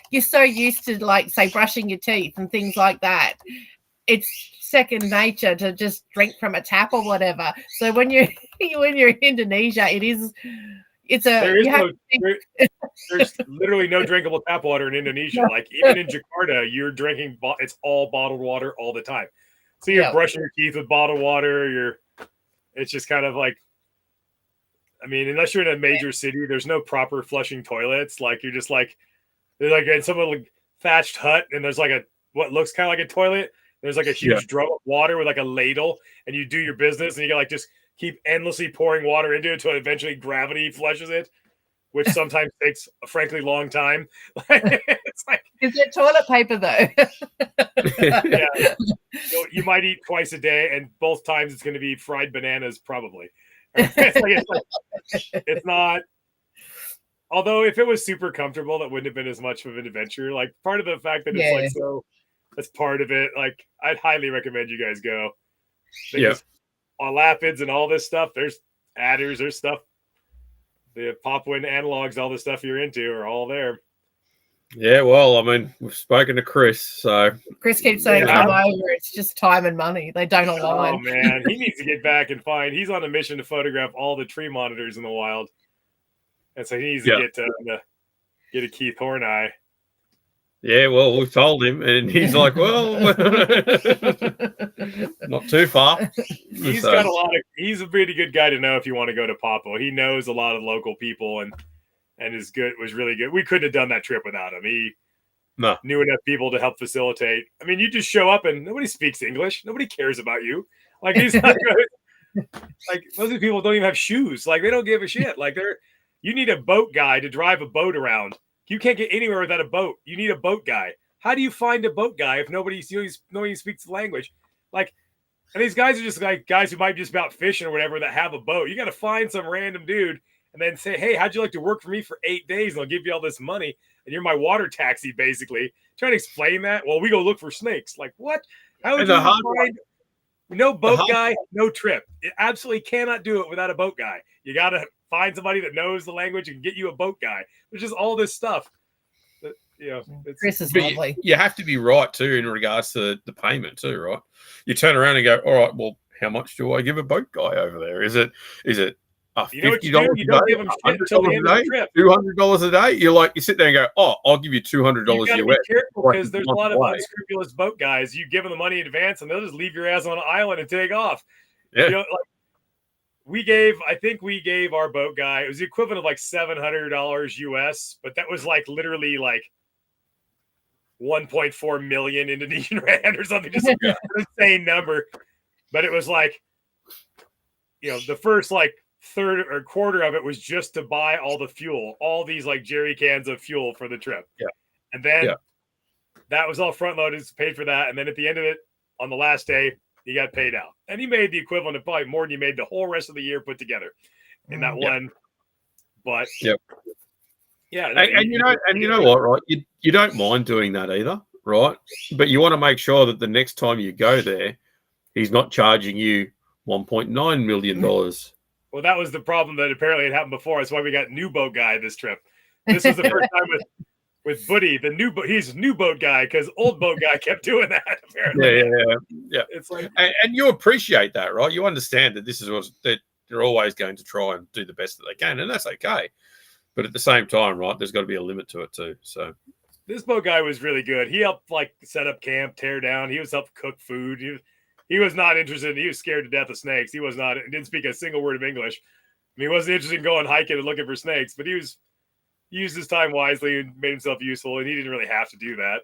you're so used to, like, say, brushing your teeth and things like that. It's second nature to just drink from a tap or whatever. So when you're in Indonesia, there's literally no drinkable tap water in Indonesia. No. Like, even in Jakarta, you're drinking, it's all bottled water all the time. So you're brushing your teeth with bottled water. It's just kind of like, I mean, unless you're in a major city, there's no proper flushing toilets. Like, you're just like, they're like in some like thatched hut, and there's like what looks kind of like a toilet. There's like a huge drum of water with like a ladle, and you do your business, and you can like just keep endlessly pouring water into it until eventually gravity flushes it, which sometimes takes a frankly long time. It's like, is it toilet paper though? Yeah, you might eat twice a day, and both times it's going to be fried bananas, probably. It's not. Although if it was super comfortable, that wouldn't have been as much of an adventure. Like, part of the fact that it's like so, that's part of it. Like, I'd highly recommend you guys go. On Lapids and all this stuff, there's adders, there's stuff. The Papuan analogs, all the stuff you're into are all there. Yeah, well, I mean, we've spoken to Chris, so Chris keeps saying, come over, it's just time and money. They don't align. Oh, man, he needs to get back and he's on a mission to photograph all the tree monitors in the wild. And so he needs to get a Keith Horn eye. Yeah, well, we've told him, and he's like, well, not too far. He's a pretty good guy to know if you want to go to Papua. He knows a lot of local people and was really good. We couldn't have done that trip without him. He knew enough people to help facilitate. I mean, you just show up and nobody speaks English. Nobody cares about you. Like, he's not good. Like, most of the people don't even have shoes. Like, they don't give a shit. Like, you need a boat guy to drive a boat around. You can't get anywhere without a boat. You need a boat guy. How do you find a boat guy if nobody speaks the language? Like, and these guys are just like guys who might just be out fishing or whatever that have a boat. You got to find some random dude and then say, hey, how'd you like to work for me for 8 days? And I'll give you all this money. And you're my water taxi, basically. Trying to explain that. Well, we go look for snakes. Like, what? How would you find no boat guy, no trip? It absolutely cannot do it without a boat guy. You got to find somebody that knows the language and get you a boat guy. There's just all this stuff. Chris is lovely. You have to be right too in regards to the payment too, right? You turn around and go, all right, well, how much do I give a boat guy over there? Is it $50 you don't give them shit until the end of the trip. $200 a day? You sit there and go, oh, I'll give you $200 US. You got to be careful because there's a lot of unscrupulous boat guys. You give them the money in advance and they'll just leave your ass on an island and take off. Yeah. I think we gave our boat guy, it was the equivalent of like $700 US, but that was like literally like 1.4 million Indonesian rand or something, just an insane number. But it was like, the first like third or quarter of it was just to buy all the fuel, all these like jerry cans of fuel for the trip. Yeah. And then that was all front loaded, paid for that. And then at the end of it, on the last day, he got paid out. And he made the equivalent of probably more than you made the whole rest of the year put together in that one. But yeah. And you know what, right? You don't mind doing that either, right? But you want to make sure that the next time you go there, he's not charging you $1.9 million. Well, that was the problem that apparently had happened before. That's why we got new boat guy this trip. This was the first time with Buddy, the new boat. He's new boat guy because old boat guy kept doing that. Apparently, yeah. It's like, and you appreciate that, right? You understand that this is what that they're always going to try and do the best that they can, and that's okay. But at the same time, right, there's got to be a limit to it too. So this boat guy was really good. He helped like set up camp, tear down. He was helped cook food. He was not interested. He was scared to death of snakes. He was not. Didn't speak a single word of English. I mean, he wasn't interested in going hiking and looking for snakes. But he used his time wisely and made himself useful. And he didn't really have to do that.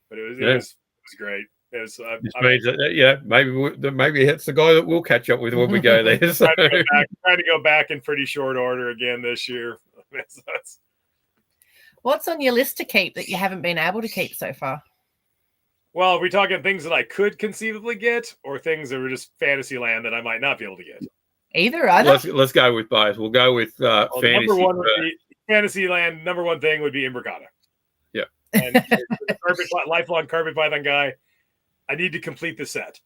But it was great. It was. Means that, maybe that's the guy that we'll catch up with when we go there. So. Trying to go back in pretty short order again this year. What's on your list to keep that you haven't been able to keep so far? Well, are we talking things that I could conceivably get, or things that were just fantasy land that I might not be able to get? Either. Let's go with both. We'll go with fantasy. Number one would be fantasy land. Number one thing would be Imbricata. Yeah. And lifelong carpet python guy. I need to complete the set.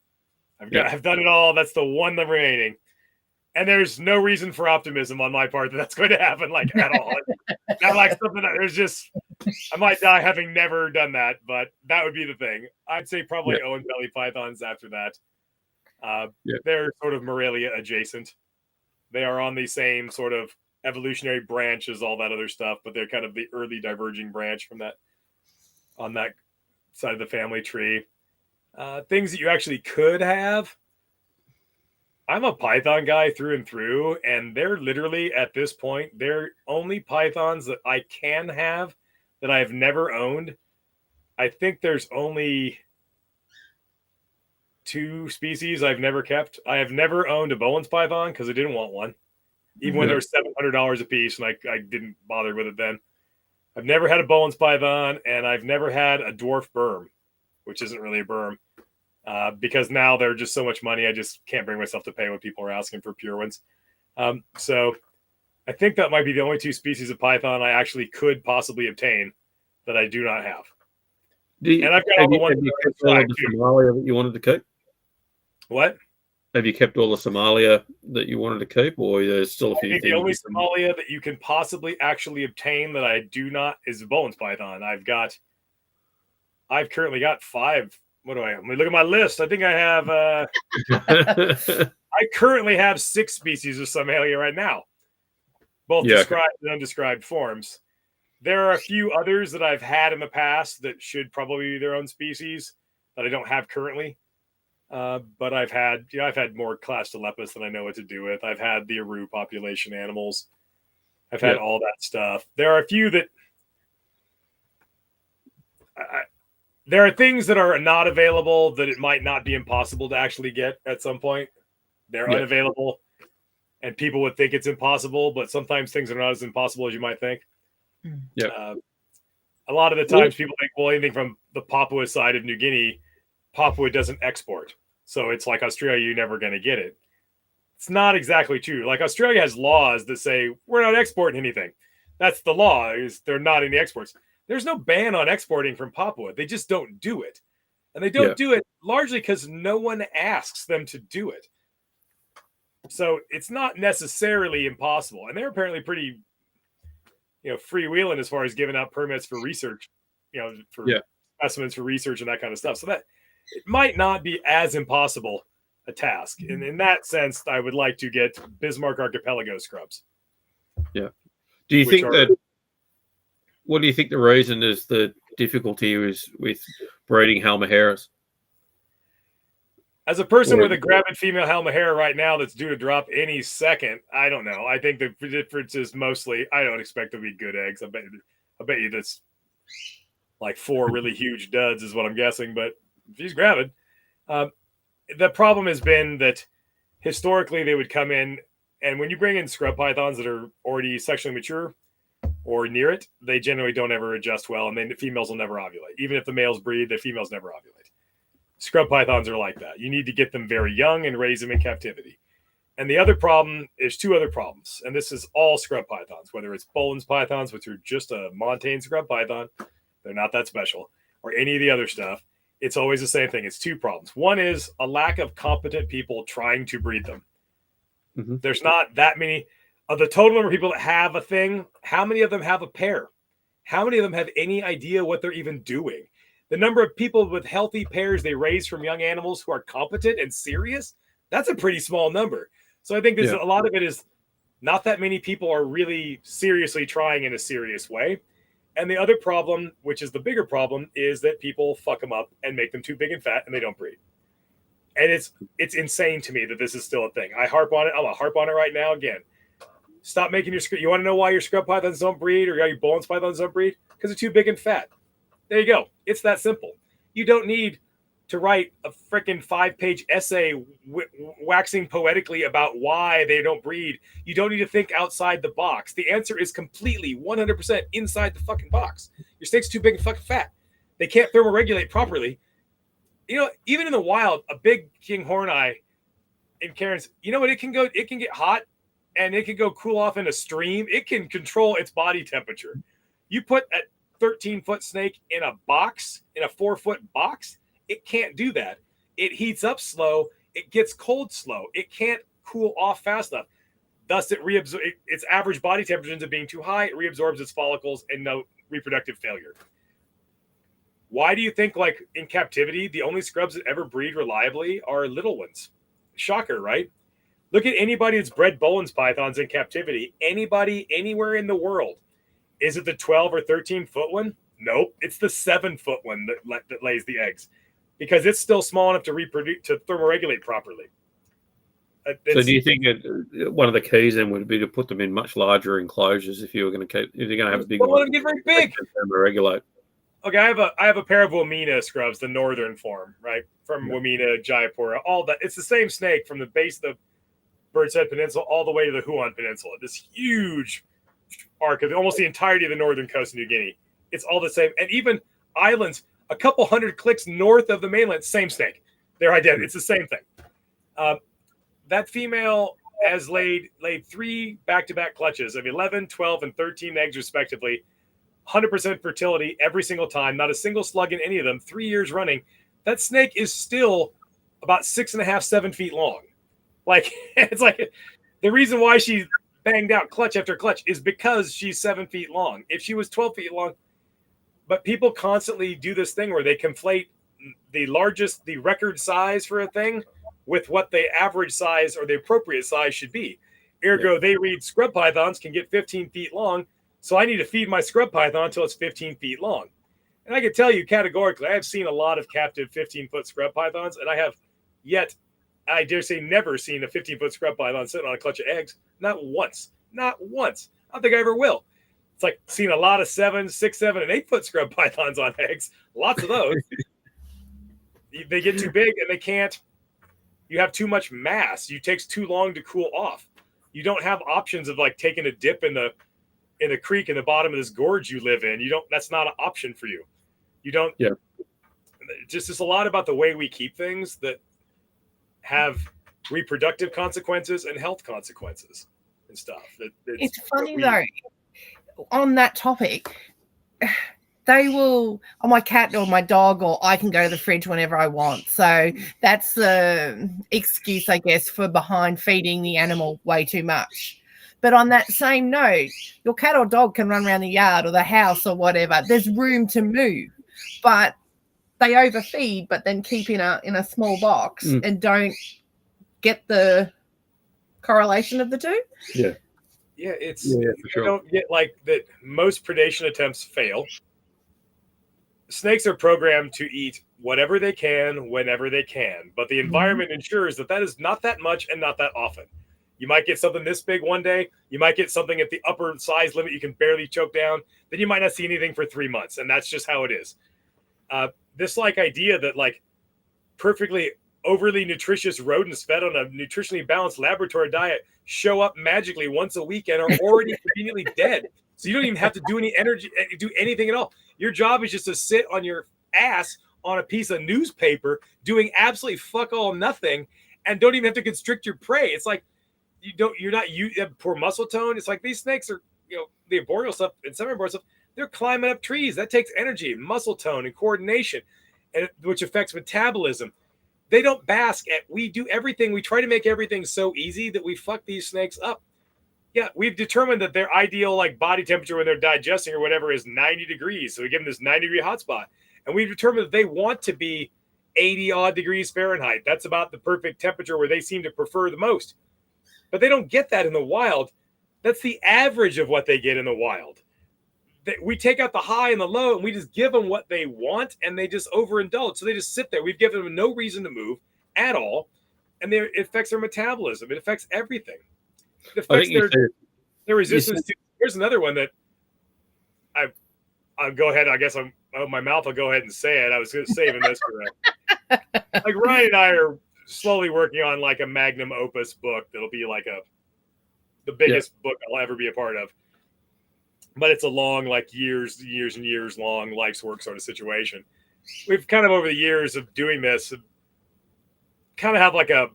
I've done it all. That's the one remaining. And there's no reason for optimism on my part that that's going to happen, like, at all. Not like something that there's just, I might die having never done that, but that would be the thing. I'd say probably Owen belly pythons after that. They're sort of Morelia adjacent. They are on the same sort of evolutionary branch as all that other stuff, but they're kind of the early diverging branch from that, on that side of the family tree. Things that you actually could have. I'm a python guy through and through, and they're literally at this point, they're only pythons that I can have that I've never owned. I think there's only 2 species I've never kept. I have never owned a Bowen's python because I didn't want one, even when they were $700 a piece, and I didn't bother with it then. I've never had a Bowen's python, and I've never had a dwarf berm, which isn't really a berm. Because now they're just so much money, I just can't bring myself to pay what people are asking for pure ones. So I think that might be the only 2 species of python I actually could possibly obtain that I do not have. And I've got all the ones that Somalia that you wanted to keep. What? Have you kept all the Somalia that you wanted to keep, or there's still a few things? The only Somalia that you can possibly actually obtain that I do not is the Bowen's python. I've currently got 5. What do I have? Let me look at my list. I think I have, I currently have 6 species of Somalia right now, both described and undescribed forms. There are a few others that I've had in the past that should probably be their own species that I don't have currently. But I've had more Clastolepis than I know what to do with. I've had the Aru population animals. I've had all that stuff. There are a few that there are things that are not available that it might not be impossible to actually get at some point. They're unavailable, and people would think it's impossible, but sometimes things are not as impossible as you might think. Yeah. A lot of the times people think, well, anything from the Papua side of New Guinea, Papua doesn't export. So it's like Australia, you're never going to get it. It's not exactly true. Like Australia has laws that say we're not exporting anything. That's the law, is they're not any exports. There's no ban on exporting from Papua. They just don't do it. And they don't do it largely because no one asks them to do it. So it's not necessarily impossible. And they're apparently pretty, freewheeling as far as giving out permits for research, for specimens for research and that kind of stuff. So that it might not be as impossible a task. And in that sense, I would like to get Bismarck Archipelago scrubs. Yeah. Do you think what do you think the reason is the difficulty is with breeding Halmaheras? As a person with a gravid female Halmahera right now that's due to drop any second, I don't know. I think the difference is mostly I don't expect to be good eggs. I bet you that's like 4 really huge duds is what I'm guessing, but she's gravid. The problem has been that historically they would come in, and when you bring in scrub pythons that are already sexually mature or near it, they generally don't ever adjust well, and then the females will never ovulate. Even if the males breed, the females never ovulate. Scrub pythons are like that. You need to get them very young and raise them in captivity. And the other problem is 2 other problems, and this is all scrub pythons, whether it's Boland's pythons, which are just a montane scrub python, they're not that special, or any of the other stuff. It's always the same thing. It's 2 problems. One is a lack of competent people trying to breed them. Mm-hmm. There's not that many. Of the total number of people that have a thing, how many of them have a pair? How many of them have any idea what they're even doing? The number of people with healthy pairs they raise from young animals who are competent and serious, that's a pretty small number. So I think there's a lot of it is not that many people are really seriously trying in a serious way. And the other problem, which is the bigger problem, is that people fuck them up and make them too big and fat and they don't breed. And it's insane to me that this is still a thing. I harp on it. I'm going to harp on it right now again. Stop making your scrub. You want to know why your scrub pythons don't breed or your Boland's pythons don't breed? Because they're too big and fat. There you go. It's that simple. You don't need to write a freaking 5-page essay waxing poetically about why they don't breed. You don't need to think outside the box. The answer is completely 100% inside the fucking box. Your snake's too big and fucking fat. They can't thermoregulate properly. You know, even in the wild, a big king horneye in Cairns, you know what? It can get hot and it can go cool off in a stream. It can control its body temperature. You put a 13-foot snake in a box, in a 4-foot box, it can't do that. It heats up slow. It gets cold slow. It can't cool off fast enough. Thus, its average body temperature ends up being too high. It reabsorbs its follicles and no reproductive failure. Why do you think, like, in captivity, the only scrubs that ever breed reliably are little ones? Shocker, right? Look at anybody that's bred Boland's pythons in captivity. Anybody, anywhere in the world. Is it the 12 or 13-foot one? Nope. It's the 7-foot one that lays the eggs. Because it's still small enough to reproduce, to thermoregulate properly. So do you think one of the keys then would be to put them in much larger enclosures if you're going to have a big one? Don't let them get very big. Thermoregulate. Okay, I have a pair of Wamena scrubs, the northern form, right? From Wamena, Jayapura, all that. It's the same snake from the base of the Bird's Head Peninsula all the way to the Huon Peninsula. This huge arc of almost the entirety of the northern coast of New Guinea. It's all the same. And even islands a couple hundred clicks north of the mainland, same snake. They're identical. It's the same thing. That female has laid 3 back-to-back clutches of 11, 12, and 13 eggs respectively. 100% fertility every single time. Not a single slug in any of them. 3 years running. That snake is still about 6.5, 7 feet long. Like, it's like the reason why she banged out clutch after clutch is because she's 7 feet long. If she was 12 feet long, but people constantly do this thing where they conflate the record size for a thing with what the average size or the appropriate size should be. Ergo, they read scrub pythons can get 15 feet long, so I need to feed my scrub python until it's 15 feet long. And I can tell you categorically, I have seen a lot of captive 15-foot scrub pythons, and I have yet, I dare say, never seen a 15-foot scrub python sitting on a clutch of eggs. Not once. Not once. I don't think I ever will. It's like seen a lot of 7, 6, 7, and 8-foot scrub pythons on eggs. Lots of those. They get too big and they can't. You have too much mass. It takes too long to cool off. You don't have options of like taking a dip in the creek in the bottom of this gorge you live in. That's not an option for you. You don't. Yeah. It's a lot about the way we keep things that have reproductive consequences and health consequences and stuff. It's funny though. On that topic, they will, my cat or my dog, or I can go to the fridge whenever I want. So that's the excuse, I guess, for behind feeding the animal way too much. But on that same note, your cat or dog can run around the yard or the house or whatever. There's room to move, but they overfeed, but then keep in a small box and don't get the correlation of the two. Yeah. Yeah, you don't get like that. Most predation attempts fail. Snakes are programmed to eat whatever they can, whenever they can. But the environment ensures that is not that much and not that often. You might get something this big one day. You might get something at the upper size limit you can barely choke down. Then you might not see anything for 3 months, and that's just how it is. This like idea that like perfectly overly nutritious rodents fed on a nutritionally balanced laboratory diet show up magically once a week and are already conveniently dead. So you don't even have to do anything at all. Your job is just to sit on your ass on a piece of newspaper doing absolutely fuck all nothing, and don't even have to constrict your prey. It's like you have poor muscle tone. It's like these snakes are, the arboreal stuff and semi-arboreal stuff, they're climbing up trees. That takes energy, muscle tone, and coordination, and which affects metabolism. They don't bask at, we do everything. We try to make everything so easy that we fuck these snakes up. Yeah, we've determined that their ideal like body temperature when they're digesting or whatever is 90 degrees. So we give them this 90-degree hotspot. And we've determined that they want to be 80-odd degrees Fahrenheit. That's about the perfect temperature where they seem to prefer the most. But they don't get that in the wild. That's the average of what they get in the wild. We take out the high and the low, and we just give them what they want, and they just overindulge. So they just sit there. We've given them no reason to move at all, and it affects their metabolism. It affects everything. It affects their resistance to. Here's another one that I'll go ahead. I guess my mouth will go ahead and say it. I was saving this for like Ryan and I are slowly working on like a magnum opus book that'll be like the biggest book I'll ever be a part of. But it's a long, like years and years long life's work sort of situation. We've kind of over the years of doing this, kind of have like a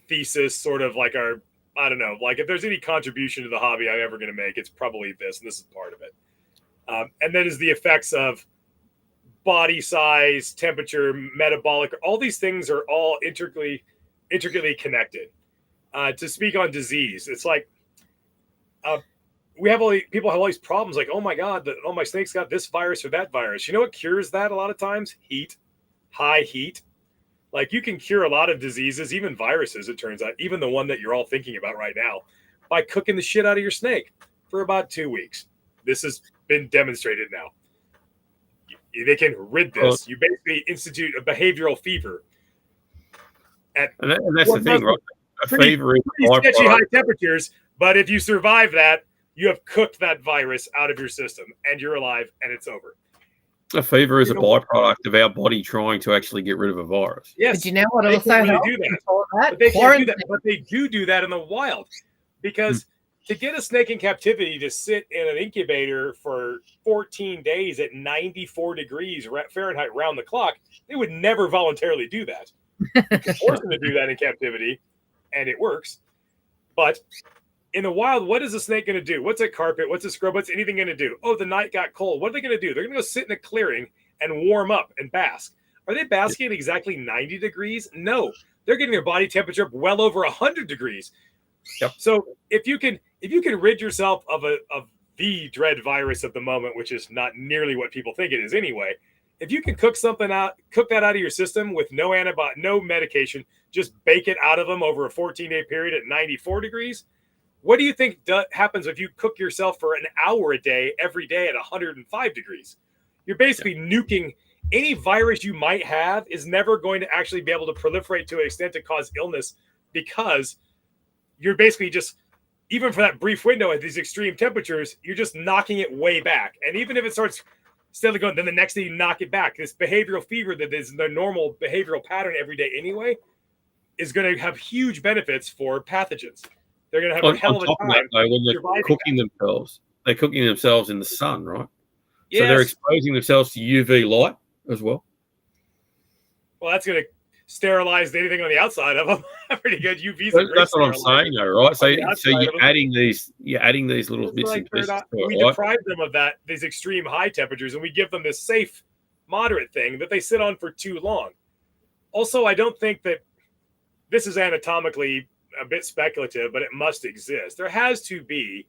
thesis, sort of like our, I don't know, like if there's any contribution to the hobby I'm ever going to make, it's probably this, and this is part of it. And then is the effects of body size, temperature, metabolic, all these things are all intricately connected. To speak on disease, it's like, people have all these problems like, oh my God, my snake's got this virus or that virus. You know what cures that a lot of times? Heat, high heat. Like you can cure a lot of diseases, even viruses, it turns out, even the one that you're all thinking about right now, by cooking the shit out of your snake for about 2 weeks. This has been demonstrated now. They can rid this. You basically institute a behavioral fever. And that's the thing, right? A fever is pretty sketchy high temperatures, but if you survive that, you have cooked that virus out of your system, and you're alive, and it's over. A fever is a byproduct of our body trying to actually get rid of a virus. Yes, but you know what also helps? Do that. But they can't do that. But they do that in the wild, because to get a snake in captivity to sit in an incubator for 14 days at 94 degrees Fahrenheit round the clock, they would never voluntarily do that. You can force them to do that in captivity, and it works. But in the wild, what is a snake going to do? What's a carpet? What's a scrub? What's anything going to do? Oh, the night got cold. What are they going to do? They're going to go sit in a clearing and warm up and bask. Are they basking at exactly 90 degrees? No. They're getting their body temperature up well over 100 degrees. Yep. So if you can rid yourself of the dread virus at the moment, which is not nearly what people think it is anyway, if you can cook that out of your system with no antibiotic, no medication, just bake it out of them over a 14-day period at 94 degrees, what do you think happens if you cook yourself for an hour a day, every day at 105 degrees? You're basically nuking any virus you might have is never going to actually be able to proliferate to an extent to cause illness, because you're basically just, even for that brief window at these extreme temperatures, you're just knocking it way back. And even if it starts steadily going, then the next day you knock it back. This behavioral fever that is the normal behavioral pattern every day anyway is going to have huge benefits for pathogens. They're going to have a hell of a time. That, though, when they're cooking themselves, they're cooking themselves in the sun, right? Yes. So they're exposing themselves to UV light as well. Well, that's going to sterilize anything on the outside of them. Pretty good UV. That's what I'm saying, though, right? So you're adding these little bits and pieces. We deprive them of these extreme high temperatures, and we give them this safe, moderate thing that they sit on for too long. Also, I don't think that this is anatomically a bit speculative, but it must exist. There has to be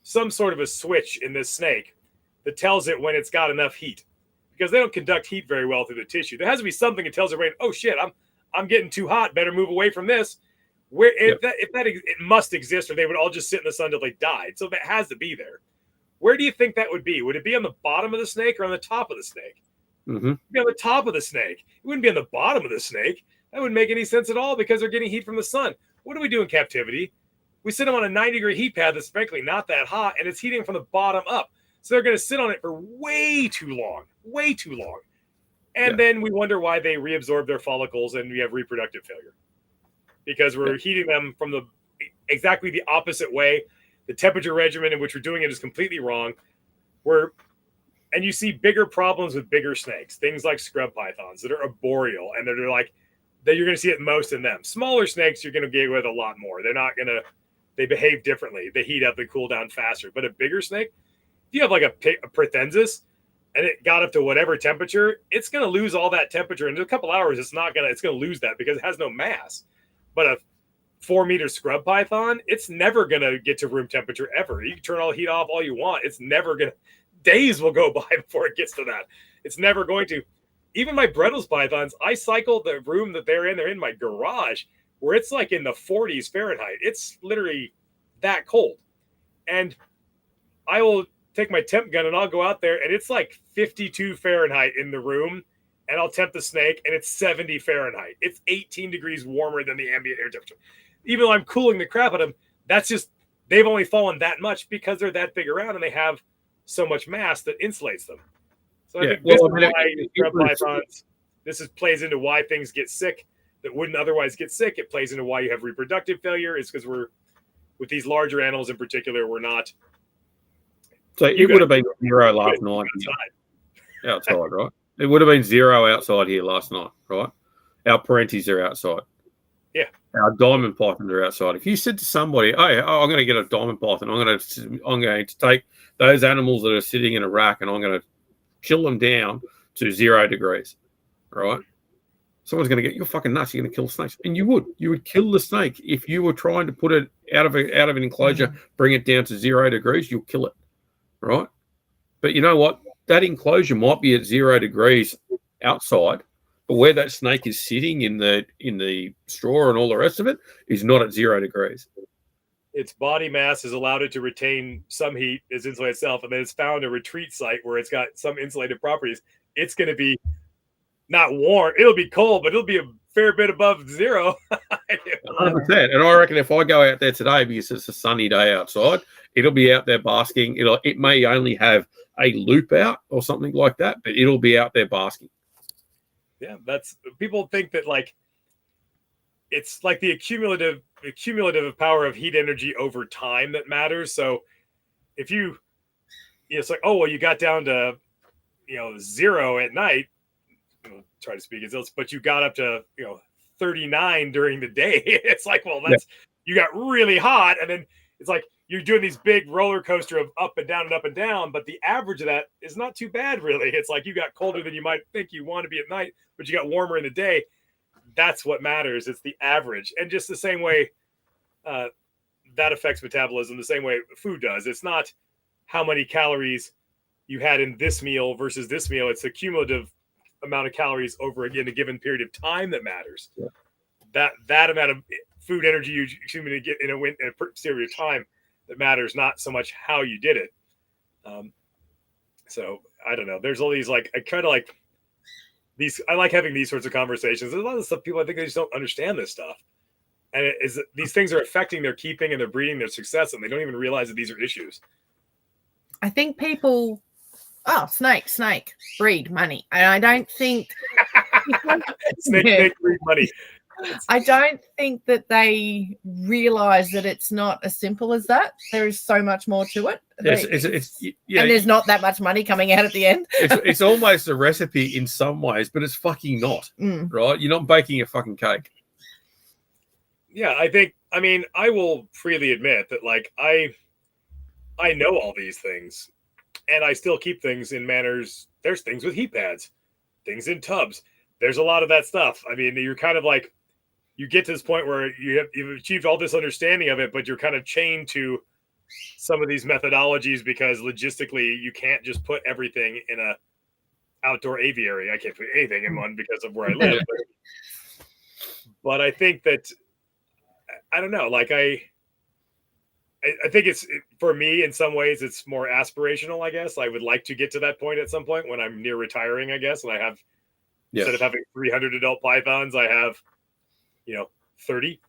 some sort of a switch in this snake that tells it when it's got enough heat, because they don't conduct heat very well through the tissue. There has to be something that tells their brain, oh shit, I'm getting too hot, better move away from this. It must exist, or they would all just sit in the sun until they died. So that has to be there. Where do you think that would be? Would it be on the bottom of the snake or on the top of the snake? Mm-hmm. It'd be on the top of the snake. It wouldn't be on the bottom of the snake. That wouldn't make any sense at all, because they're getting heat from the sun. What do we do in captivity? We sit them on a 90-degree heat pad that's frankly not that hot, and it's heating from the bottom up. So they're going to sit on it for way too long. And then we wonder why they reabsorb their follicles and we have reproductive failure. Because we're heating them from exactly the opposite way. The temperature regimen in which we're doing it is completely wrong. And you see bigger problems with bigger snakes, things like scrub pythons that are arboreal, and that you're going to see it most in them. Smaller snakes, you're going to get with a lot more. They behave differently. They heat up and cool down faster. But a bigger snake, if you have like a Prothensis and it got up to whatever temperature, it's going to lose all that temperature. In a couple hours, it's going to lose that because it has no mass. But a 4-meter scrub python, it's never going to get to room temperature ever. You can turn all the heat off all you want. It's never going to. Days will go by before it gets to that. It's never going to. Even my Bredli's pythons, I cycle the room that they're in my garage, where it's like in the 40s Fahrenheit. It's literally that cold. And I will take my temp gun and I'll go out there and it's like 52 Fahrenheit in the room, and I'll temp the snake and it's 70 Fahrenheit. It's 18 degrees warmer than the ambient air temperature. Even though I'm cooling the crap out of them, that's just, they've only fallen that much because they're that big around and they have so much mass that insulates them. So I think this plays into why things get sick that wouldn't otherwise get sick. It plays into why you have reproductive failure. It's because with these larger animals in particular, we're not. So it would have been 0 last night outside, right? It would have been 0 outside here last night, right? Our parentis are outside. Yeah. Our diamond pythons are outside. If you said to somebody, "Hey, I'm going to get a diamond python. I'm going to take those animals that are sitting in a rack and I'm going to chill them down to 0 degrees," right? Someone's going to get, "You're fucking nuts. You're going to kill snakes." And you would kill the snake if you were trying to put it out of an enclosure, bring it down to 0 degrees. You'll kill it, right? But you know what? That enclosure might be at 0 degrees outside, but where that snake is sitting in the straw and all the rest of it is not at 0 degrees. Its body mass has allowed it to retain some heat as insulate itself, and then it's found a retreat site where it's got some insulated properties. It's going to be not warm. It'll be cold, but it'll be a fair bit above 0. 100%. And I reckon if I go out there today, because it's a sunny day outside, it'll be out there basking. It may only have a loop out or something like that, but it'll be out there basking. Yeah, people think that like it's like the accumulative power of heat energy over time that matters. So if it's like, oh well, you got down to 0 at night. Try to speak as else, but you got up to 39 during the day. It's like, well, you got really hot, and then it's like you're doing these big roller coaster of up and down and up and down, but the average of that is not too bad, really. It's like you got colder than you might think you want to be at night, but you got warmer in the day. That's what matters. It's the average. And just the same way that affects metabolism, the same way food does. It's not how many calories you had in this meal versus this meal. It's the cumulative amount of calories over again a given period of time that matters. Yeah. That amount of food energy you accumulate to get in a period of time that matters, not so much how you did it. So I don't know. There's all these I kind of like these. I like having these sorts of conversations. There's a lot of stuff people I think they just don't understand this stuff, and these things are affecting their keeping and their breeding, their success, and they don't even realize that these are issues. I think people. Oh, snake, breed money. And I don't think snake breed money. I don't think that they realize that it's not as simple as that. There is so much more to it. And there's not that much money coming out at the end. It's almost a recipe in some ways, but it's fucking not, right? You're not baking a fucking cake. Yeah, I will freely admit that I know all these things. And I still keep things in manners. There's things with heat pads, things in tubs. There's a lot of that stuff. I mean, you're kind of like, you get to this point where you've achieved all this understanding of it, but you're kind of chained to some of these methodologies because logistically you can't just put everything in a outdoor aviary. I can't put anything in one because of where I live. But I think that, I don't know, I think for me, in some ways, it's more aspirational, I guess. I would like to get to that point at some point when I'm near retiring, I guess. And I have, instead of having 300 adult pythons, I have, 30.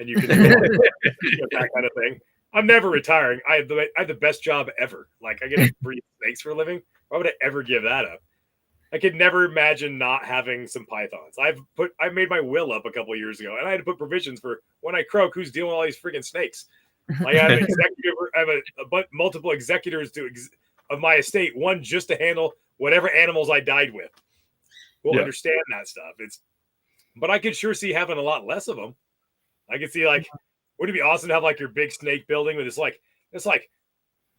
and you can do that kind of thing. I'm never retiring. I have the best job ever. Like, I get to breed snakes for a living. Why would I ever give that up? I could never imagine not having some pythons. I made my will up a couple of years ago, and I had to put provisions for when I croak, who's dealing with all these freaking snakes. Like, I have multiple executors of my estate, one just to handle whatever animals I died with. We'll understand that stuff. But I could sure see having a lot less of them. I could see, like, wouldn't it be awesome to have like your big snake building with it's like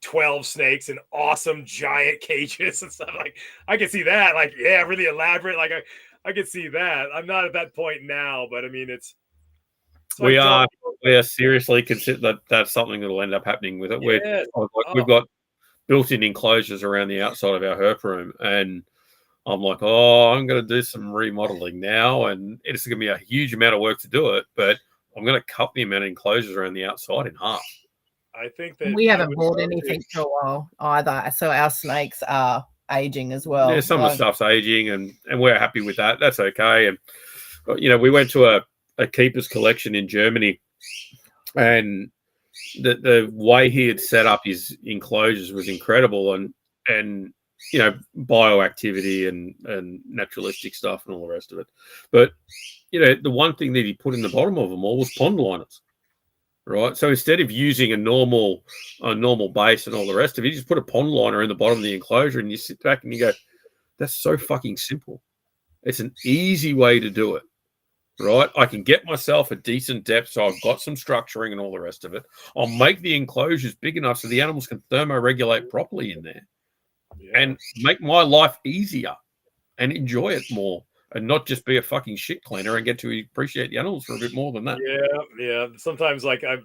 12 snakes in awesome giant cages and stuff. Like, I could see that. Like, yeah, really elaborate. Like, I could see that. I'm not at that point now, but I mean, we are seriously consider that that's something that will end up happening with it. We've got built-in enclosures around the outside of our herp room, and I'm like, I'm going to do some remodeling now, and it's going to be a huge amount of work to do it, but I'm going to cut the amount of enclosures around the outside in half. I think that we haven't bought anything for a while either, so our snakes are aging as well. Yeah, some of the stuff's aging, and we're happy with that. That's okay. And we went to a keeper's collection in Germany, and the way he had set up his enclosures was incredible, and bioactivity and naturalistic stuff and all the rest of it. But the one thing that he put in the bottom of them all was pond liners. Right, so instead of using a normal base and all the rest of it, you just put a pond liner in the bottom of the enclosure, and you sit back and you go, "That's so fucking simple. It's an easy way to do it." Right, I can get myself a decent depth, so I've got some structuring and all the rest of it. I'll make the enclosures big enough so the animals can thermoregulate properly in there, and make my life easier and enjoy it more. And not just be a fucking shit cleaner and get to appreciate the animals for a bit more than that. Yeah. Sometimes, like, I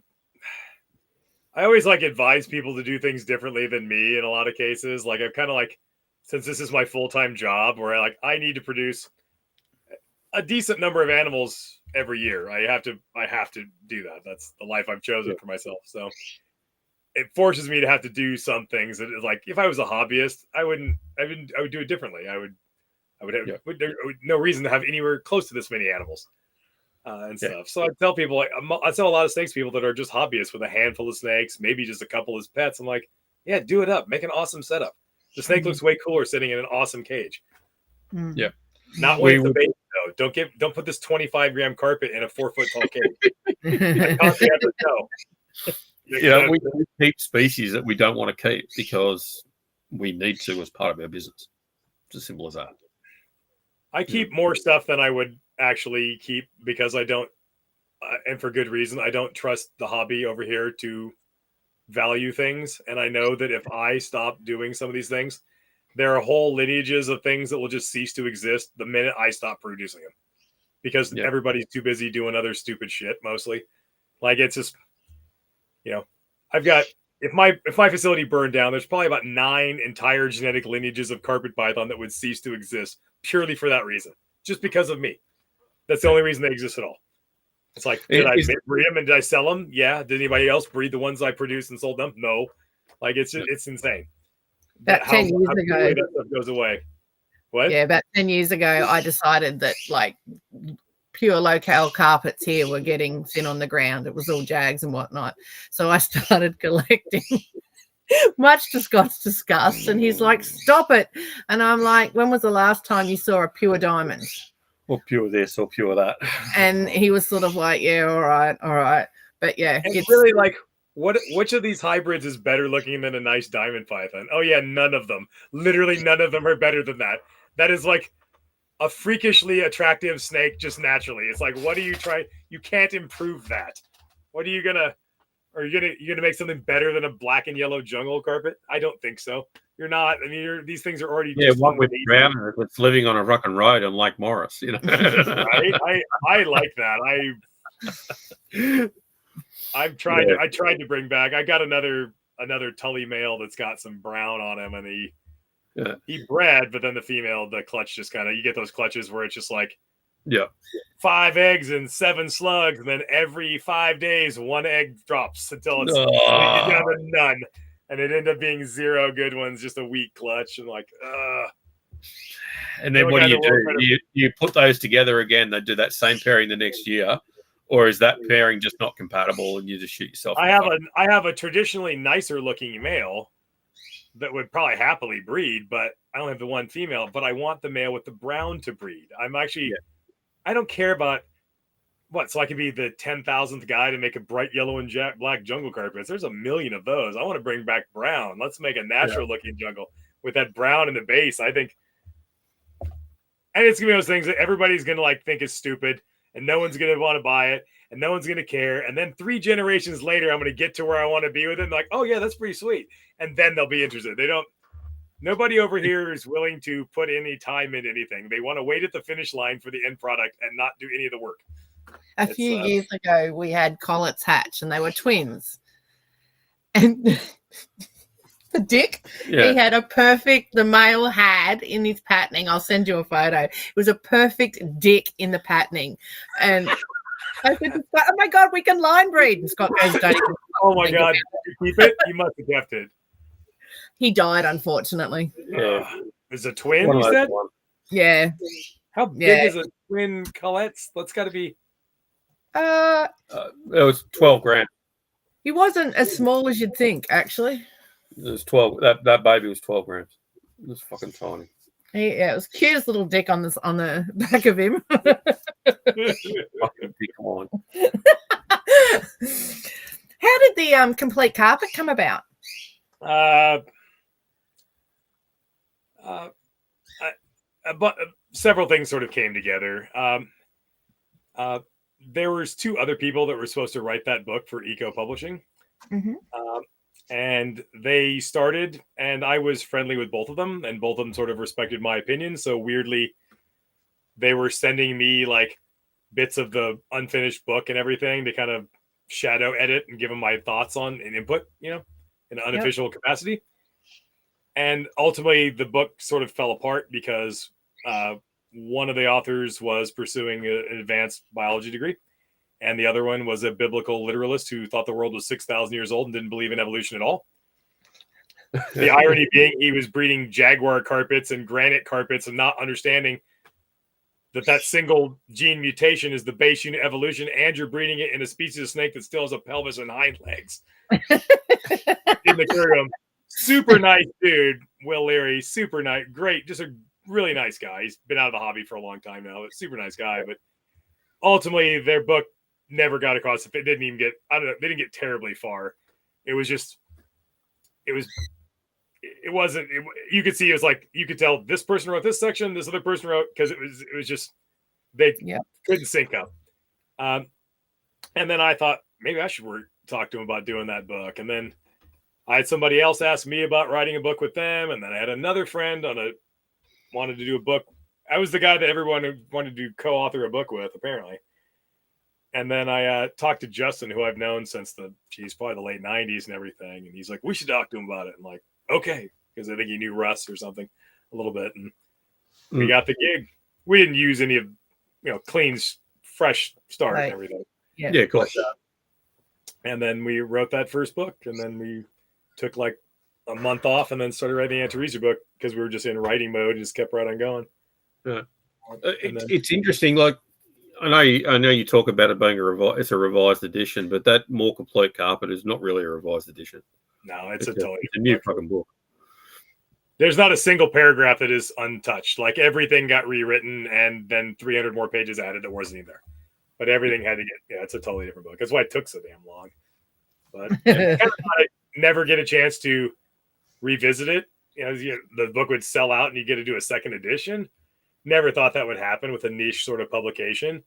always like advise people to do things differently than me in a lot of cases. Like, I'm kind of like, since this is my full-time job, where I need to produce a decent number of animals every year. I have to do that. That's the life I've chosen for myself. So it forces me to have to do some things that, like, if I was a hobbyist, I would do it differently. I would have no reason to have anywhere close to this many animals and stuff. So I tell people, I tell a lot of snakes people that are just hobbyists with a handful of snakes, maybe just a couple as pets. I'm like, yeah, do it up, make an awesome setup. The snake looks way cooler sitting in an awesome cage. Yeah, not with the baby though. Don't put this 25-gram carpet in a 4-foot tall cage. We keep species that we don't want to keep because we need to as part of our business. It's as simple as that. I keep more stuff than I would actually keep because I don't, and for good reason, I don't trust the hobby over here to value things. And I know that if I stop doing some of these things, there are whole lineages of things that will just cease to exist the minute I stop producing them because everybody's too busy doing other stupid shit mostly. Like, it's just, I've got, if my facility burned down, there's probably about 9 entire genetic lineages of carpet python that would cease to exist purely for that reason, just because of me. That's the only reason they exist at all. It's like, did I breed them and did I sell them? Yeah. Did anybody else breed the ones I produced and sold them? No. Like, it's insane. About 10 years ago, that stuff goes away. What? Yeah, about 10 years ago, I decided that, like, pure locale carpets here were getting thin on the ground. It was all jags and whatnot. So I started collecting, much to Scott's disgust. And he's like, stop it. And I'm like, when was the last time you saw a pure diamond? Or pure this or pure that. And he was sort of like, yeah, all right. But yeah. It's really like, which of these hybrids is better looking than a nice diamond python? Oh yeah, none of them. Literally none of them are better than that. That is like a freakishly attractive snake just naturally. It's like, what do you try? You can't improve that. What are you gonna? Are you gonna make something better than a black and yellow jungle carpet? I don't think so. You're not. I mean, these things are already one with brown that's living on a rock and road on Lake Morris. Right? I like that. I tried to bring back. I got another Tully male that's got some brown on him, and he bred, but then the clutch just kind of, you get those clutches where it's just like 5 eggs and 7 slugs, and then every 5 days 1 egg drops until it's down to none, and it ended up being 0 good ones, just a weak clutch, and like and then what do? You put those together again, they do that same pairing the next year, or is that pairing just not compatible and you just shoot yourself? I have a traditionally nicer looking male that would probably happily breed, but I don't have the one female. But I want the male with the brown to breed. I'm actually, I don't care about what, so I could be the 10,000th guy to make a bright yellow and black jungle carpets. There's a million of those. I want to bring back brown. Let's make a natural looking jungle with that brown in the base. I think, and it's gonna be those things that everybody's gonna like think is stupid, and no one's gonna want to buy it, and no one's gonna care. And then 3 generations later, I'm gonna get to where I want to be with it. And like, oh yeah, that's pretty sweet. And then they'll be interested. Nobody over here is willing to put any time into anything. They want to wait at the finish line for the end product and not do any of the work. A few years ago, we had collets hatch, and they were twins. And the Dick, he had the male had in his patterning. I'll send you a photo. It was a perfect Dick in the patterning. And I said, oh my God, we can line breed. And Scott goes, don't even. Oh my God, you keep it? You must have kept it. He died, unfortunately. Yeah. Is a twin, you said? Yeah. How big is a twin Colette's? That's got to be. It was 12 grand. He wasn't as small as you'd think, actually. It was 12. That baby was 12 grams. It was fucking tiny. It was cutest little dick on the back of him. Fucking dick on. How did the complete carpet come about? But several things sort of came together. There was 2 other people that were supposed to write that book for Eco Publishing. Mm-hmm. And they started, and I was friendly with both of them, and both of them sort of respected my opinion. So weirdly, they were sending me like bits of the unfinished book and everything to kind of shadow edit and give them my thoughts on and input, in an unofficial capacity. And ultimately, the book sort of fell apart because one of the authors was pursuing an advanced biology degree, and the other one was a biblical literalist who thought the world was 6,000 years old and didn't believe in evolution at all. The irony being he was breeding jaguar carpets and granite carpets and not understanding that single gene mutation is the base unit evolution, and you're breeding it in a species of snake that still has a pelvis and hind legs. In the aquarium. Super nice dude, Will Leary. Super nice. Great. Just a really nice guy. He's been out of the hobby for a long time now, but super nice guy. But ultimately, their book never got across. It didn't even get, I don't know, they didn't get terribly far. It was just, you could see, it was like, you could tell this person wrote this section, this other person wrote, because it was just, they couldn't sync up. And then I thought, maybe I should talk to him about doing that book. And then I had somebody else ask me about writing a book with them. And then I had another friend wanted to do a book. I was the guy that everyone wanted to co-author a book with, apparently. And then I talked to Justin, who I've known since probably the late 90s and everything. And he's like, we should talk to him about it. I'm like, okay. Because I think he knew Russ or something a little bit. And we got the gig. We didn't use any of, clean, fresh start and everything. Yeah, cool. And then we wrote that first book. And then we took like a month off and then started writing the Antaresia book because we were just in writing mode and just kept right on going. Yeah. It's interesting. Like, I know you talk about it being it's a revised edition, but that more complete carpet is not really a revised edition. No, it's a new fucking book. There's not a single paragraph that is untouched. Like everything got rewritten and then 300 more pages added that wasn't in there. But everything had to it's a totally different book. That's why it took so damn long. But I never get a chance to revisit it. The book would sell out and you get to do a second edition. Never thought that would happen with a niche sort of publication.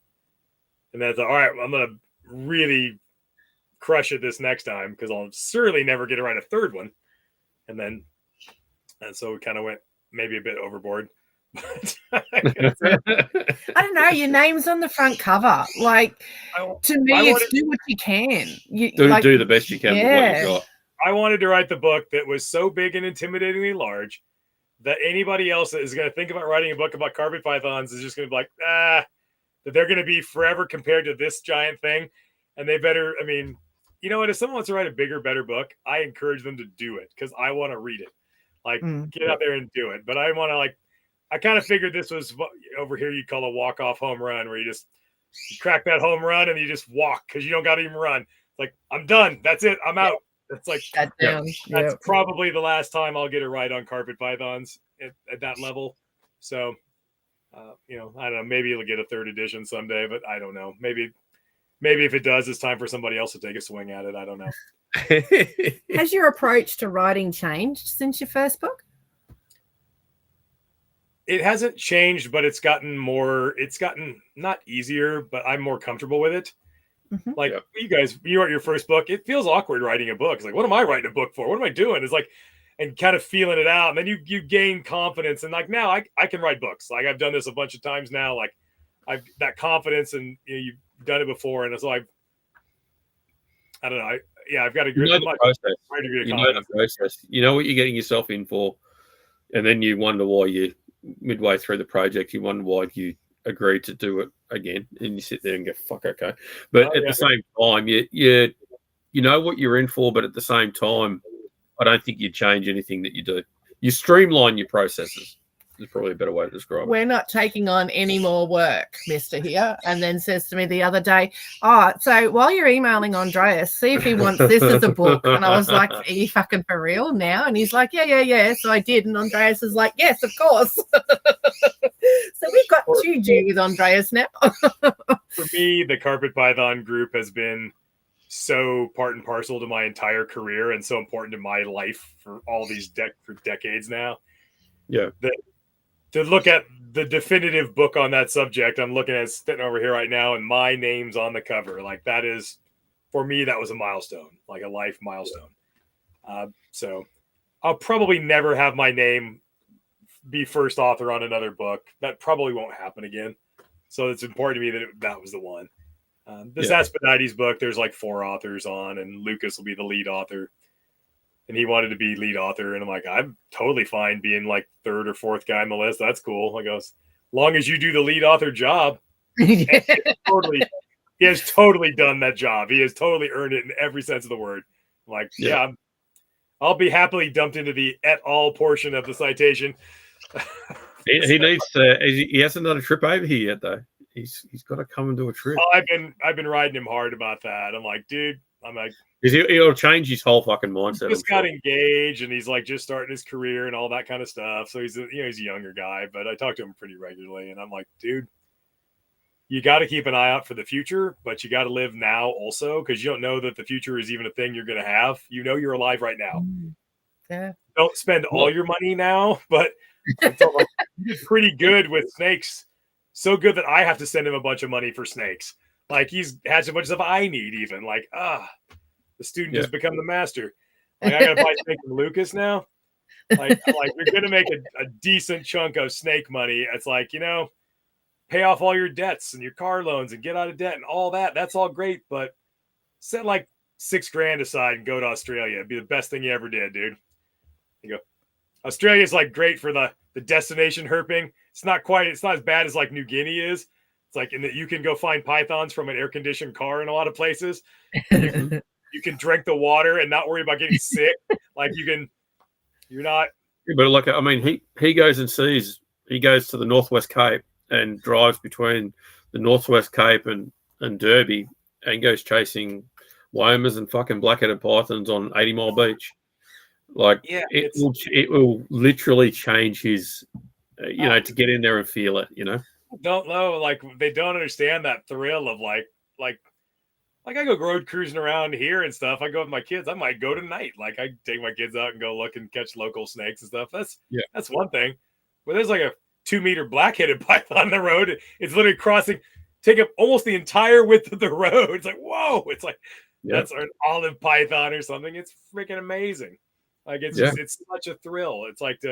And then I thought, all right, I'm going to really crush it this next time because I'll certainly never get to write a third one. And so we kind of went maybe a bit overboard. I don't know. Your name's on the front cover. Like, to me, it's do what you can. Do the best you can with what you've got. I wanted to write the book that was so big and intimidatingly large that anybody else that is going to think about writing a book about carpet pythons is just going to be like, that they're going to be forever compared to this giant thing. And they better, if someone wants to write a bigger, better book, I encourage them to do it because I want to read it. Like, get out there and do it. But I want to, I kind of figured this was over here you'd call a walk-off home run where you just You crack that home run and you just walk because you don't got to even run. It's like, I'm done. That's it. I'm out. It's like, that's probably the last time I'll get it right on carpet pythons at that level. So, I don't know. Maybe it'll get a 3rd edition someday, but I don't know. Maybe if it does, it's time for somebody else to take a swing at it. I don't know. Has your approach to writing changed since your first book? It hasn't changed, but it's gotten not easier, but I'm more comfortable with it. Mm-hmm. Like you wrote your first book. It feels awkward writing a book. It's like, what am I writing a book for? What am I doing? It's like, and kind of feeling it out. And then you gain confidence. And like, now I can write books. Like I've done this a bunch of times now. Like I've that confidence and you've done it before. And it's like, I don't know. I've got a good process. You know the process. You know what you're getting yourself in for. And then you wonder why you midway through the project, you wonder why you agreed to do it again, and you sit there and go, "Fuck, okay." But at the same time, you know what you're in for. But at the same time, I don't think you change anything that you do. You streamline your processes. Is probably a better way to describe it. We're not taking on any more work, Mister here. And then says to me the other day, so while you're emailing Andreas, see if he wants this as a book. And I was like, are you fucking for real now? And he's like, yeah. So I did. And Andreas is like, yes, of course. So we've got 2 due with Andreas now. For me, the Carpet Python group has been so part and parcel to my entire career and so important to my life for all these for decades now. Yeah. To look at the definitive book on that subject, I'm looking at sitting over here right now, and my name's on the cover. Like that is, for me, that was a milestone, like a life milestone. So I'll probably never have my name be first author on another book. That probably won't happen again. So it's important to me that that was the one. This Aspidades book, there's like 4 authors on, and Lucas will be the lead author. And he wanted to be lead author. And I'm like, I'm totally fine being like 3rd or 4th guy on the list. That's cool. I go, as long as you do the lead author job. He has totally done that job. He has totally earned it in every sense of the word. I'm like, I'll be happily dumped into the et al. Portion of the citation. He needs to, he hasn't done a trip over here yet though. He's got to come and do a trip. Oh, I've been riding him hard about that. I'm like, dude, he'll change his whole fucking mindset. He just got engaged, and he's like just starting his career and all that kind of stuff. So he's a younger guy, but I talk to him pretty regularly, and I'm like, dude, you got to keep an eye out for the future, but you got to live now also, because you don't know that the future is even a thing you're going to have. You know, you're alive right now. Yeah. Don't spend all your money now, but he's pretty good with snakes. So good that I have to send him a bunch of money for snakes. Like he's has a bunch of stuff I need, even like the student has become the master. Like I gotta buy snake from Lucas now. Like you're gonna make a decent chunk of snake money. It's like, pay off all your debts and your car loans and get out of debt and all that. That's all great, but set like $6,000 aside and go to Australia. It'd be the best thing you ever did, dude. You go. Australia's like great for the destination herping. It's not as bad as like New Guinea is. It's like in that you can go find pythons from an air-conditioned car in a lot of places. You can drink the water and not worry about getting sick. Like you're not. But like, I mean, he goes and sees. He goes to the Northwest Cape and drives between the Northwest Cape and Derby and goes chasing womas and fucking black-headed pythons on 80 Mile Beach. Like it will literally change his, to get in there and feel it. Don't know, like they don't understand that thrill of like I go road cruising around here and stuff. I go with my kids. I might go tonight. Like I take my kids out and go look and catch local snakes and stuff. That's one thing. But there's like a 2-meter black-headed python on the road. It's literally take up almost the entire width of the road. It's like, whoa! It's like that's an olive python or something. It's freaking amazing. Like it's such a thrill. It's like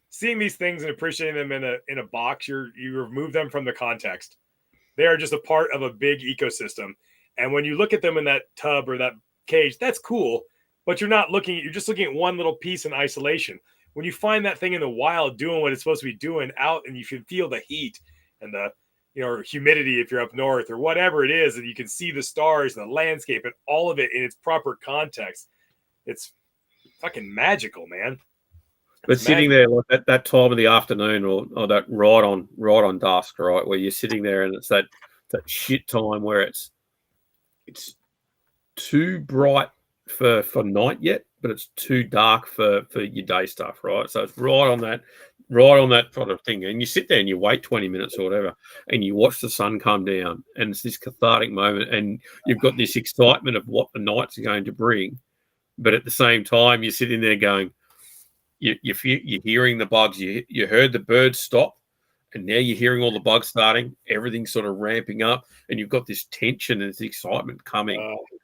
seeing these things and appreciating them in a box. You remove them from the context. They are just a part of a big ecosystem. And when you look at them in that tub or that cage, that's cool. But you're just looking at one little piece in isolation. When you find that thing in the wild doing what it's supposed to be doing out, and you can feel the heat and the humidity if you're up north or whatever it is, and you can see the stars and the landscape and all of it in its proper context, it's fucking magical, man. But sitting there like at that time of the afternoon or that right on dusk, right, where you're sitting there and it's that that shit time where it's too bright for night yet, but it's too dark for your day stuff, right? So it's right on that sort of thing. And you sit there and you wait 20 minutes or whatever, and you watch the sun come down, and it's this cathartic moment, and you've got this excitement of what the night's going to bring. But at the same time, you're sitting there going, you're hearing the bugs. You heard the birds stop, and now you're hearing all the bugs starting. Everything's sort of ramping up, and you've got this tension and this excitement coming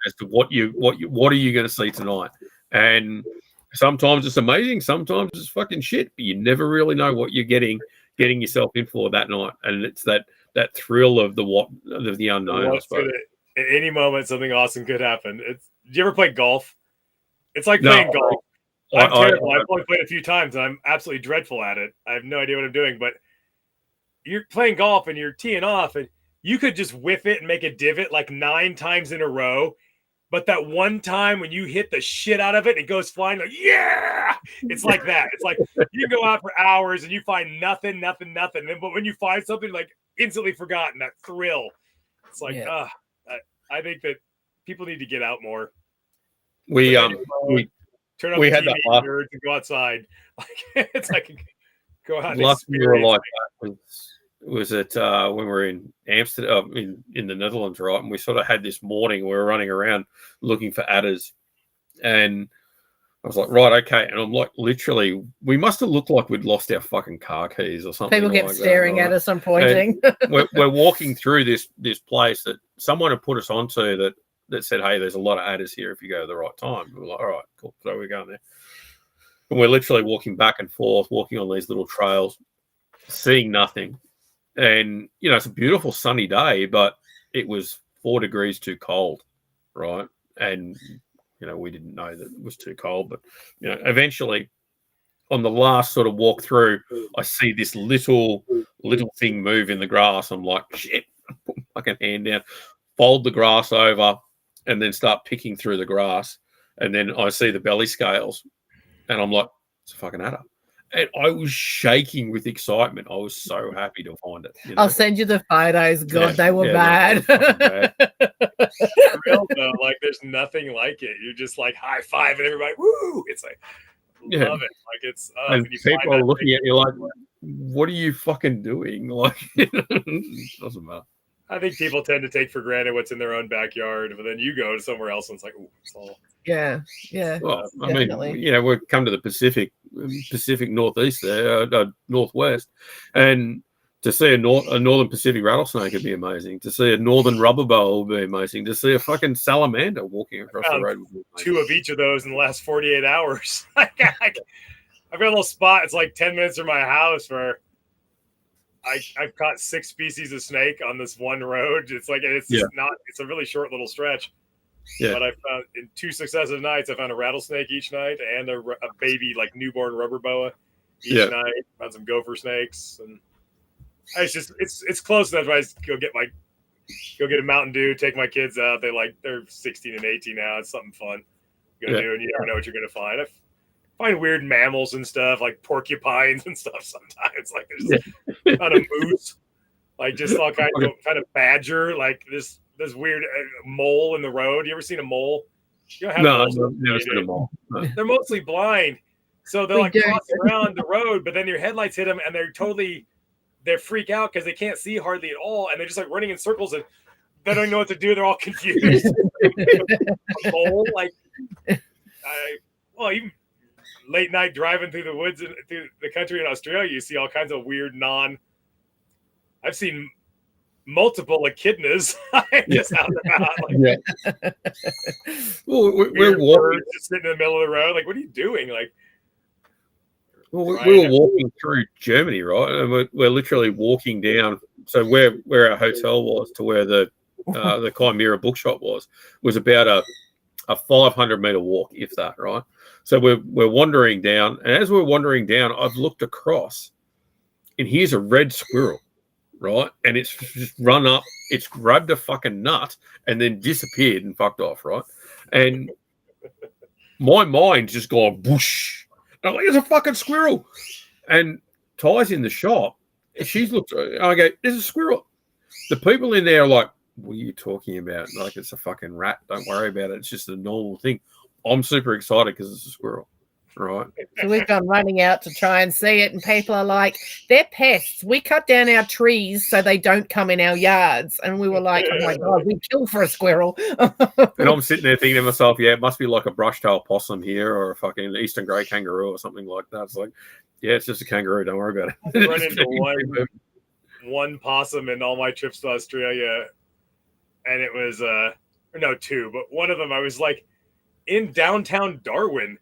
as to what are you going to see tonight. And sometimes it's amazing, sometimes it's fucking shit. But you never really know what you're getting yourself in for that night, and it's that thrill of the unknown. I suppose. At any moment, something awesome could happen. Did you ever play golf? It's like playing golf. I'm terrible. I've only played a few times, and I'm absolutely dreadful at it. I have no idea what I'm doing, but you're playing golf and you're teeing off, and you could just whiff it and make a divot like 9 times in a row. But that one time when you hit the shit out of it, it goes flying like, yeah! It's like that. It's like you go out for hours and you find nothing. But when you find something, like instantly forgotten, that thrill. It's like, I think that people need to get out more. We turn on the had TV that nerds and go outside. Like, it's like go out. Last year like that was at when we were in Amsterdam, in the Netherlands, right? And we sort of had this morning. We were running around looking for adders, and I was like, right, okay. And I'm like, literally, we must have looked like we'd lost our fucking car keys or something. People kept staring at us and pointing. we're walking through this place that someone had put us onto that said, hey, there's a lot of adders here if you go at the right time. We're like, all right, cool. So we're going there. And we're literally walking back and forth, walking on these little trails, seeing nothing. And, it's a beautiful sunny day, but it was 4 degrees too cold, right? And, we didn't know that it was too cold. But, eventually on the last sort of walk through, I see this little thing move in the grass. I'm like, shit, put my fucking hand down, fold the grass over, and then start picking through the grass. And then I see the belly scales, and I'm like, it's a fucking adder. And I was shaking with excitement. I was so happy to find it. I'll send you the photos. God, they were bad. Bad. Real though, like there's nothing like it. You're just like high five and everybody, woo! It's like, love it. Like it's. And people are looking at you like, what are you fucking doing? Like, it doesn't matter. I think people tend to take for granted what's in their own backyard, but then you go to somewhere else and it's like, oh, it's all. Yeah. Well, definitely. I mean, we've come to the Pacific Northeast there, Northwest, and to see a northern Pacific rattlesnake would be amazing. To see a northern rubber boa would be amazing. To see a fucking salamander walking across the road would be amazing. 2 of each of those in the last 48 hours. I've got a little spot. It's like 10 minutes from my house where I've caught 6 species of snake on this one road. It's like it's a really short little stretch. Yeah. But I found in 2 successive nights, I found a rattlesnake each night and a baby like newborn rubber boa each night. Found some gopher snakes, and it's close enough. I go get a Mountain Dew, take my kids out. They're 16 and 18 now. It's something fun you gotta do, and you never know what you're gonna find. I find weird mammals and stuff like porcupines and stuff sometimes. Like there's a ton of moose, like just all kinds of badger, like this weird mole in the road. You ever seen a mole? You don't have moles. I've never seen a mole. No. They're mostly blind, so they're like crossing around the road, but then your headlights hit them and they freak out because they can't see hardly at all, and they're just like running in circles and they don't know what to do. They're all confused. A mole, even late night driving through the woods and through the country in Australia, you see all kinds of weird I've seen multiple echidnas just out and about. Well, we're walking, just sitting in the middle of the road. Like, what are you doing? Like, we were walking through Germany, right? And we're literally walking down. So where our hotel was to where the Chimera bookshop was about a 500-meter walk, if that, right? So we're wandering down, and as we're wandering down, I've looked across, and here's a red squirrel, right? And it's just run up, it's grabbed a fucking nut, and then disappeared and fucked off, right? And my mind's just gone whoosh. And I'm like, it's a fucking squirrel. And Ty's in the shop, and she's looked, and I go, there's a squirrel. the people in there are like, what are you talking about? Like, it's a fucking rat. Don't worry about it. It's just a normal thing. I'm super excited because it's a squirrel, right? So we've gone running out to try and see it, and people are like, they're pests. We cut down our trees so they don't come in our yards. And we were like, oh my God, we kill for a squirrel. And I'm sitting there thinking to myself, yeah, it must be like a brush-tailed possum here or a fucking eastern grey kangaroo or something like that. It's like, yeah, it's just a kangaroo. Don't worry about it. I run into one possum in all my trips to Australia, and it was, no, two, but one of them I was like in downtown Darwin,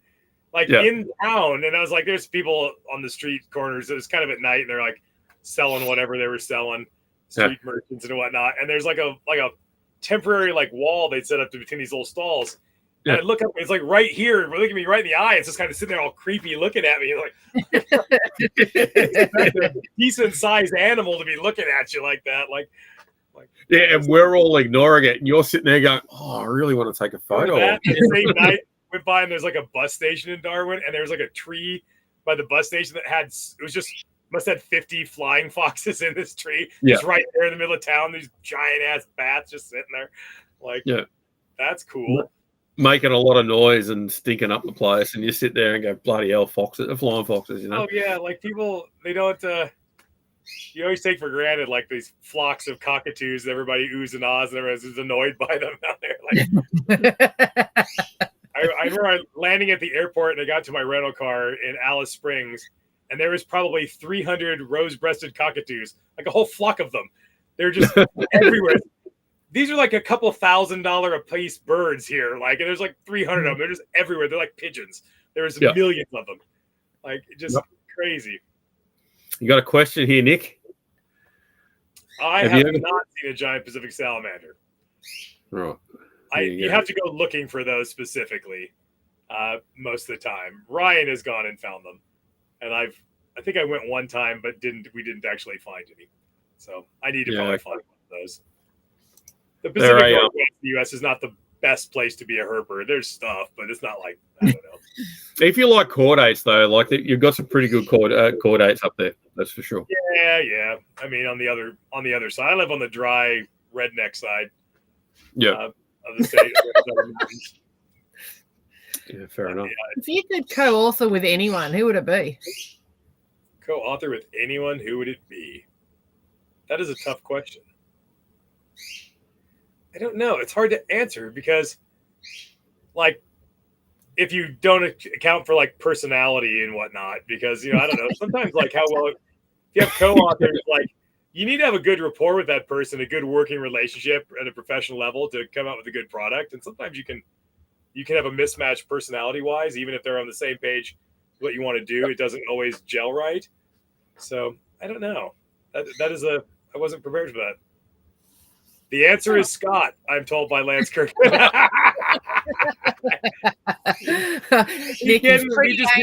like in town, and I was like, there's people on the street corners. It was kind of at night, and they're like selling whatever they were selling, street merchants and whatnot. And there's like a temporary like wall they'd set up between these little stalls. And I look up, it's like right here, look at me right in the eye. It's just kind of sitting there all creepy looking at me. Like, that's a decent sized animal to be looking at you like that. Like, yeah, and we're all ignoring it. And you're sitting there going, oh, I really want to take a photo. The same night went by, and there's like a bus station in Darwin, and there's like a tree by the bus station that must have 50 flying foxes in this tree. Just right there in the middle of town. These giant ass bats just sitting there. Like, that's cool. Making a lot of noise and stinking up the place, and you sit there and go, bloody hell, flying foxes, you know? Oh yeah, like people, they don't. You always take for granted like these flocks of cockatoos, everybody oohs and ahs, and everyone's annoyed by them out there. Like, I remember landing at the airport, and I got to my rental car in Alice Springs, and there was probably 300 rose-breasted cockatoos, like a whole flock of them. They're just everywhere. These are like a couple $1,000 a piece birds here. Like, and there's like 300 of them. They're just everywhere. They're like pigeons. There's millions of them. Like, just crazy. You got a question here, Nick? I have not seen a giant Pacific salamander. Right. You have to go looking for those specifically most of the time. Ryan has gone and found them. And I think I went one time, but we didn't actually find any. So I need to probably find one of those. The Pacific Northwest of the U.S. is not the best place to be a herper. There's stuff, but it's not like, I don't know. If you like chordates, though, like you've got some pretty good chordates up there. That's for sure. Yeah. I mean, on the other side, I live on the dry redneck side. Of the state. Yeah, fair enough. If you could co-author with anyone, who would it be? Co-author with anyone, who would it be? That is a tough question. I don't know. It's hard to answer because, like, if you don't account for like personality and whatnot, because, I don't know, sometimes like if you have co-authors, like you need to have a good rapport with that person, a good working relationship at a professional level to come out with a good product. And sometimes you can have a mismatch personality wise, even if they're on the same page, what you want to do, it doesn't always gel right. So I don't know. I wasn't prepared for that. The answer is Scott, I'm told by Lance Kirk. We'd be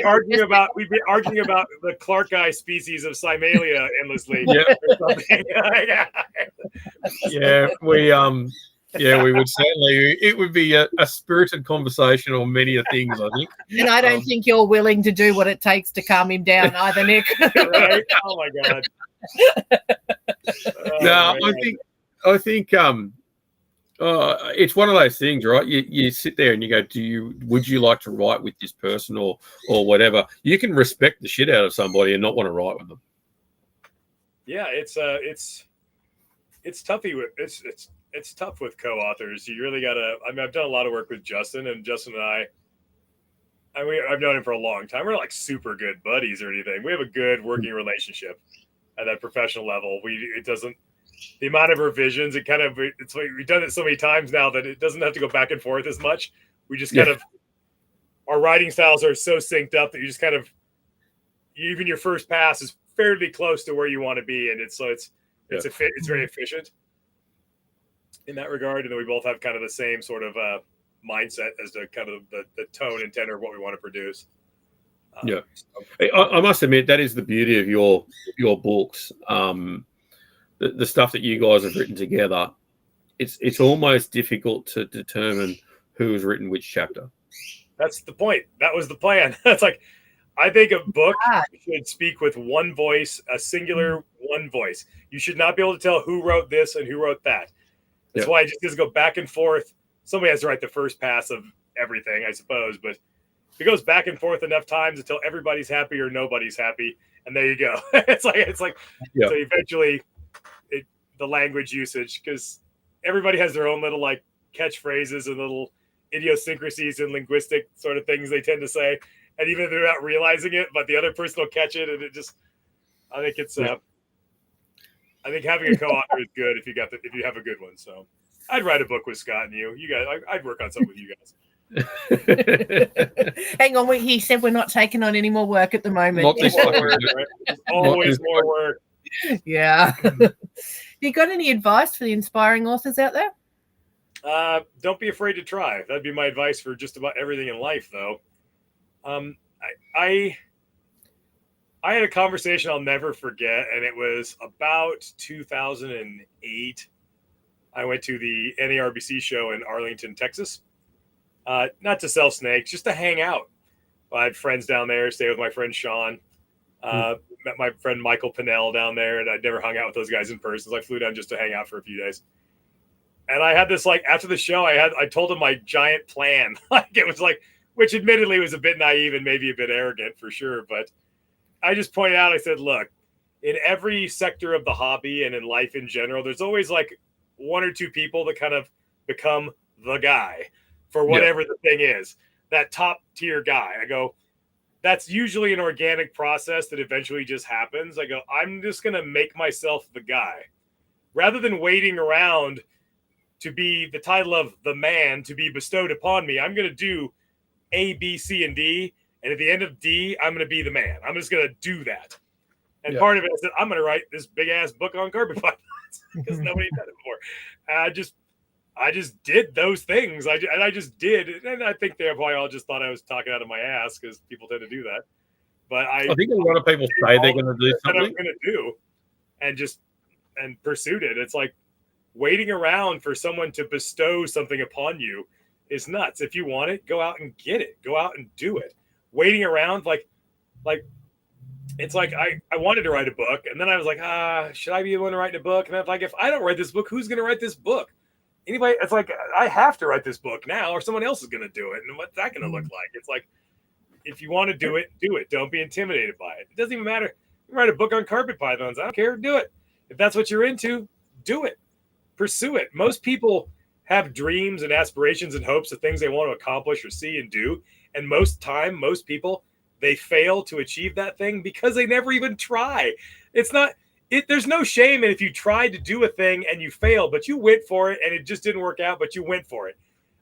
arguing about the Clarkii species of Cymalia endlessly. We would certainly. It would be a spirited conversation on many of things, I think. And I don't think you're willing to do what it takes to calm him down either, Nick. Right? Oh my God. I think it's one of those things, right? You sit there and you go, would you like to write with this person or whatever? You can respect the shit out of somebody and not want to write with them. Yeah, it's toughy. It's tough with co-authors. You really gotta. I mean, I've done a lot of work with Justin, and Justin and I've known him for a long time. We're not like super good buddies or anything. We have a good working relationship at that professional level. The amount of revisions, it's like we've done it so many times now that it doesn't have to go back and forth as much. We just kind of, our writing styles are so synced up that you just kind of, even your first pass is fairly close to where you want to be. And it's very efficient in that regard. And then we both have kind of the same sort of mindset as to kind of the tone and tenor of what we want to produce. I must admit, that is the beauty of your books. The stuff that you guys have written together, it's almost difficult to determine who has written which chapter. That's the point. That was the plan. That's like, I think a book should speak with one voice, a singular one voice. You should not be able to tell who wrote this and who wrote that. That's why it just doesn't go back and forth. Somebody has to write the first pass of everything, I suppose, but it goes back and forth enough times until everybody's happy or nobody's happy, and there you go. it's like so eventually the language usage, because everybody has their own little like catchphrases and little idiosyncrasies and linguistic sort of things they tend to say, and even if they're not realizing it, but the other person will catch it, and it just I think it's I think having a co-author is good if you have a good one. So I'd write a book with Scott and you guys. I'd work on something with you guys. Hang on, he said we're not taking on any more work at the moment. Not this fucking Right? There's always more work. Yeah. You got any advice for the inspiring authors out there? Don't be afraid to try. That'd be my advice for just about everything in life, though. I had a conversation I'll never forget, and it was about 2008. I went to the NARBC show in Arlington, Texas. Not to sell snakes, just to hang out. I had friends down there, stayed with my friend Sean. Met my friend Michael Pinnell down there, and I'd never hung out with those guys in person, so I flew down just to hang out for a few days. And I had this, like, after the show, I told him my giant plan. Like, it was like, which admittedly was a bit naive and maybe a bit arrogant for sure, but I just pointed out, I said, look, in every sector of the hobby and in life in general, there's always like one or two people that kind of become the guy for whatever the thing is, that top tier guy. I go, that's usually an organic process that eventually just happens. I go, I'm just going to make myself the guy rather than waiting around to be the title of the man to be bestowed upon me. I'm going to do A, B, C, and D. And at the end of D, I'm going to be the man. I'm just going to do that. And part of it is that I'm going to write this big ass book on carpet pythons because nobody did it before. And I just did those things. I just did. And I think they probably all just thought I was talking out of my ass because people tend to do that. But I think a lot of people say they're going to do something. I'm going to do and pursued it. It's like waiting around for someone to bestow something upon you is nuts. If you want it, go out and get it. Go out and do it. Waiting around, like it's like I wanted to write a book, and then I was like, should I be the one to write a book? And I'm like, if I don't write this book, who's going to write this book? Anybody? It's like I have to write this book now, or someone else is going to do it. And what's that going to look like? It's like if you want to do it, do it. Don't be intimidated by it. It doesn't even matter. You write a book on carpet pythons. I don't care. Do it. If that's what you're into, do it. Pursue it. Most people have dreams and aspirations and hopes of things they want to accomplish or see and do. And most people, they fail to achieve that thing because they never even try. There's no shame in if you tried to do a thing and you failed, but you went for it and it just didn't work out, but you went for it.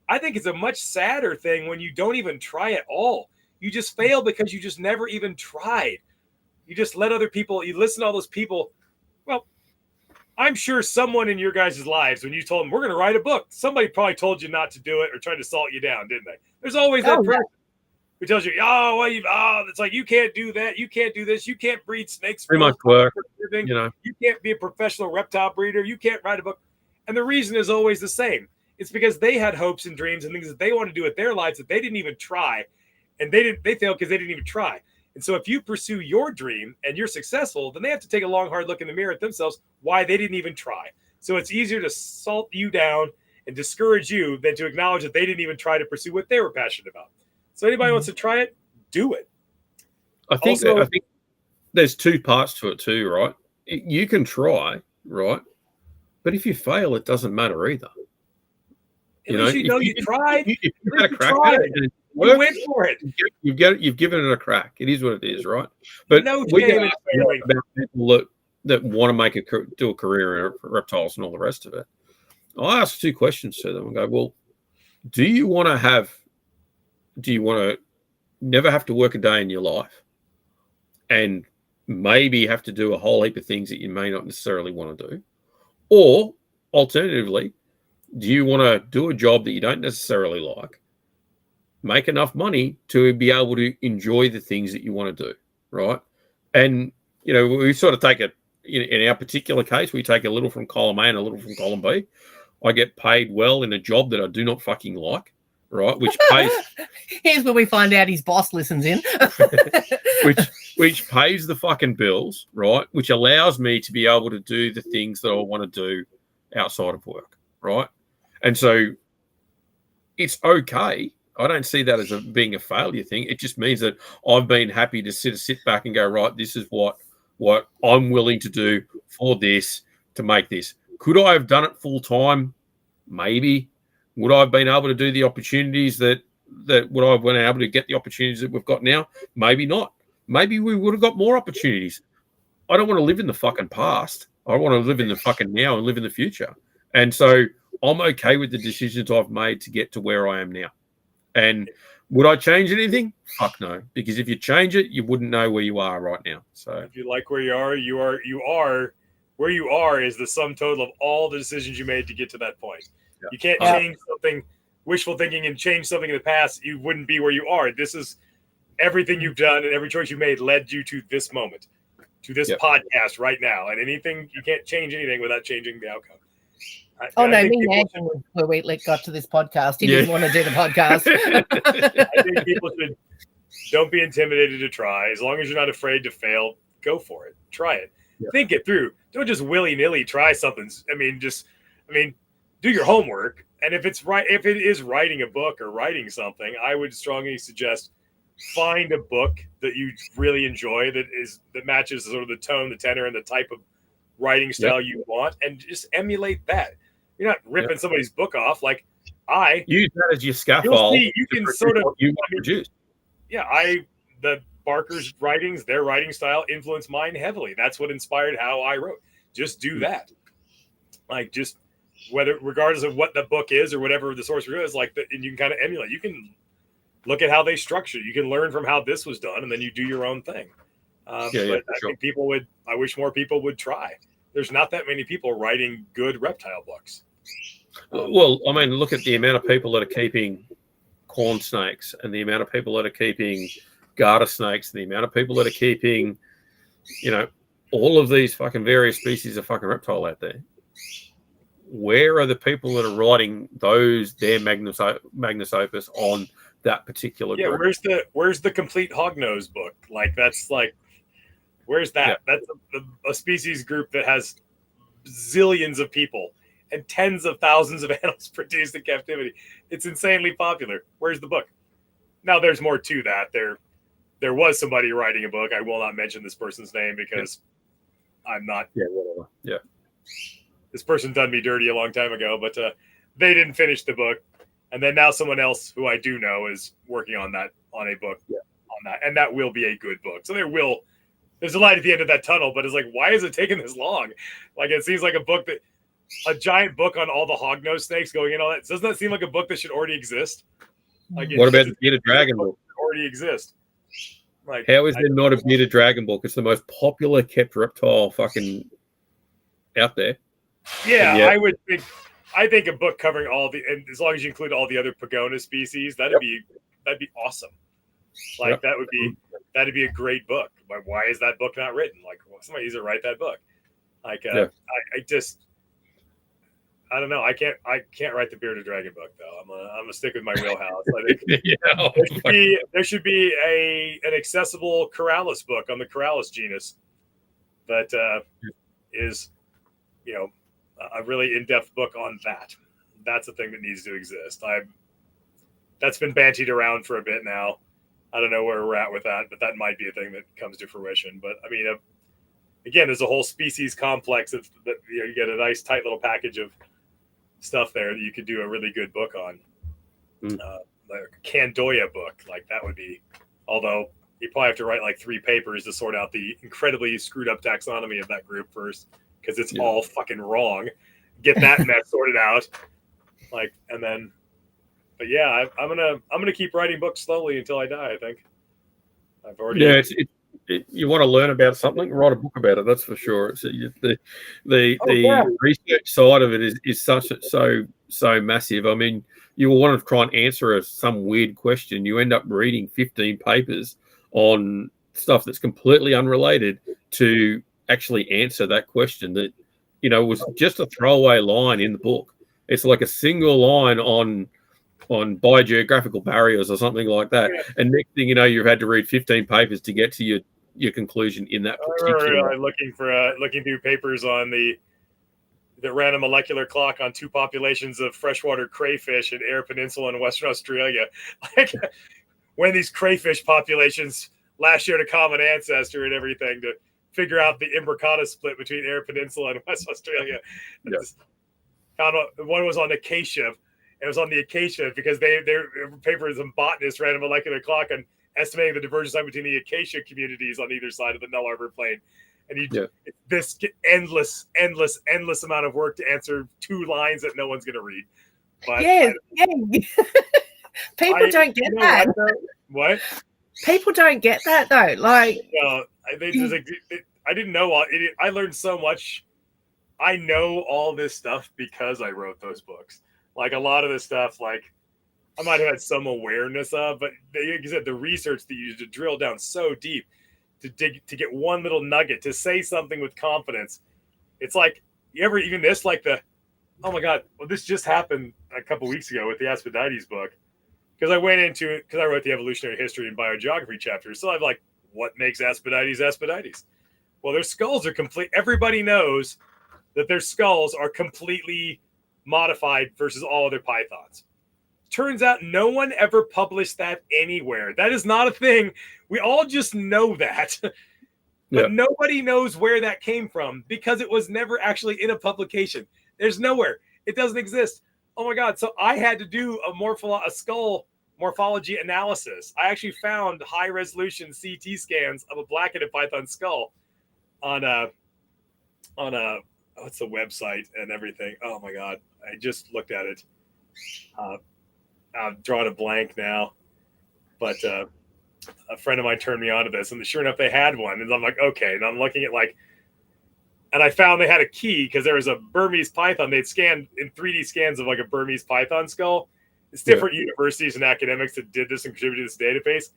I think it's a much sadder thing when you don't even try at all. You just fail because you just never even tried. You just let other people, you listen to all those people. Well, I'm sure someone in your guys' lives, when you told them, we're going to write a book, somebody probably told you not to do it or tried to salt you down, didn't they? There's always that person who tells you, it's like, you can't do that. You can't do this. You can't breed snakes. Pretty much work. You can't be a professional reptile breeder. You can't write a book. And the reason is always the same. It's because they had hopes and dreams and things that they want to do with their lives that they didn't even try. And they failed because they didn't even try. And so if you pursue your dream and you're successful, then they have to take a long, hard look in the mirror at themselves why they didn't even try. So it's easier to salt you down and discourage you than to acknowledge that they didn't even try to pursue what they were passionate about. So anybody wants to try it, do it. I think there's two parts to it too, right? You can try, right? But if you fail, it doesn't matter either. You tried. If you had a crack at it, you went for it. You've given it a crack. It is what it is, right? But no we shame get about people that want to do a career in reptiles and all the rest of it. I ask two questions to them and go, well, do you want to never have to work a day in your life and maybe have to do a whole heap of things that you may not necessarily want to do? Or alternatively, do you want to do a job that you don't necessarily like, make enough money to be able to enjoy the things that you want to do, right? And, we sort of take it, in our particular case, we take a little from column A and a little from column B. I get paid well in a job that I do not fucking like. right? Which pays Here's where we find out his boss listens in. which pays the fucking bills, right? Which allows me to be able to do the things that I want to do outside of work, right? And so it's okay. I don't see that as being a failure thing. It just means that I've been happy to sit back and go, right, this is what I'm willing to do for this, to make this. Could I have done it full time? Maybe. Would I have been able to do the opportunities that would I have been able to get the opportunities that we've got now? Maybe not. Maybe we would have got more opportunities. I don't want to live in the fucking past. I want to live in the fucking now and live in the future. And so I'm okay with the decisions I've made to get to where I am now. And would I change anything? Fuck no. Because if you change it, you wouldn't know where you are right now. So if you like where you are where you are is the sum total of all the decisions you made to get to that point. Yeah. You can't change something, wishful thinking, and change something in the past. You wouldn't be where you are. This is everything you've done, and every choice you made led you to this moment, to this podcast right now. And anything, you can't change anything without changing the outcome. Me and Andrew, where we got to this podcast. He didn't want to do the podcast. I think people don't be intimidated to try. As long as you're not afraid to fail, go for it. Try it. Yeah. Think it through. Don't just willy-nilly try something. Do your homework. And if it is writing a book or writing something, I would strongly suggest find a book that you really enjoy that matches sort of the tone, the tenor, and the type of writing style you want, and just emulate that. You're not ripping somebody's book off. Like use that as your scaffold. You can sort of you want to produce. Yeah, the Barker's writings, their writing style influenced mine heavily. That's what inspired how I wrote. Just do that. Like just regardless of what the book is or whatever the source is, and you can kind of emulate. You can look at how they structure. You can learn from how this was done, and then you do your own thing. But I think I wish more people would try. There's not that many people writing good reptile books. Well, I mean, look at the amount of people that are keeping corn snakes, and the amount of people that are keeping garter snakes, and the amount of people that are keeping, all of these fucking various species of fucking reptile out there. Where are the people that are writing their magnus opus on that particular group? Where's the complete hognose book? Where's that? Yeah. That's a species group that has zillions of people and tens of thousands of animals produced in captivity. It's insanely popular. Where's the book? Now there's more to that. There was somebody writing a book. I will not mention this person's name because I'm not. Yeah, whatever. Yeah. This person done me dirty a long time ago, but they didn't finish the book. And then now someone else who I do know is working on a book on that. And that will be a good book. So there's a light at the end of that tunnel, but it's like, why is it taking this long? Like, it seems like a giant book on all the hognose snakes going in, all that. Doesn't that seem like a book that should already exist? Like, what about the bearded dragon book? Already exist. Like, how is there not a bearded dragon book? It's the most popular kept reptile fucking out there. Yeah, I think a book covering and as long as you include all the other Pygona species, that'd be awesome. Like that'd be a great book. Like, why is that book not written? Like, somebody needs to write that book. Like, I don't know. I can't write the bearded dragon book though. I'm gonna stick with my wheelhouse. I think there should be an accessible Corallus book on the Corallus genus that is, a really in-depth book on that. That's the thing that needs to exist. That's been bantied around for a bit now. I don't know where we're at with that, but that might be a thing that comes to fruition. But I mean, again, there's a whole species complex that you get a nice tight little package of stuff there that you could do a really good book on. Like a Candoya book, like that would be, although you probably have to write like 3 papers to sort out the incredibly screwed up taxonomy of that group first, because it's all fucking wrong. Get that mess sorted out. Like, and then, but yeah, I'm gonna keep writing books slowly until I die. I think I've already. Yeah, you want to learn about something, write a book about it. That's for sure. It's the research side of it is so massive. I mean, you will want to try and answer some weird question. You end up reading 15 papers on stuff that's completely unrelated to actually answer that question that, was just a throwaway line in the book. It's like a single line on biogeographical barriers or something like that. Yeah. And next thing you know, you've had to read 15 papers to get to your conclusion in that particular. Looking through papers on the random molecular clock on two populations of freshwater crayfish in Eyre Peninsula in Western Australia. Like when these crayfish populations last year had a common ancestor and everything to figure out the imbricata split between Eyre Peninsula and West Australia. Yeah. Found out one was on acacia. It was on the acacia because their papers and botanists ran a molecular clock on estimating the divergence time between the acacia communities on either side of the Null Arbor Plain. And this endless amount of work to answer two lines that no one's going to read. But People don't get that. What? People don't get that though. Like, I didn't know. I learned so much. I know all this stuff because I wrote those books. Like a lot of this stuff, like I might have had some awareness of, but like you said, the research that you used to drill down so deep to get one little nugget to say something with confidence. It's like you ever even this like oh my god, well this just happened a couple weeks ago with the Asphodeides book because I wrote the evolutionary history and biogeography chapter. So I'm like, what makes Asphodeides? Well, their skulls are complete. Everybody knows that their skulls are completely modified versus all other pythons. Turns out no one ever published that anywhere. That is not a thing. We all just know that. But nobody knows where that came from because it was never actually in a publication. There's nowhere. It doesn't exist. Oh my God. So I had to do a skull morphology analysis. I actually found high resolution CT scans of a black-headed python skull on what's the website and everything. Oh my God. I just looked at it. I've drawn a blank now, but a friend of mine turned me on to this, and sure enough, they had one. And I'm like, okay. And I'm looking at and I found they had a key because there was a Burmese python. They'd scanned in 3D scans of like a Burmese python skull. It's different universities and academics that did this and contributed to this database.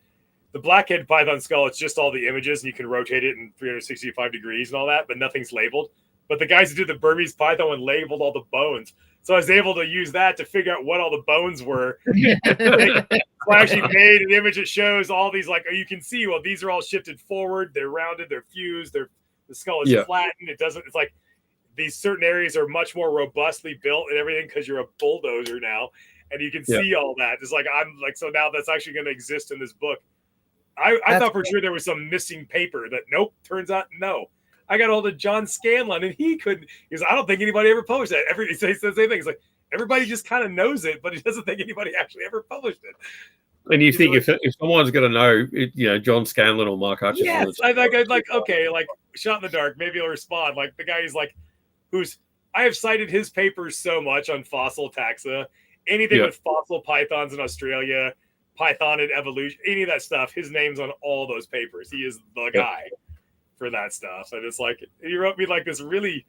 The black-headed python skull, it's just all the images, and you can rotate it in 365 degrees and all that, but nothing's labeled. But the guys who did the Burmese python one labeled all the bones. So I was able to use that to figure out what all the bones were. So I actually made an image that shows all these, you can see, well, these are all shifted forward. They're rounded. They're fused. The skull is flattened. It's like these certain areas are much more robustly built and everything because you're a bulldozer now. And you can see all that. It's like, so now that's actually going to exist in this book. I thought for sure there was some missing paper that, nope, turns out no. I got hold of John Scanlon, and he couldn't. He goes, I don't think anybody ever published that. He says the same thing. He's like, everybody just kind of knows it, but he doesn't think anybody actually ever published it. And you think if someone's going to know, John Scanlon or Mark Hutchins. Yes, I'd like, okay, like shot in the dark. Maybe he'll respond. Like the guy is like, I have cited his papers so much on fossil taxa, anything with fossil pythons in Australia, pythonid evolution, any of that stuff. His name's on all those papers. He is the guy for that stuff. And it's like, he wrote me like this really,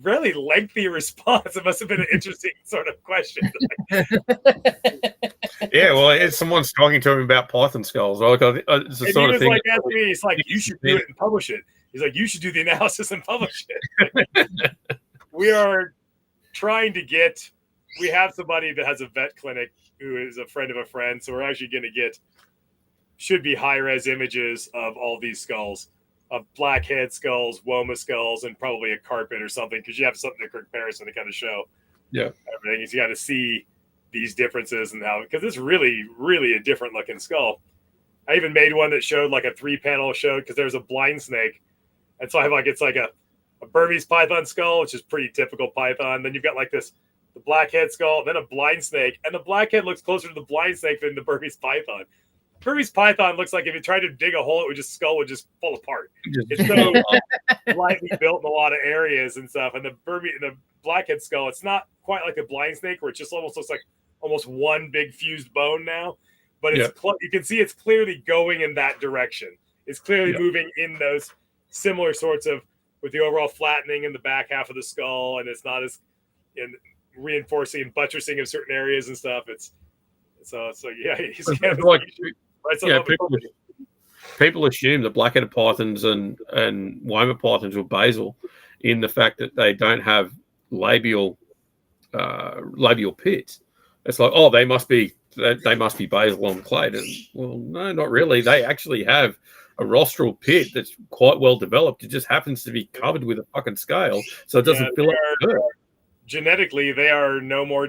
really lengthy response. It must have been an interesting sort of question. Yeah, well, someone's talking to him about python skulls. It's the sort of thing. Asking me, he's like, you should do it and publish it. He's like, you should do the analysis and publish it. We are trying to we have somebody that has a vet clinic who is a friend of a friend. So we're actually going to should be high-res images of all these skulls, of blackhead skulls, Woma skulls, and probably a carpet or something, because you have something to comparison to kind of show everything. You got to see these differences and how, because it's really, really a different looking skull. I even made one that showed like a 3-panel showed, because there's a blind snake. And so I have it's like a Burmese python skull, which is pretty typical python. Then you've got like the blackhead skull, then a blind snake. And the blackhead looks closer to the blind snake than the Burmese python. Burmese python looks like if you tried to dig a hole, skull would just fall apart. It's so lightly built in a lot of areas and stuff. And the blackhead skull, it's not quite like a blind snake where it just almost looks like almost one big fused bone now. But it's you can see it's clearly going in that direction. It's clearly moving in those similar sorts of, with the overall flattening in the back half of the skull, and it's not as reinforcing and buttressing of certain areas and stuff. He's people assume that black-headed pythons and Woma pythons were basal in the fact that they don't have labial pits, It's like, oh, they must be basal on clade. And, well, no, not really. They actually have a rostral pit that's quite well developed. It just happens to be covered with a fucking scale, so it doesn't fill up. Genetically, they are no more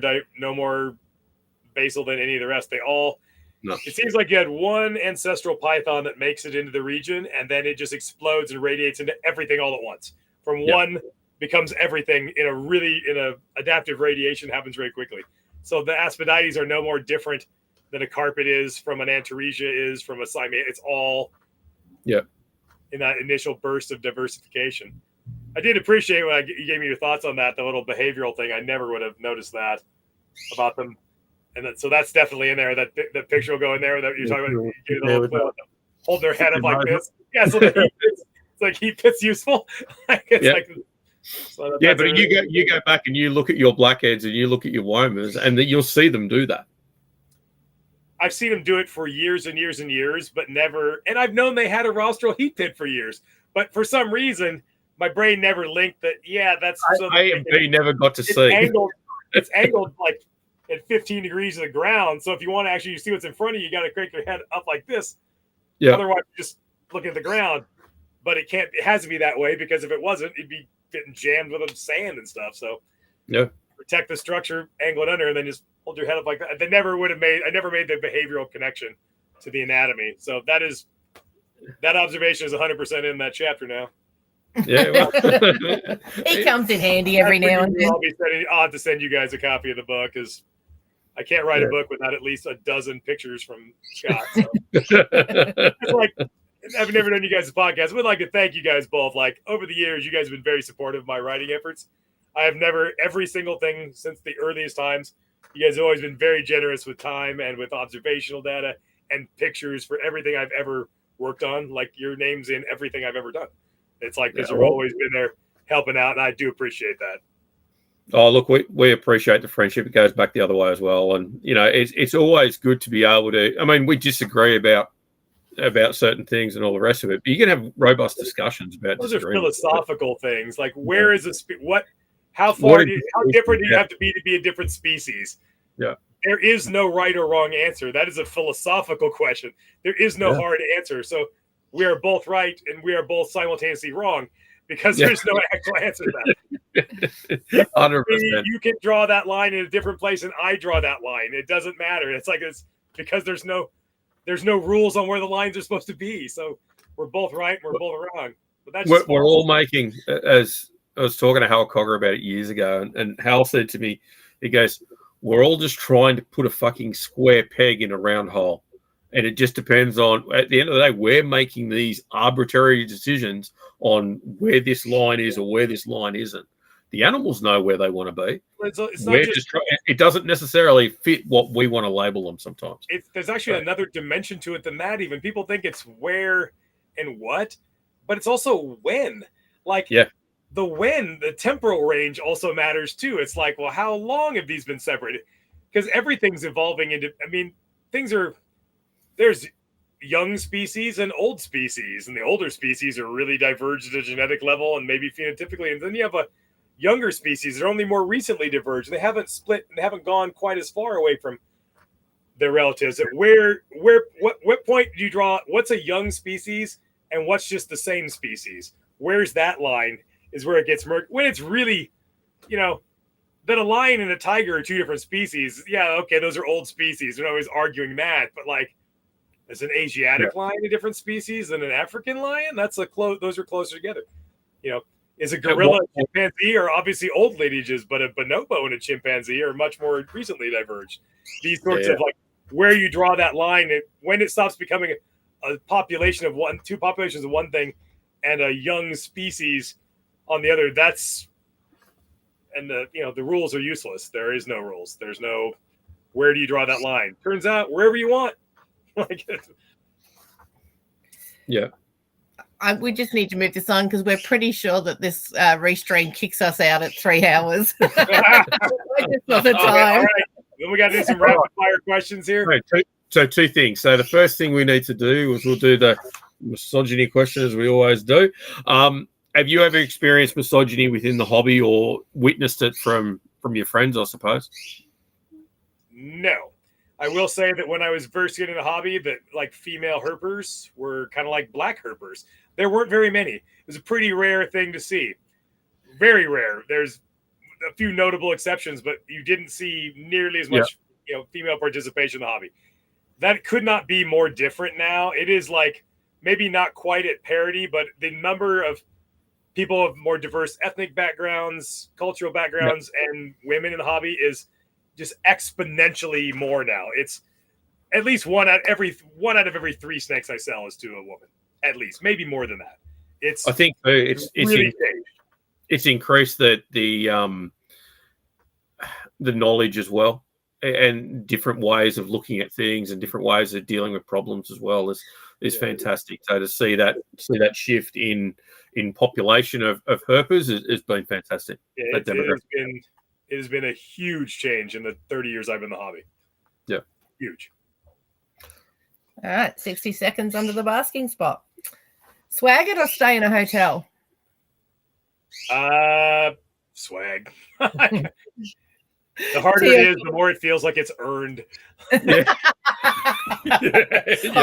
basal than any of the rest. They all. No. It seems like you had one ancestral python that makes it into the region, and then it just explodes and radiates into everything all at once. From one becomes everything in a adaptive radiation happens very quickly. So the Aspidites are no more different than a carpet is from an Antaresia is from a Siamese. It's all in that initial burst of diversification. I did appreciate when you gave me your thoughts on that, the little behavioral thing. I never would have noticed that about them. And so that's definitely in there. That the picture will go in there that you're talking about. Hold their head up like this. Yeah, so it's like heat pit's useful. But you go back and you look at your blackheads and you look at your womas, and you'll see them do that. I've seen them do it for years and years and years, but never. And I've known they had a rostral heat pit for years, but for some reason, my brain never linked that. Yeah, that's A and B never got to see. It's angled like at 15 degrees of the ground. So if you want to actually see what's in front of you, you got to crank your head up like this. Yeah. Otherwise, you just look at the ground. But it has to be that way, because if it wasn't, it'd be getting jammed with sand and stuff. So protect the structure, angle it under, and then just hold your head up like that. I never made the behavioral connection to the anatomy. So that observation is 100% in that chapter now. Yeah, well. It comes in handy every now and then. I'll have to send you guys a copy of the book, because I can't write a book without at least a dozen pictures from Scott. So. It's like, I've never done you guys' podcast. I would like to thank you guys both. Like, over the years, you guys have been very supportive of my writing efforts. I have never, every single thing since the earliest times, you guys have always been very generous with time and with observational data and pictures for everything I've ever worked on. Like, your name's in everything I've ever done. It's like, because you've always been there helping out, and I do appreciate that. Oh, look, we appreciate the friendship. It goes back the other way as well. And, it's always good to be able to, I mean, we disagree about certain things and all the rest of it, but you can have robust disctions about those are philosophical things. Like, where is how different do you have to be a different species? Yeah. There is no right or wrong answer. That is a philosophical question. There is no hard answer. So we are both right and we are both simultaneously wrong, because there's no actual answer to that. 100%. You can draw that line in a different place and I draw that line. It doesn't matter. It's because there's no rules on where the lines are supposed to be. So we're both right and we're both wrong. But that's we're all making, as I was talking to Hal Cogger about it years ago, and Hal said to me, he goes, we're all just trying to put a fucking square peg in a round hole. And it just depends on, at the end of the day, we're making these arbitrary decisions on where this line is or where this line isn't. The animals know where they want to be. It doesn't necessarily fit what we want to label them sometimes. There's actually another dimension to it than that. Even people think it's where and what, but it's also when. Like, the when, the temporal range also matters too. It's like, well, how long have these been separated? Because everything's evolving into, I mean, there's young species and old species, and the older species are really diverged at a genetic level and maybe phenotypically. And then you have a younger species that are only more recently diverged. They haven't split and they haven't gone quite as far away from their relatives. What point do you draw? What's a young species and what's just the same species? Where's that line is where it gets murky. When it's really, that a lion and a tiger are two different species. Yeah, okay, those are old species. We're not always arguing that, but like, is an Asiatic lion a different species than an African lion? Those are closer together. Is a gorilla and chimpanzee are obviously old lineages, but a bonobo and a chimpanzee are much more recently diverged. These sorts of like where you draw that line, when it stops becoming a population of two populations of one thing and a young species on the other, the rules are useless. There is no rules. There's no, where do you draw that line? Turns out wherever you want. We just need to move this on because we're pretty sure that this restream kicks us out at 3 hours. Just not the time. All right. Then we got to do some rapid fire questions here. Right, so two things. So the first thing we need to do is we'll do the misogyny question as we always do. Have you ever experienced misogyny within the hobby or witnessed it from your friends, I suppose? No. I will say that when I was first getting the hobby, that like female herpers were kind of like black herpers. There weren't very many. It was a pretty rare thing to see. Very rare. There's a few notable exceptions, but you didn't see nearly as much, female participation in the hobby. That could not be more different now. It is like maybe not quite at parity, but the number of people of more diverse ethnic backgrounds, cultural backgrounds, and women in the hobby is just exponentially more now. It's at least one out of every 3 snakes I sell is to a woman. At least, maybe more than that. I think it's really it's increased the knowledge as well, and different ways of looking at things and different ways of dealing with problems as well is fantastic. So to see that shift in population of herpers has been fantastic. It has been a huge change in the 30 years I've been in the hobby. Yeah. Huge. All right, 60 seconds under the basking spot. Swag it or stay in a hotel? Swag. The harder it is, the more it feels like it's earned. I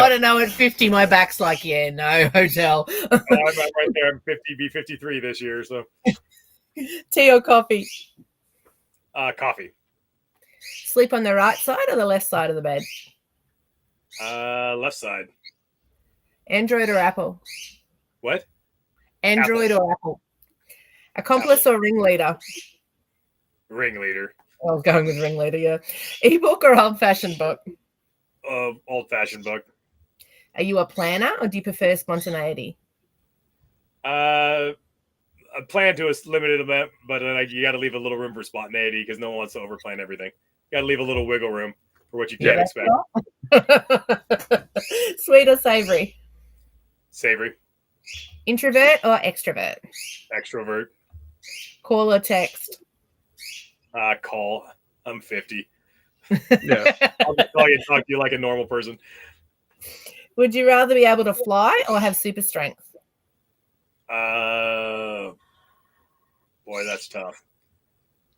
don't know. At 50, my back's like, no, hotel. I'm right there. I'm 53 this year. So, tea or coffee? Coffee. Sleep on the right side or the left side of the bed? Left side. Android or Apple? What? Android or Apple? Accomplice or ringleader? Ringleader. I was going with ringleader, yeah. Ebook or old-fashioned book? Old-fashioned book. Are you a planner or do you prefer spontaneity? I plan to a limited amount, but you got to leave a little room for spontaneity because no one wants to overplan everything. You got to leave a little wiggle room for what you can't expect. Sweet or savory? Savory. Introvert or extrovert? Extrovert. Call or text? Call. I'm 50. Yeah. I'll just call you and talk to you like a normal person. Would you rather be able to fly or have super strength? Boy, that's tough.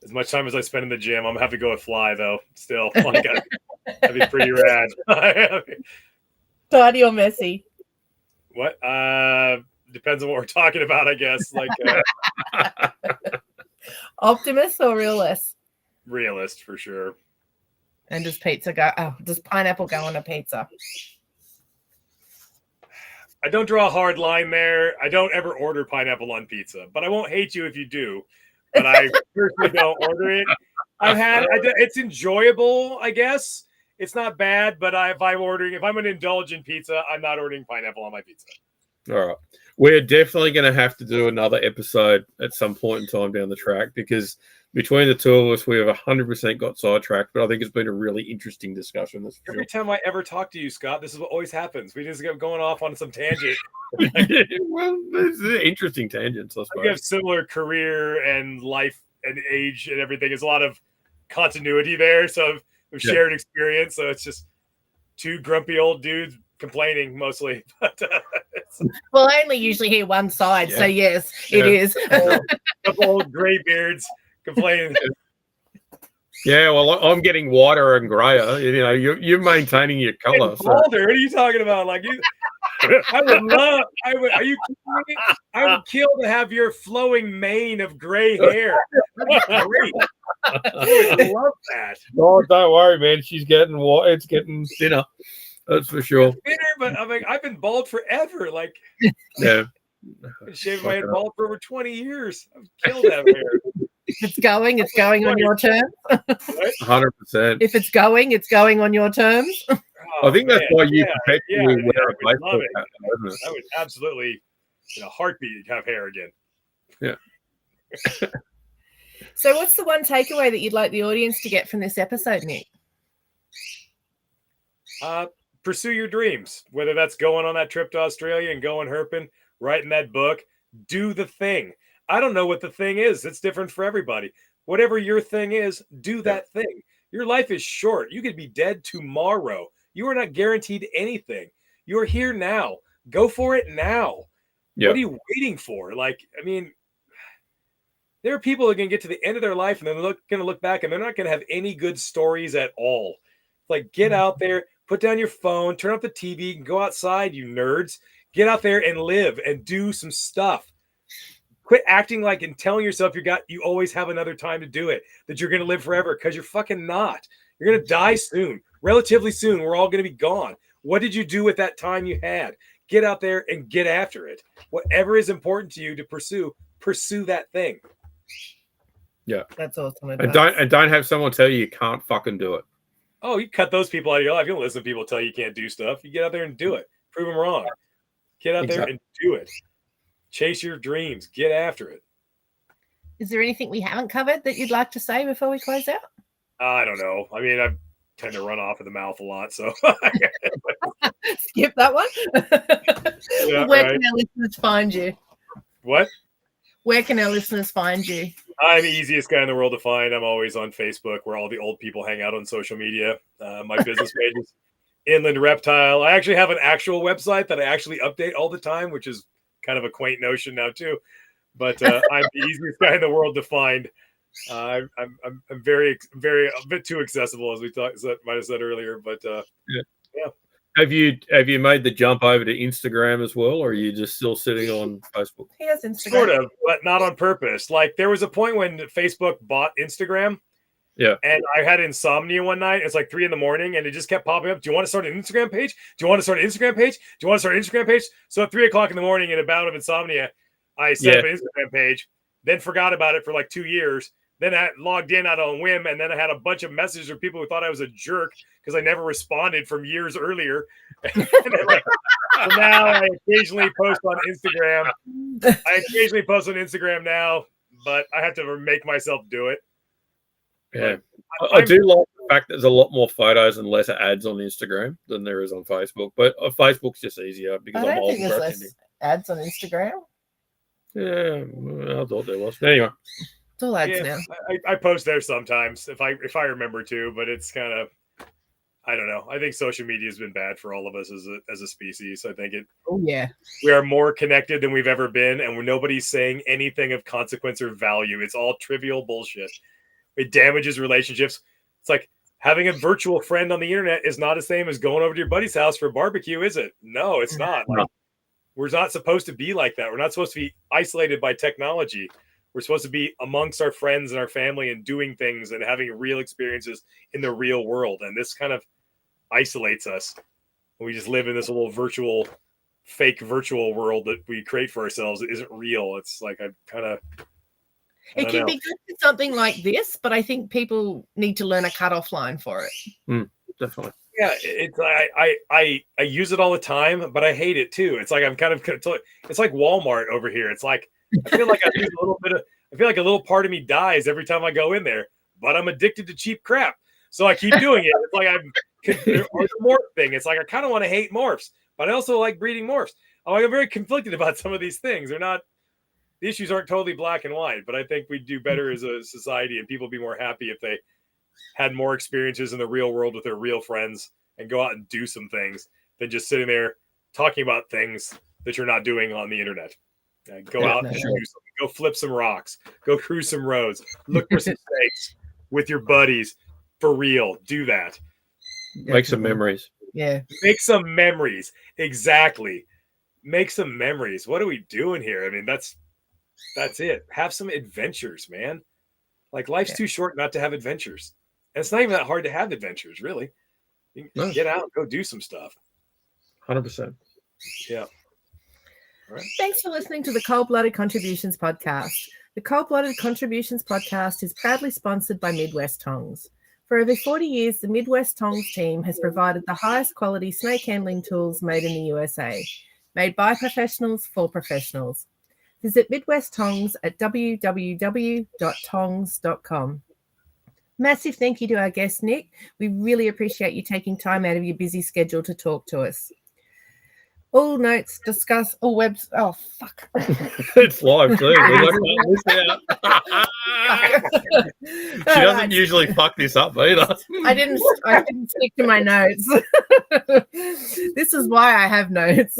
As much time as I spend in the gym, I'm gonna have to go with fly though. Still, that'd be pretty rad. Tidy or messy? What? Depends on what we're talking about, I guess. Like Optimist or realist? Realist for sure. And does pizza go? Oh, does pineapple go on a pizza? I don't draw a hard line there. I don't ever order pineapple on pizza, but I won't hate you if you do. But I personally don't order it. It's enjoyable, I guess. It's not bad, but if I'm an indulgent pizza, I'm not ordering pineapple on my pizza. All right. We're definitely going to have to do another episode at some point in time down the track because between the two of us, we have 100% got sidetracked, but I think it's been a really interesting discussion. Every time I ever talk to you, Scott, this is what always happens. We just get going off on some tangent. Well, it's interesting tangents, I suppose. We have similar career and life and age and everything. There's a lot of continuity there. So we've shared experience. So it's just two grumpy old dudes complaining mostly. But, well, I only usually hear one side. So yes, it is. A couple old gray beards complaining. Yeah, well, I'm getting whiter and grayer. You know, you're maintaining your color. Bolder. What are you talking about? Like I would love. Are you kidding me? I would kill to have your flowing mane of gray hair. That'd be great. I would love that. Oh, don't worry, man. She's getting it's getting thinner. That's for sure. Thinner, but I mean, I've been bald forever. Like, yeah, I've been shaving my head bald for over 20 years. I've killed that hair. If it's going on your terms. 100%. If it's going on your terms. I think that's why you perpetually wear a baseball hat. I would absolutely, in a heartbeat, have hair again. Yeah. So what's the one takeaway that you'd like the audience to get from this episode, Nick? Pursue your dreams, whether that's going on that trip to Australia and going herping, writing that book, do the thing. I don't know what the thing is. It's different for everybody. Whatever your thing is, do that thing. Your life is short. You could be dead tomorrow. You are not guaranteed anything. You are here now. Go for it now. Yep. What are you waiting for? Like, I mean, There are people that are going to get to the end of their life and they're going to look back and they're not going to have any good stories at all. Like, get out there, put down your phone, turn off the TV, and go outside, you nerds. Get out there and live and do some stuff. Quit acting like and telling yourself you always have another time to do it, that you're going to live forever, because you're fucking not. You're going to die soon, relatively soon. We're all going to be gone. What did you do with that time you had? Get out there and get after it. Whatever is important to you to pursue that thing. Yeah, That's awesome. And don't have someone tell you can't fucking do it. Oh, you cut those people out of your life. You don't listen to people tell you can't do stuff. You get out there and do it. Prove them wrong. Get out there and do it. Chase your dreams. Get after it. Is there anything we haven't covered that you'd like to say before we close out? I don't know. I mean, I tend to run off of the mouth a lot, so skip that one. Yeah, Where can our listeners find you? What? Where can our listeners find you? I'm the easiest guy in the world to find. I'm always on Facebook, where all the old people hang out on social media. My business page is Inland Reptile. I actually have an actual website that I actually update all the time, which is kind of a quaint notion now too. But I'm the easiest guy in the world to find. I'm very, very a bit too accessible, as we might have said earlier. But yeah. Have you made the jump over to Instagram as well, or are you just still sitting on Facebook? He has Instagram. Sort of, but not on purpose. Like, there was a point when Facebook bought Instagram. Yeah. And I had insomnia one night. It's like 3 a.m, and it just kept popping up. Do you want to start an Instagram page? Do you want to start an Instagram page? Do you want to start an Instagram page? So at 3 o'clock in the morning, in a bout of insomnia, I set up an Instagram page, then forgot about it for like 2 years. Then I logged in out on a whim, and then I had a bunch of messages from people who thought I was a jerk because I never responded from years earlier. So now I occasionally post on Instagram. Now, but I have to make myself do it. Yeah. I do like the fact that there's a lot more photos and less ads on Instagram than there is on Facebook. But Facebook's just easier because I'm old. I don't think there's less ads on Instagram. Yeah, well, I thought there was. Anyway. It's all ads now. I post there sometimes if I remember to, but it's kind of, I don't know. I think social media has been bad for all of us as a species. I think we are more connected than we've ever been, and nobody's saying anything of consequence or value. It's all trivial bullshit. It damages relationships. It's like having a virtual friend on the internet is not the same as going over to your buddy's house for a barbecue, is it? No, it's not. Like, we're not supposed to be like that. We're not supposed to be isolated by technology. We're supposed to be amongst our friends and our family and doing things and having real experiences in the real world. And this kind of isolates us. We just live in this little fake virtual world that we create for ourselves. It isn't real. It's like it can be good for something like this, but I think people need to learn a cutoff line for it. Definitely. Yeah, it's I use it all the time, but I hate it too. It's like it's like Walmart over here. It's like I feel like I feel like a little part of me dies every time I go in there, but I'm addicted to cheap crap. So I keep doing it. It's like the morph thing. It's like I kind of want to hate morphs, but I also like breeding morphs. I'm very conflicted about some of these things. The issues aren't totally black and white, but I think we'd do better as a society and people would be more happy if they had more experiences in the real world with their real friends and go out and do some things than just sitting there talking about things that you're not doing on the internet. Go out and do something. Go flip some rocks. Go cruise some roads. Look for some snakes with your buddies. For real. Do that. Make some memories. Yeah. Make some memories. Exactly. Make some memories. What are we doing here? I mean, that's it. Have some adventures, man. Like, life's too short not to have adventures. And it's not even that hard to have adventures, really. You can get out and go do some stuff. 100%. Yeah. Right. Thanks for listening to the Cold-Blooded Contributions Podcast. The Cold-Blooded Contributions Podcast is proudly sponsored by Midwest Tongs. For over 40 years, the Midwest Tongs team has provided the highest quality snake handling tools made in the USA, made by professionals for professionals. Visit Midwest Tongs at www.tongs.com. Massive thank you to our guest, Nick. We really appreciate you taking time out of your busy schedule to talk to us. All notes discuss all webs. Oh, fuck. It's live too. She doesn't usually fuck this up either. I didn't stick to my notes. This is why I have notes.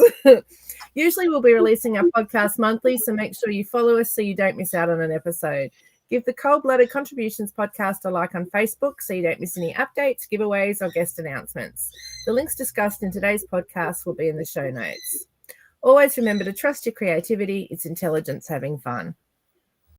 Usually we'll be releasing our podcast monthly, so make sure you follow us so you don't miss out on an episode. Give the Cold-Blooded Contributions podcast a like on Facebook so you don't miss any updates, giveaways, or guest announcements. The links discussed in today's podcast will be in the show notes. Always remember to trust your creativity. It's intelligence having fun.